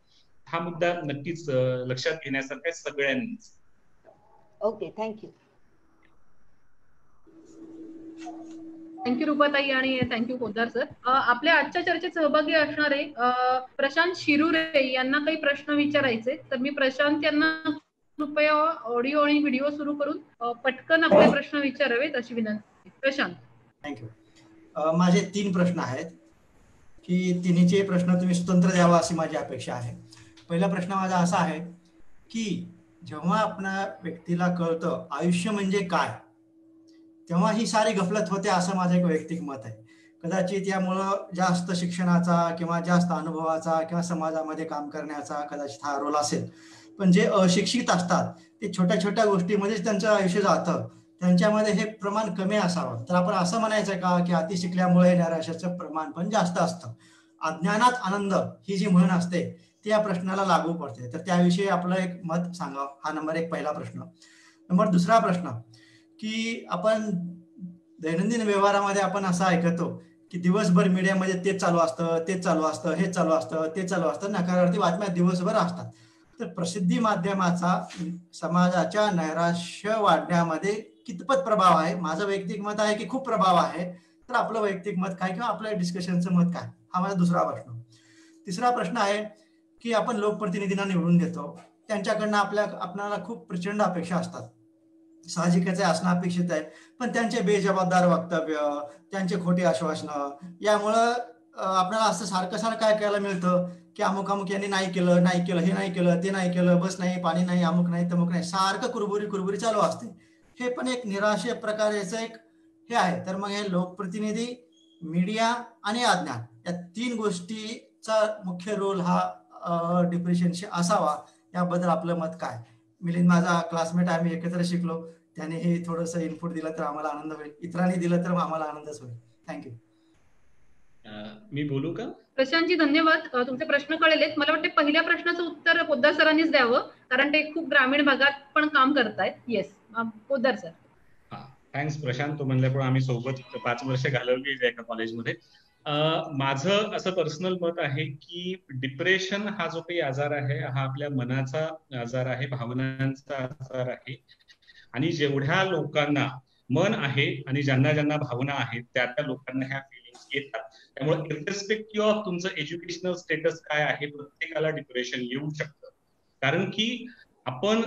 हा मुद्दा नक्कीच लक्षात घेण्यासारखा आहे सगळ्यांनीच. Okay, thank you. थँक्यू रुपाताई आणि थँक्यू पोद्दार सर. आपल्या आजच्या चर्चेत सहभागी असणारे प्रशांत शिरुरे यांना काही प्रश्न विचारायचे, तर मी प्रशांत यांना कृपया ऑडिओ आणि व्हिडिओ सुरू करून पटकन आपले प्रश्न विचारावेत अशी विनंती. प्रशांत. थँक्यू. माझे 3 प्रश्न आहेत की तिन्हीचे प्रश्न तुम्ही स्वतंत्र द्यावा अशी माझी अपेक्षा आहे. पहिला प्रश्न माझा असा आहे की जेव्हा आपल्या व्यक्तीला कळतं आयुष्य म्हणजे काय तेव्हा ही सारी गफलत होते असं माझं एक वैयक्तिक मत आहे. कदाचित यामुळं जास्त शिक्षणाचा किंवा जास्त अनुभवाचा किंवा समाजामध्ये काम करण्याचा कदाचित हा रोल असेल, पण जे अशिक्षित असतात ते छोट्या छोट्या गोष्टीमध्येच त्यांचं आयुष्य जातं, त्यांच्यामध्ये हे प्रमाण कमी असावं. तर आपण असं म्हणायचं का की अति शिकल्यामुळे नैराश्याचं प्रमाण पण जास्त असतं? अज्ञानात आनंद ही जी म्हण असते ती या प्रश्नाला लागू पडते. तर त्याविषयी आपलं एक मत सांगा. हा नंबर 1 पहिला प्रश्न. नंबर 2 प्रश्न की आपण दैनंदिन व्यवहारामध्ये आपण असं ऐकतो की दिवसभर मीडियामध्ये तेच चालू असतं, तेच चालू असतं, हे चालू असतं, ते चालू असतं, नकारार्थी बातम्या दिवसभर असतात. तर प्रसिद्धी माध्यमाचा समाजाच्या नैराश्य वाढण्यामध्ये कितपत प्रभाव आहे? माझं वैयक्तिक मत आहे की खूप प्रभाव आहे. तर आपलं वैयक्तिक मत काय किंवा आपल्या डिस्कशनचं मत काय? हा माझा 2 प्रश्न. 3 प्रश्न आहे की आपण लोकप्रतिनिधींना निवडून देतो, त्यांच्याकडनं आपल्याला खूप प्रचंड अपेक्षा असतात. साहजिकच आहे, असणं अपेक्षित आहे. पण त्यांचे बेजबाबदार वक्तव्य, त्यांचे खोटी आश्वासनं यामुळं आपल्याला असं सारखं सारखं ऐकायला मिळतं की अमुक अमुक यांनी नाही केलं, हे नाही केलं, ते नाही केलं, बस नाही, पाणी नाही, अमुक नाही, तमुक नाही, सारखं कुरबुरी चालू असते. हे पण एक निराशे प्रकारचं एक हे आहे. तर मग हे लोकप्रतिनिधी, मीडिया आणि अज्ञान या 3 गोष्टीचा मुख्य रोल हा डिप्रेशनशी असावा, याबद्दल आपलं मत काय? मिलिंद माझा क्लासमेट आहे, आम्ही एकत्र शिकलो, त्याने हे थोडंसं इनपुट दिलं तर आम्हाला आनंद होईल, इतरांनी दिलं तर आम्हाला आनंदच होईल. थँक्यू. मी बोलू का? प्रशांतजी धन्यवाद, तुमचे प्रश्न कळलेत. मला वाटते पहिल्या प्रश्नाचं उत्तर पोद्दार सरांनीच द्यावं, कारण ते खूप ग्रामीण भागात पण काम करतायत. Yes, Poddar sir. Thanks Prashant. तो म्हणल्यामुळे आम्ही सोबत 5 वर्ष घालवली एका कॉलेजमध्ये. माझं असं पर्सनल मत आहे की डिप्रेशन हा जो काही आजार आहे हा आपल्या मनाचा आजार आहे, भावनांचा आजार आहे. आणि जेवढ्या लोकांना मन आहे आणि ज्यांना ज्यांना भावना आहेत त्या लोकांना ह्या फिलिंग्स येतात. त्यामुळे इररिस्पेक्टिव्ह ऑफ तुमचं एज्युकेशनल स्टेटस काय आहे, प्रत्येकाला डिप्रेशन येऊ शकतं. कारण की आपण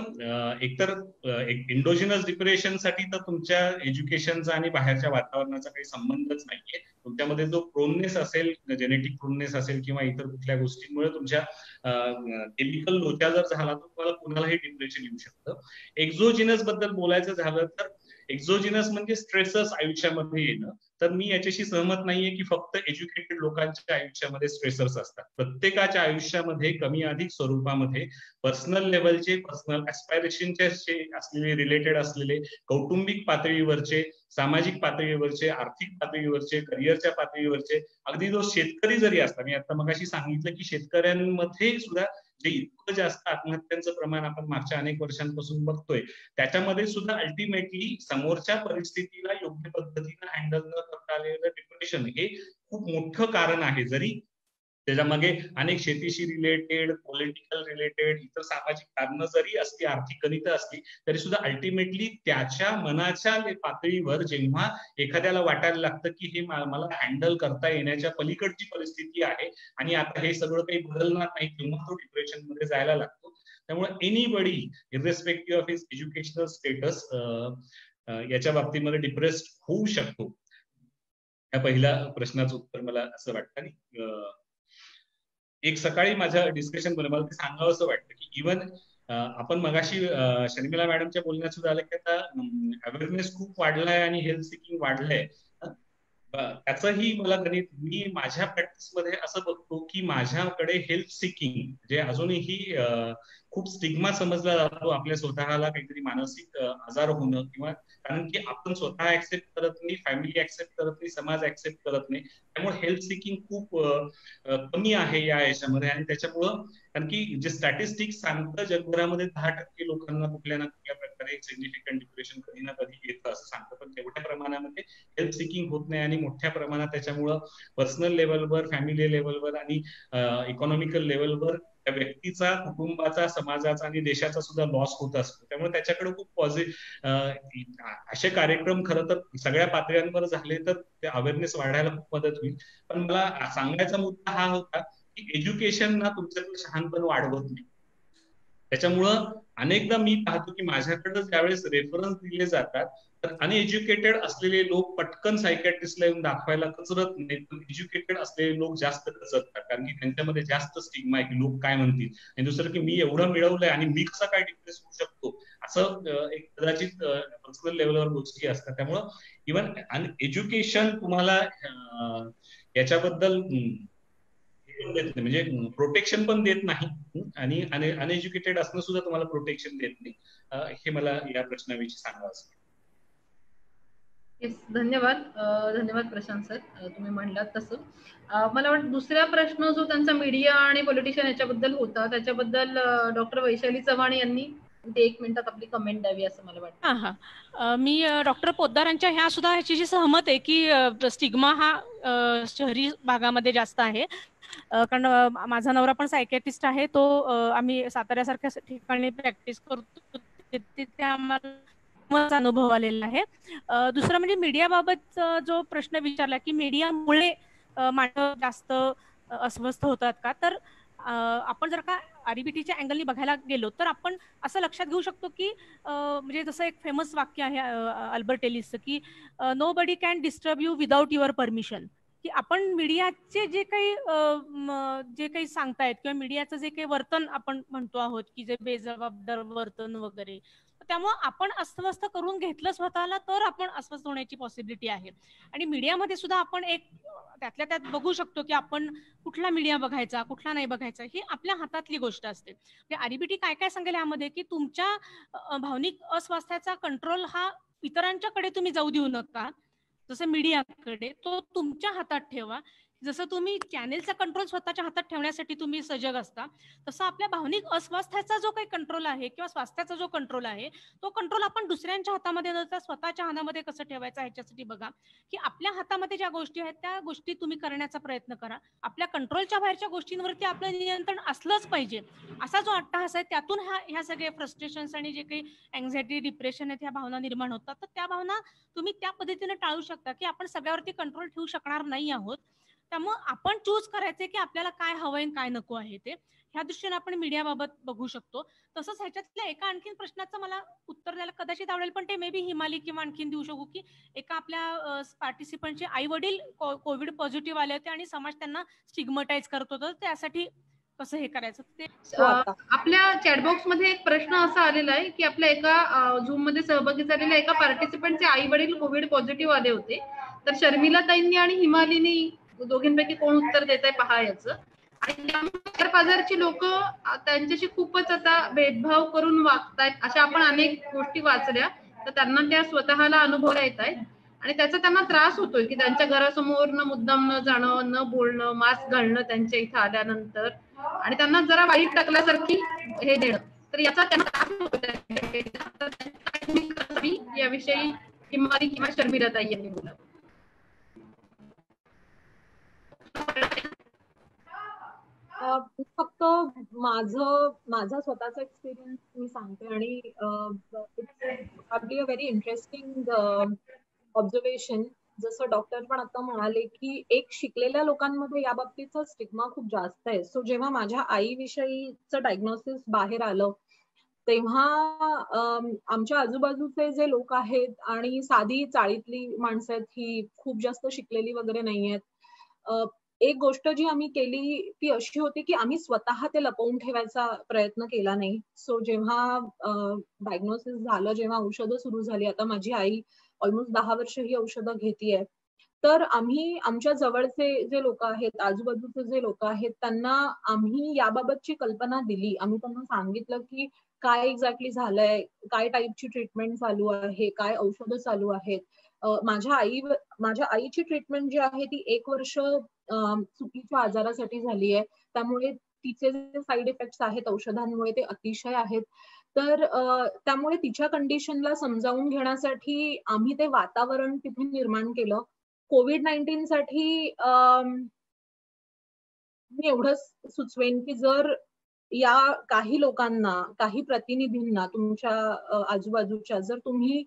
एकतर इंडोजिनस डिप्रेशन साठी तर तुमच्या एज्युकेशनचा आणि बाहेरच्या वातावरणाचा काही संबंधच नाहीये. तुमच्यामध्ये जो प्रोननेस असेल, जेनेटिक प्रोननेस असेल किंवा इतर कुठल्या गोष्टींमुळे तुमच्या केमिकल लोचा जर झाला तर तुम्हाला कुणालाही डिप्रेशन येऊ शकतं. एक्झोजिनस बद्दल बोलायचं झालं तर एक्झोजिनस म्हणजे स्ट्रेसर्स आयुष्यामध्ये येणं. तर मी याच्याशी सहमत नाहीये की फक्त एज्युकेटेड लोकांच्या आयुष्यामध्ये स्ट्रेसर्स असतात. प्रत्येकाच्या आयुष्यामध्ये कमी अधिक स्वरूपामध्ये पर्सनल लेवलचे, पर्सनल ऍस्पायरेशनचे असलेले, रिलेटेड असलेले, कौटुंबिक पातळीवरचे, सामाजिक पातळीवरचे, आर्थिक पातळीवरचे, करिअरच्या पातळीवरचे, अगदी जो शेतकरी जरी असला, मी आता मगाशी सांगितलं की शेतकऱ्यांमध्ये सुद्धा जे इतकं जास्त आत्महत्यांचं प्रमाण आपण मागच्या अनेक वर्षांपासून बघतोय, त्याच्यामध्ये सुद्धा अल्टिमेटली समोरच्या परिस्थितीला योग्य पद्धतीने हँडल न करता आलेलं डिप्रेशन हे खूप मोठं कारण आहे. जरी त्याच्यामागे अनेक शेतीशी रिलेटेड, पॉलिटिकल रिलेटेड, इतर सामाजिक कारणं जरी असली, आर्थिक गणित असली, तरी सुद्धा अल्टिमेटली त्याच्या मनाच्या पातळीवर जेव्हा एखाद्याला वाटायला लागतं की हे मला हँडल करता येण्याच्या पलीकडची परिस्थिती आहे आणि आता हे सगळं काही बदलणार नाही, तेव्हा तो डिप्रेशन मध्ये जायला लागतो. त्यामुळे anybody irrespective of his educational status याच्या बाबतीमध्ये डिप्रेस्ड होऊ शकतो. या पहिल्या प्रश्नाचं उत्तर मला असं वाटतं. आणि एक सकाळी माझ्या डिस्कशन मध्ये मला ते सांगावं असं वाटतं की इव्हन आपण मगाशी शर्मिला मॅडमच्या बोलण्यात सुद्धा आलं की आता अवेअरनेस खूप वाढलाय आणि हेल्थ सिकिंग वाढलंय. त्याचंही मला गणित, मी माझ्या प्रॅक्टिस मध्ये असं बघतो की माझ्याकडे हेल्थ सिकिंग जे अजूनही खूप स्टिग्मा समजला जातो, आपल्या स्वतःला काहीतरी मानसिक आजार होणं, किंवा कारण की आपण स्वतः ऍक्सेप्ट करत नाही, फॅमिली ऍक्सेप्ट करत नाही, समाज ऍक्सेप्ट करत नाही. त्यामुळे हेल्थ सिकिंग खूप कमी आहे या याच्यामध्ये. आणि त्याच्यामुळं कारण की जे स्टॅटिस्टिक्स सांगतं जगभरामध्ये 10% लोकांना कुठल्या ना कुठल्या प्रकारे सिग्निफिकंट डिप्रेशन कधी ना कधी येतं असं सांगतं. पण तेवढ्या प्रमाणामध्ये हेल्थ सिकिंग होत नाही आणि मोठ्या प्रमाणात त्याच्यामुळं पर्सनल लेवलवर, फॅमिली लेवलवर आणि इकॉनॉमिकल लेवलवर त्या व्यक्तीचा, कुटुंबाचा, समाजाचा आणि देशाचा सुद्धा लॉस होत असतो. त्यामुळे त्याच्याकडे खूप पॉझिटिव्ह असे कार्यक्रम खरं तर सगळ्या पातळ्यांवर झाले तर ते अवेअरनेस वाढायला खूप मदत होईल. पण मला सांगायचा मुद्दा हा होता की एज्युकेशन ना तुमच्याकडे शहाणपण वाढवत नाही. त्याच्यामुळं अनेकदा मी पाहतो की माझ्याकडे ज्यावेळेस रेफरन्स दिले जातात तर अनएज्युकेटेड असलेले लोक पटकन सायकॅट्रिस्टला येऊन दाखवायला कचरत नाहीत, पण एज्युकेटेड असलेले लोक जास्त कचरतात. कारण की त्यांच्यामध्ये जास्त स्टिग्मा आहे की लोक काय म्हणतील, आणि दुसरं की मी एवढं मिळवलंय आणि मी कसा काय डिप्रेस होऊ शकतो, असं एक कदाचित पर्सनल लेवलवर गोष्टी असतात. त्यामुळं इव्हन एज्युकेशन तुम्हाला याच्याबद्दल देत नाही, म्हणजे प्रोटेक्शन पण देत नाही आणि अनएज्युकेटेड असणं सुद्धा तुम्हाला प्रोटेक्शन देत नाही. हे मला या प्रश्नाविषयी सांगावं असं. धन्यवाद. धन्यवाद प्रशांत सर, तुम्ही म्हणलात तसं. मला वाटतं दुसरा प्रश्न जो त्यांचा मीडिया आणि पॉलिटिशियन याच्याबद्दल होता, त्याच्याबद्दल डॉक्टर वैशाली चव्हाण यांनी 1 मिनिटात आपली कमेंट द्यावी असं मला वाटतं. मी डॉक्टर पोद्दारांच्या ह्या सुद्धा ह्याच्याशी सहमत आहे की स्टिग्मा हा शहरी भागामध्ये जास्त आहे. कारण माझा नवरा पण सायकॅट्रिस्ट आहे, तो आम्ही साताऱ्यासारख्या ठिकाणी प्रॅक्टिस करतो, तिथे आम्हाला अनुभव आलेला आहे. दुसरं म्हणजे मीडियाबाबत जो प्रश्न विचारला की मीडियामुळे माणसं जास्त अस्वस्थ होतात का, तर आपण जर का आरबीटीच्या अँगलनी बघायला गेलो तर आपण असं लक्षात घेऊ शकतो की म्हणजे जसं एक फेमस वाक्य आहे अल्बर्ट एलिसचं की nobody can disturb you without your permission, की आपण मीडियाचे जे काही सांगतायत किंवा मीडियाचं जे काही वर्तन आपण म्हणतो आहोत की जे बेजबाबदार वर्तन वगैरे, त्यामुळे आपण अस्वस्थ करून घेतलं स्वतःला तर आपण अस्वस्थ होण्याची पॉसिबिलिटी आहे. आणि मीडियामध्ये सुद्धा आपण एक त्यातल्या त्यात बघू शकतो की आपण कुठला मीडिया बघायचा कुठला नाही बघायचा ही आपल्या हातातली गोष्ट असते. म्हणजे आरबीटी काय काय सांगेल यामध्ये की तुमच्या भावनिक अस्वास्थ्याचा कंट्रोल हा इतरांच्याकडे तुम्ही जाऊ देऊ नका, जसं मीडियाकडे, तो तुमच्या हातात ठेवा. जसं तुम्ही चॅनेलचा कंट्रोल स्वतःच्या हातात ठेवण्यासाठी तुम्ही सजग असता, तसं आपल्या भावनिक अस्वास्थ्याचा जो काही कंट्रोल आहे किंवा स्वास्थ्याचा जो कंट्रोल आहे तो कंट्रोल आपण दुसऱ्यांच्या हातामध्ये न देता स्वतःच्या हातामध्ये कसं ठेवायचं ह्याच्यासाठी बघा की आपल्या हातामध्ये ज्या गोष्टी आहेत त्या गोष्टी तुम्ही करण्याचा प्रयत्न करा. आपल्या कंट्रोलच्या बाहेरच्या गोष्टींवरती आपलं नियंत्रण असलंच पाहिजे. असा जो अट्टाहास आहे त्यातून ह्या सगळे फ्रस्ट्रेशन्स आणि जे काही अँझायटी डिप्रेशन आहेत ह्या भावना निर्माण होतात, तर त्या भावना तुम्ही त्या पद्धतीने टाळू शकता की आपण सगळ्यावरती कंट्रोल ठेवू शकणार नाही आहोत. त्यामुळे आपण चूज करायचे की आपल्याला काय हवंय काय नको आहे ते, ह्या दृष्टीने आपण मीडियाबाबत बघू शकतो. तसंच ह्याच्यातल्या एका आणखीन प्रश्नाचं मला उत्तर द्यायला कदाचित आवडेल, पण ते मे बी हिमाली किंवा आणखीन देऊ शकू की एका आपल्या पार्टिसिपंटचे आई वडील कोविड पॉझिटिव्ह आले होते आणि समाज त्यांना स्टिग्मटाईज करत होता, त्यासाठी कसं हे करायचं ते. आपल्या चॅटबॉक्स मध्ये एक प्रश्न असा आलेला आहे की आपल्या एका झूम मध्ये सहभागी झालेल्या एका पार्टिसिपंटचे आई वडील कोविड पॉझिटिव्ह आले होते, तर शर्मिला ताईंनी आणि हिमालीनी दोघींपैकी कोण उत्तर देत आहे पहा याचं. आणि त्यामुळे बाजारची लोक त्यांच्याशी खूपच आता भेदभाव करून वागतायत अशा आपण अनेक गोष्टी वाचल्या, तर त्यांना त्या स्वतःला अनुभवता येत आहेत आणि त्याचा त्यांना त्रास होतोय की त्यांच्या घरासमोर न मुद्दाम न जाणं न बोलणं, मास्क घालणं त्यांच्या इथं आल्यानंतर आणि त्यांना जरा वाईट टाकल्यासारखी हे देणं, तर याचा त्यांना त्रास होतोय. याविषयी हिमाली किंवा शर्मिला ताई यांनी बोलावं. फक्त माझा स्वतःचा एक्सपिरियन्स मी सांगते आणि it's a very interesting observation. जसं डॉक्टर पण आता म्हणाले की एक शिकलेल्या लोकांमध्ये या बाबतीचा स्टिग्मा खूप जास्त आहे. सो जेव्हा माझ्या आईविषयीचं डायग्नोसिस बाहेर आलं तेव्हा आमच्या आजूबाजूचे जे लोक आहेत आणि साधी चाळीतली माणसं आहेत, ही खूप जास्त शिकलेली वगैरे नाही आहेत, एक गोष्ट जी आम्ही केली ती अशी होती की आम्ही स्वतः ते लपवून ठेवायचा प्रयत्न केला नाही. सो जेव्हा डायग्नोसिस झालं, जेव्हा औषधं सुरू झाली, आता माझी आई ऑलमोस्ट 10 वर्ष ही औषधं घेतीये, तर आम्ही आमच्या जवळचे जे लोक आहेत, आजूबाजूचे जे लोक आहेत, त्यांना आम्ही याबाबतची कल्पना दिली. आम्ही त्यांना सांगितलं की काय एक्झॅक्टली झालंय, काय टाईपची ट्रीटमेंट चालू आहे, काय औषधं चालू आहेत. माझ्या आईची ट्रीटमेंट जी आहे ती 1 वर्ष चुकीच्या आजारासाठी झाली आहे, त्यामुळे तिचे जे साईड इफेक्ट्स आहेत औषधांमुळे ते अतिशय आहेत. तर त्यामुळे तिच्या कंडिशनला समजावून घेण्यासाठी आम्ही ते वातावरण तिथे निर्माण केलं. कोविड-19 साठी मी एवढंच सुचवेन की जर या काही लोकांना, काही प्रतिनिधींना तुमच्या आजूबाजूच्या, जर तुम्ही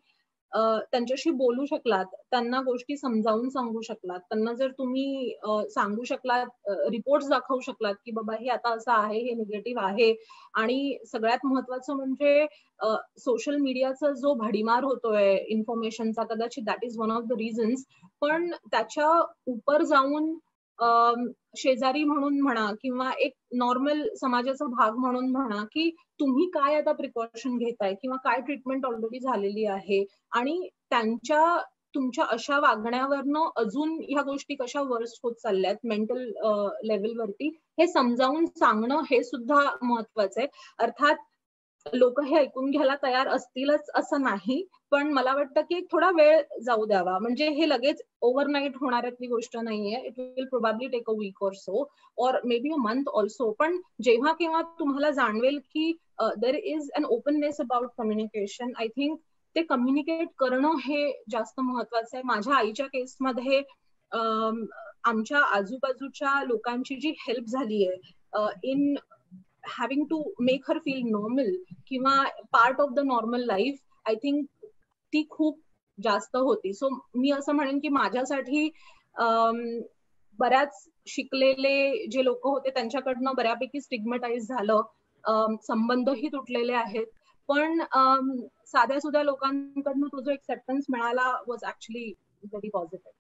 त्यांच्याशी बोलू शकलात, त्यांना गोष्टी समजावून सांगू शकलात, त्यांना जर तुम्ही सांगू शकलात, रिपोर्ट्स दाखवू शकलात की बाबा हे आता असं आहे, हे निगेटिव्ह आहे, आणि सगळ्यात महत्वाचं म्हणजे सोशल मीडियाचा जो भडीमार होतोय इन्फॉर्मेशनचा, कदाचित that is one of the reasons, पण त्याच्या उपर जाऊन शेजारी म्हणून म्हणा किंवा एक नॉर्मल समाजाचा भाग म्हणून म्हणा की तुम्ही काय आता प्रिकॉशन घेताय किंवा काय ट्रीटमेंट ऑलरेडी झालेली आहे, आणि तुमच्या अशा वागण्यावरनं अजून ह्या गोष्टी कशा वर्स्ट होत चालल्यात मेंटल लेवलवरती हे समजावून सांगणं हे सुद्धा महत्वाचं आहे. अर्थात लोक हे ऐकून घ्यायला तयार असतीलच असं नाही, पण मला वाटतं की थोडा वेळ जाऊ द्यावा. म्हणजे हे लगेच ओव्हरनाईट होणाऱ्यातली गोष्ट नाहीये. It will probably take a week or so or may be a month also. पण जेव्हा केव्हा तुम्हाला जाणवेल की there is an openness about communication, I think ते कम्युनिकेट करणं हे जास्त महत्वाचं आहे. माझ्या आईच्या केसमध्ये आमच्या आजूबाजूच्या लोकांची जी हेल्प झाली आहे in having to make her feel normal किंवा part of the normal life, I think ती खूप जास्त होती. सो मी असं म्हणेन की माझ्यासाठी बऱ्याच शिकलेले जे लोक होते त्यांच्याकडनं बऱ्यापैकी स्टिग्मटाईज झालं, संबंधही तुटलेले आहेत. पण साध्या सुध्या लोकांकडनं तो जो एक्सेप्टन्स मिळाला वॉज ऍक्च्युली व्हेरी पॉझिटिव्ह.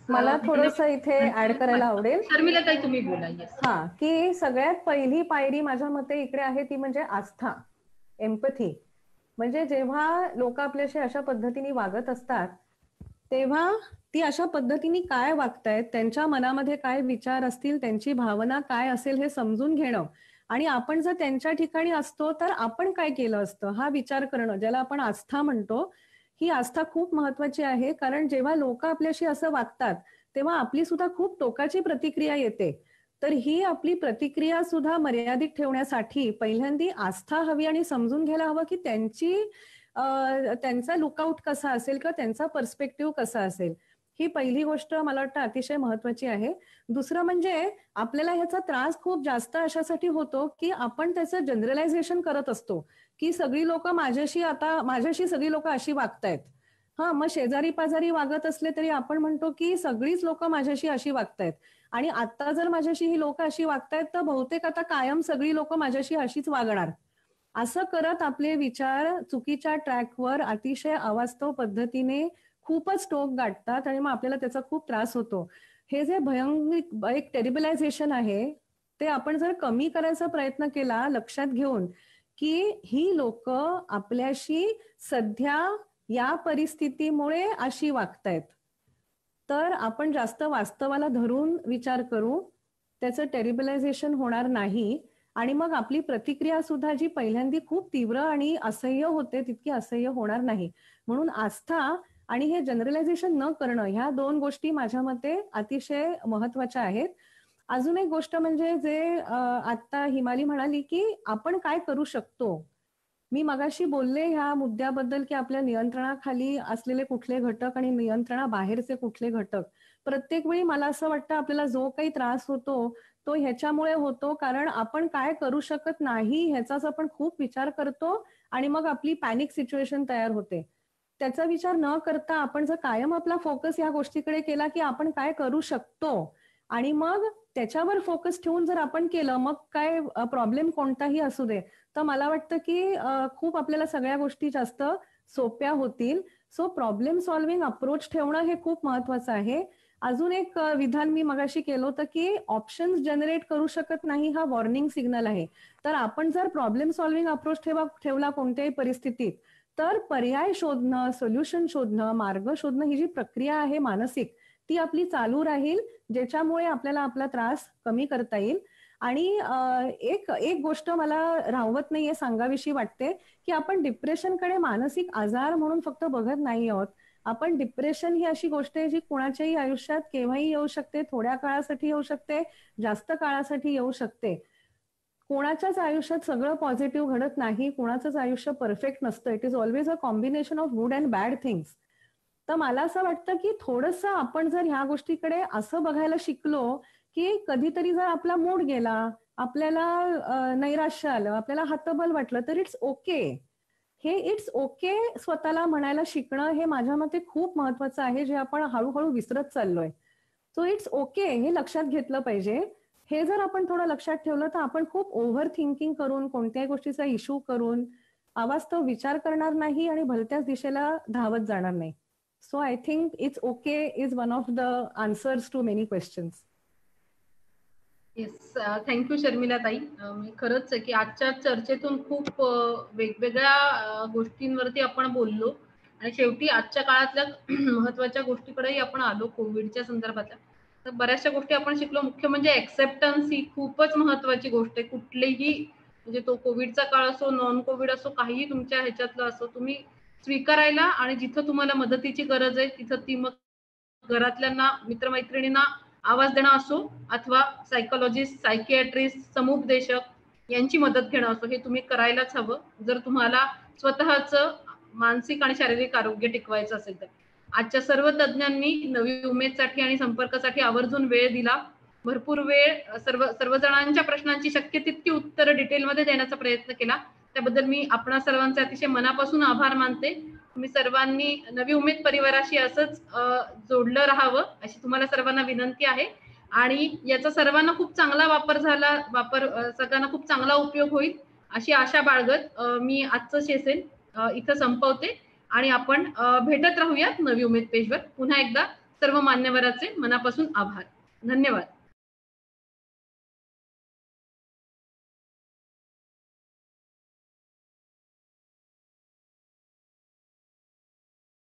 मला थोडंसं इथे ऍड करायला आवडेल. शर्मिला ताई तुम्ही बोला. हा, की सगळ्यात पहिली पायरी माझ्या मते इकडे आहे ती म्हणजे आस्था, एम्पथी. म्हणजे जेव्हा लोक आपल्याशी अशा पद्धतीने वागत असतात तेव्हा ती अशा पद्धतीने काय वागतायत, त्यांच्या मनामध्ये काय विचार असतील, त्यांची भावना काय असेल हे समजून घेणं, आणि आपण जर त्यांच्या ठिकाणी असतो तर आपण काय केलं असतं हा विचार करणं, ज्याला आपण आस्था म्हणतो. ही आस्था खूप महत्वाची आहे, कारण जेव्हा लोक आपल्याशी असं वागतात तेव्हा आपली सुद्धा खूप टोकाची प्रतिक्रिया येते. तर ही आपली प्रतिक्रिया सुद्धा मर्यादित ठेवण्यासाठी पहिल्यांदी आस्था हवी आणि समजून घ्यायला हवं की त्यांचा लुकआउट कसा असेल किंवा त्यांचा पर्स्पेक्टिव्ह कसा असेल. ही पहिली गोष्ट मला वाटतं अतिशय महत्वाची आहे. दुसरं म्हणजे आपल्याला ह्याचा त्रास खूप जास्त अशासाठी होतो की आपण त्याचं जनरलायझेशन करत असतो की सगळी लोक माझ्याशी सगळी लोक अशी वागतायत. हा, मग शेजारी पाजारी वागत असले तरी आपण म्हणतो की सगळीच लोक माझ्याशी अशी वागतायत, आणि आता जर माझ्याशी ही लोक अशी वागतायत तर बहुतेक आता कायम सगळी लोक माझ्याशी अशीच वागणार. असं करत आपले विचार चुकीच्या ट्रॅकवर अतिशय अवास्तव पद्धतीने खूपच टोक गाठतात आणि मग आपल्याला त्याचा खूप त्रास होतो. हे जे भयंकर एक टेरिबलायझेशन आहे ते आपण जर कमी करायचा प्रयत्न केला, लक्षात घेऊन की ही लोक आपल्याशी सध्या या परिस्थितीमुळे अशी वागतायत, तर आपण जास्त वास्तवाला धरून विचार करू, त्याचं टेरिबलायझेशन होणार नाही, आणि मग आपली प्रतिक्रिया सुद्धा जी पहिल्यांदी खूप तीव्र आणि असह्य होते तितकी असह्य होणार नाही. म्हणून आस्था आणि हे जनरलायझेशन न करणं, ह्या दोन गोष्टी माझ्या मते अतिशय महत्वाच्या आहेत. अजून एक गोष्ट म्हणजे जे आता हिमाली म्हणाली की आपण काय करू शकतो. मी मगाशी बोलले ह्या मुद्द्याबद्दल की आपल्या नियंत्रणाखाली असलेले कुठले घटक आणि नियंत्रणाबाहेरचे कुठले घटक. प्रत्येक वेळी मला असं वाटतं आपल्याला जो काही त्रास होतो तो ह्याच्यामुळे होतो कारण आपण काय करू शकत नाही ह्याचाच आपण खूप विचार करतो आणि मग आपली पॅनिक सिच्युएशन तयार होते. त्याचा विचार न करता आपण जर कायम आपला फोकस या गोष्टीकडे केला की आपण काय करू शकतो आणि मग त्याच्यावर फोकस ठेवून जर आपण केलं, मग काय प्रॉब्लेम कोणताही असू दे, तर मला वाटतं की खूप आपल्याला सगळ्या गोष्टी जास्त सोप्या होतील. सो प्रॉब्लेम सॉल्व्हिंग अप्रोच ठेवणं हे खूप महत्वाचं आहे. अजून एक विधान मी मगाशी केलं होतं की ऑप्शन्स जनरेट करू शकत नाही हा वॉर्निंग सिग्नल आहे. तर आपण जर प्रॉब्लेम सॉल्व्हिंग अप्रोच ठेवला कोणत्याही परिस्थितीत, तर पर्याय शोधणं, सोल्युशन शोधणं, मार्ग शोधणं ही जी प्रक्रिया आहे मानसिक, ती आपली चालू राहील, ज्याच्यामुळे आपल्याला आपला त्रास कमी करता येईल. आणि एक गोष्ट मला राहवत नाहीये, सांगावीशी वाटते की आपण डिप्रेशनकडे मानसिक आजार म्हणून फक्त बघत नाही आहोत. आपण डिप्रेशन ही अशी गोष्ट आहे जी कुणाच्याही आयुष्यात केव्हाही येऊ शकते, थोड्या काळासाठी येऊ शकते, जास्त काळासाठी येऊ शकते. कोणाच्याच आयुष्यात सगळं पॉझिटिव्ह घडत नाही, कोणाचंच आयुष्य परफेक्ट नसतं. It is always a combination of good and bad things. तर मला असं वाटतं की थोडंसं आपण जर ह्या गोष्टीकडे असं बघायला शिकलो की कधीतरी जर आपला मूड गेला, आपल्याला नैराश्य आलं, आपल्याला हतबल वाटलं, तर इट्स ओके. हे इट्स ओके स्वतःला म्हणायला शिकणं हे माझ्या मते खूप महत्वाचं आहे, जे आपण हळूहळू विसरत चाललोय. सो इट्स ओके हे लक्षात घेतलं पाहिजे. हे जर आपण थोडं लक्षात ठेवलं तर आपण खूप ओव्हर थिंकिंग करून, कोणत्याही गोष्टीचा इश्यू करून अवास्तव विचार करणार नाही आणि भलत्याच दिशेला धावत जाणार नाही. So I think it's okay is one of the answers to many questions. Yes, thank you Sharmila tai. खरंच आहे की आजच्या चर्चेतून खूप वेगवेगळ्या गोष्टींवरती आपण बोललो आणि शेवटी आजच्या काळातल्या महत्वाच्या गोष्टीकडेही आपण आलो कोविडच्या संदर्भातल्या. तर बऱ्याचशा गोष्टी आपण शिकलो. मुख्य म्हणजे ऍक्सेप्टन्स ही खूपच महत्वाची गोष्ट आहे. कुठलेही म्हणजे तो कोविडचा काळ असो, नॉन कोविड असो, काहीही तुमच्या ह्याच्यातलं असो, तुम्ही स्वीकारायला आणि जिथं तुम्हाला मदतीची गरज आहे तिथं ती मग घरातल्यांना, मित्रमैत्रिणींना आवाज देणं असो अथवा सायकोलॉजिस्ट, सायकियाट्रिस्ट, समुपदेशक यांची मदत घेणं असो, हे तुम्ही करायलाच हवं जर तुम्हाला स्वतःचं मानसिक आणि शारीरिक आरोग्य टिकवायचं असेल तर. आजच्या सर्व तज्ञांनी नवी उमेदसाठी आणि संपर्कासाठी आवर्जून वेळ दिला. भरपूर वेळ सर्व जणांच्या प्रश्नांची शक्य तितकी उत्तरं डिटेलमध्ये देण्याचा प्रयत्न केला. त्याबद्दल मी आपणा सर्वांचे अतिशय मनापासून आभार मानते. तुम्ही सर्वांनी नवी उमेद परिवाराशी असंच जोडलं राहावं अशी तुम्हाला सर्वांना विनंती आहे. आणि याचा सर्वांना खूप चांगला सगळ्यांना खूप चांगला उपयोग होईल अशी आशा बाळगत मी आजचं सेशन इथं संपवते आणि आपण भेटत राहूयात नवी उमेद पेजवर. पुन्हा एकदा सर्व मान्यवराचे मनापासून आभार. धन्यवाद.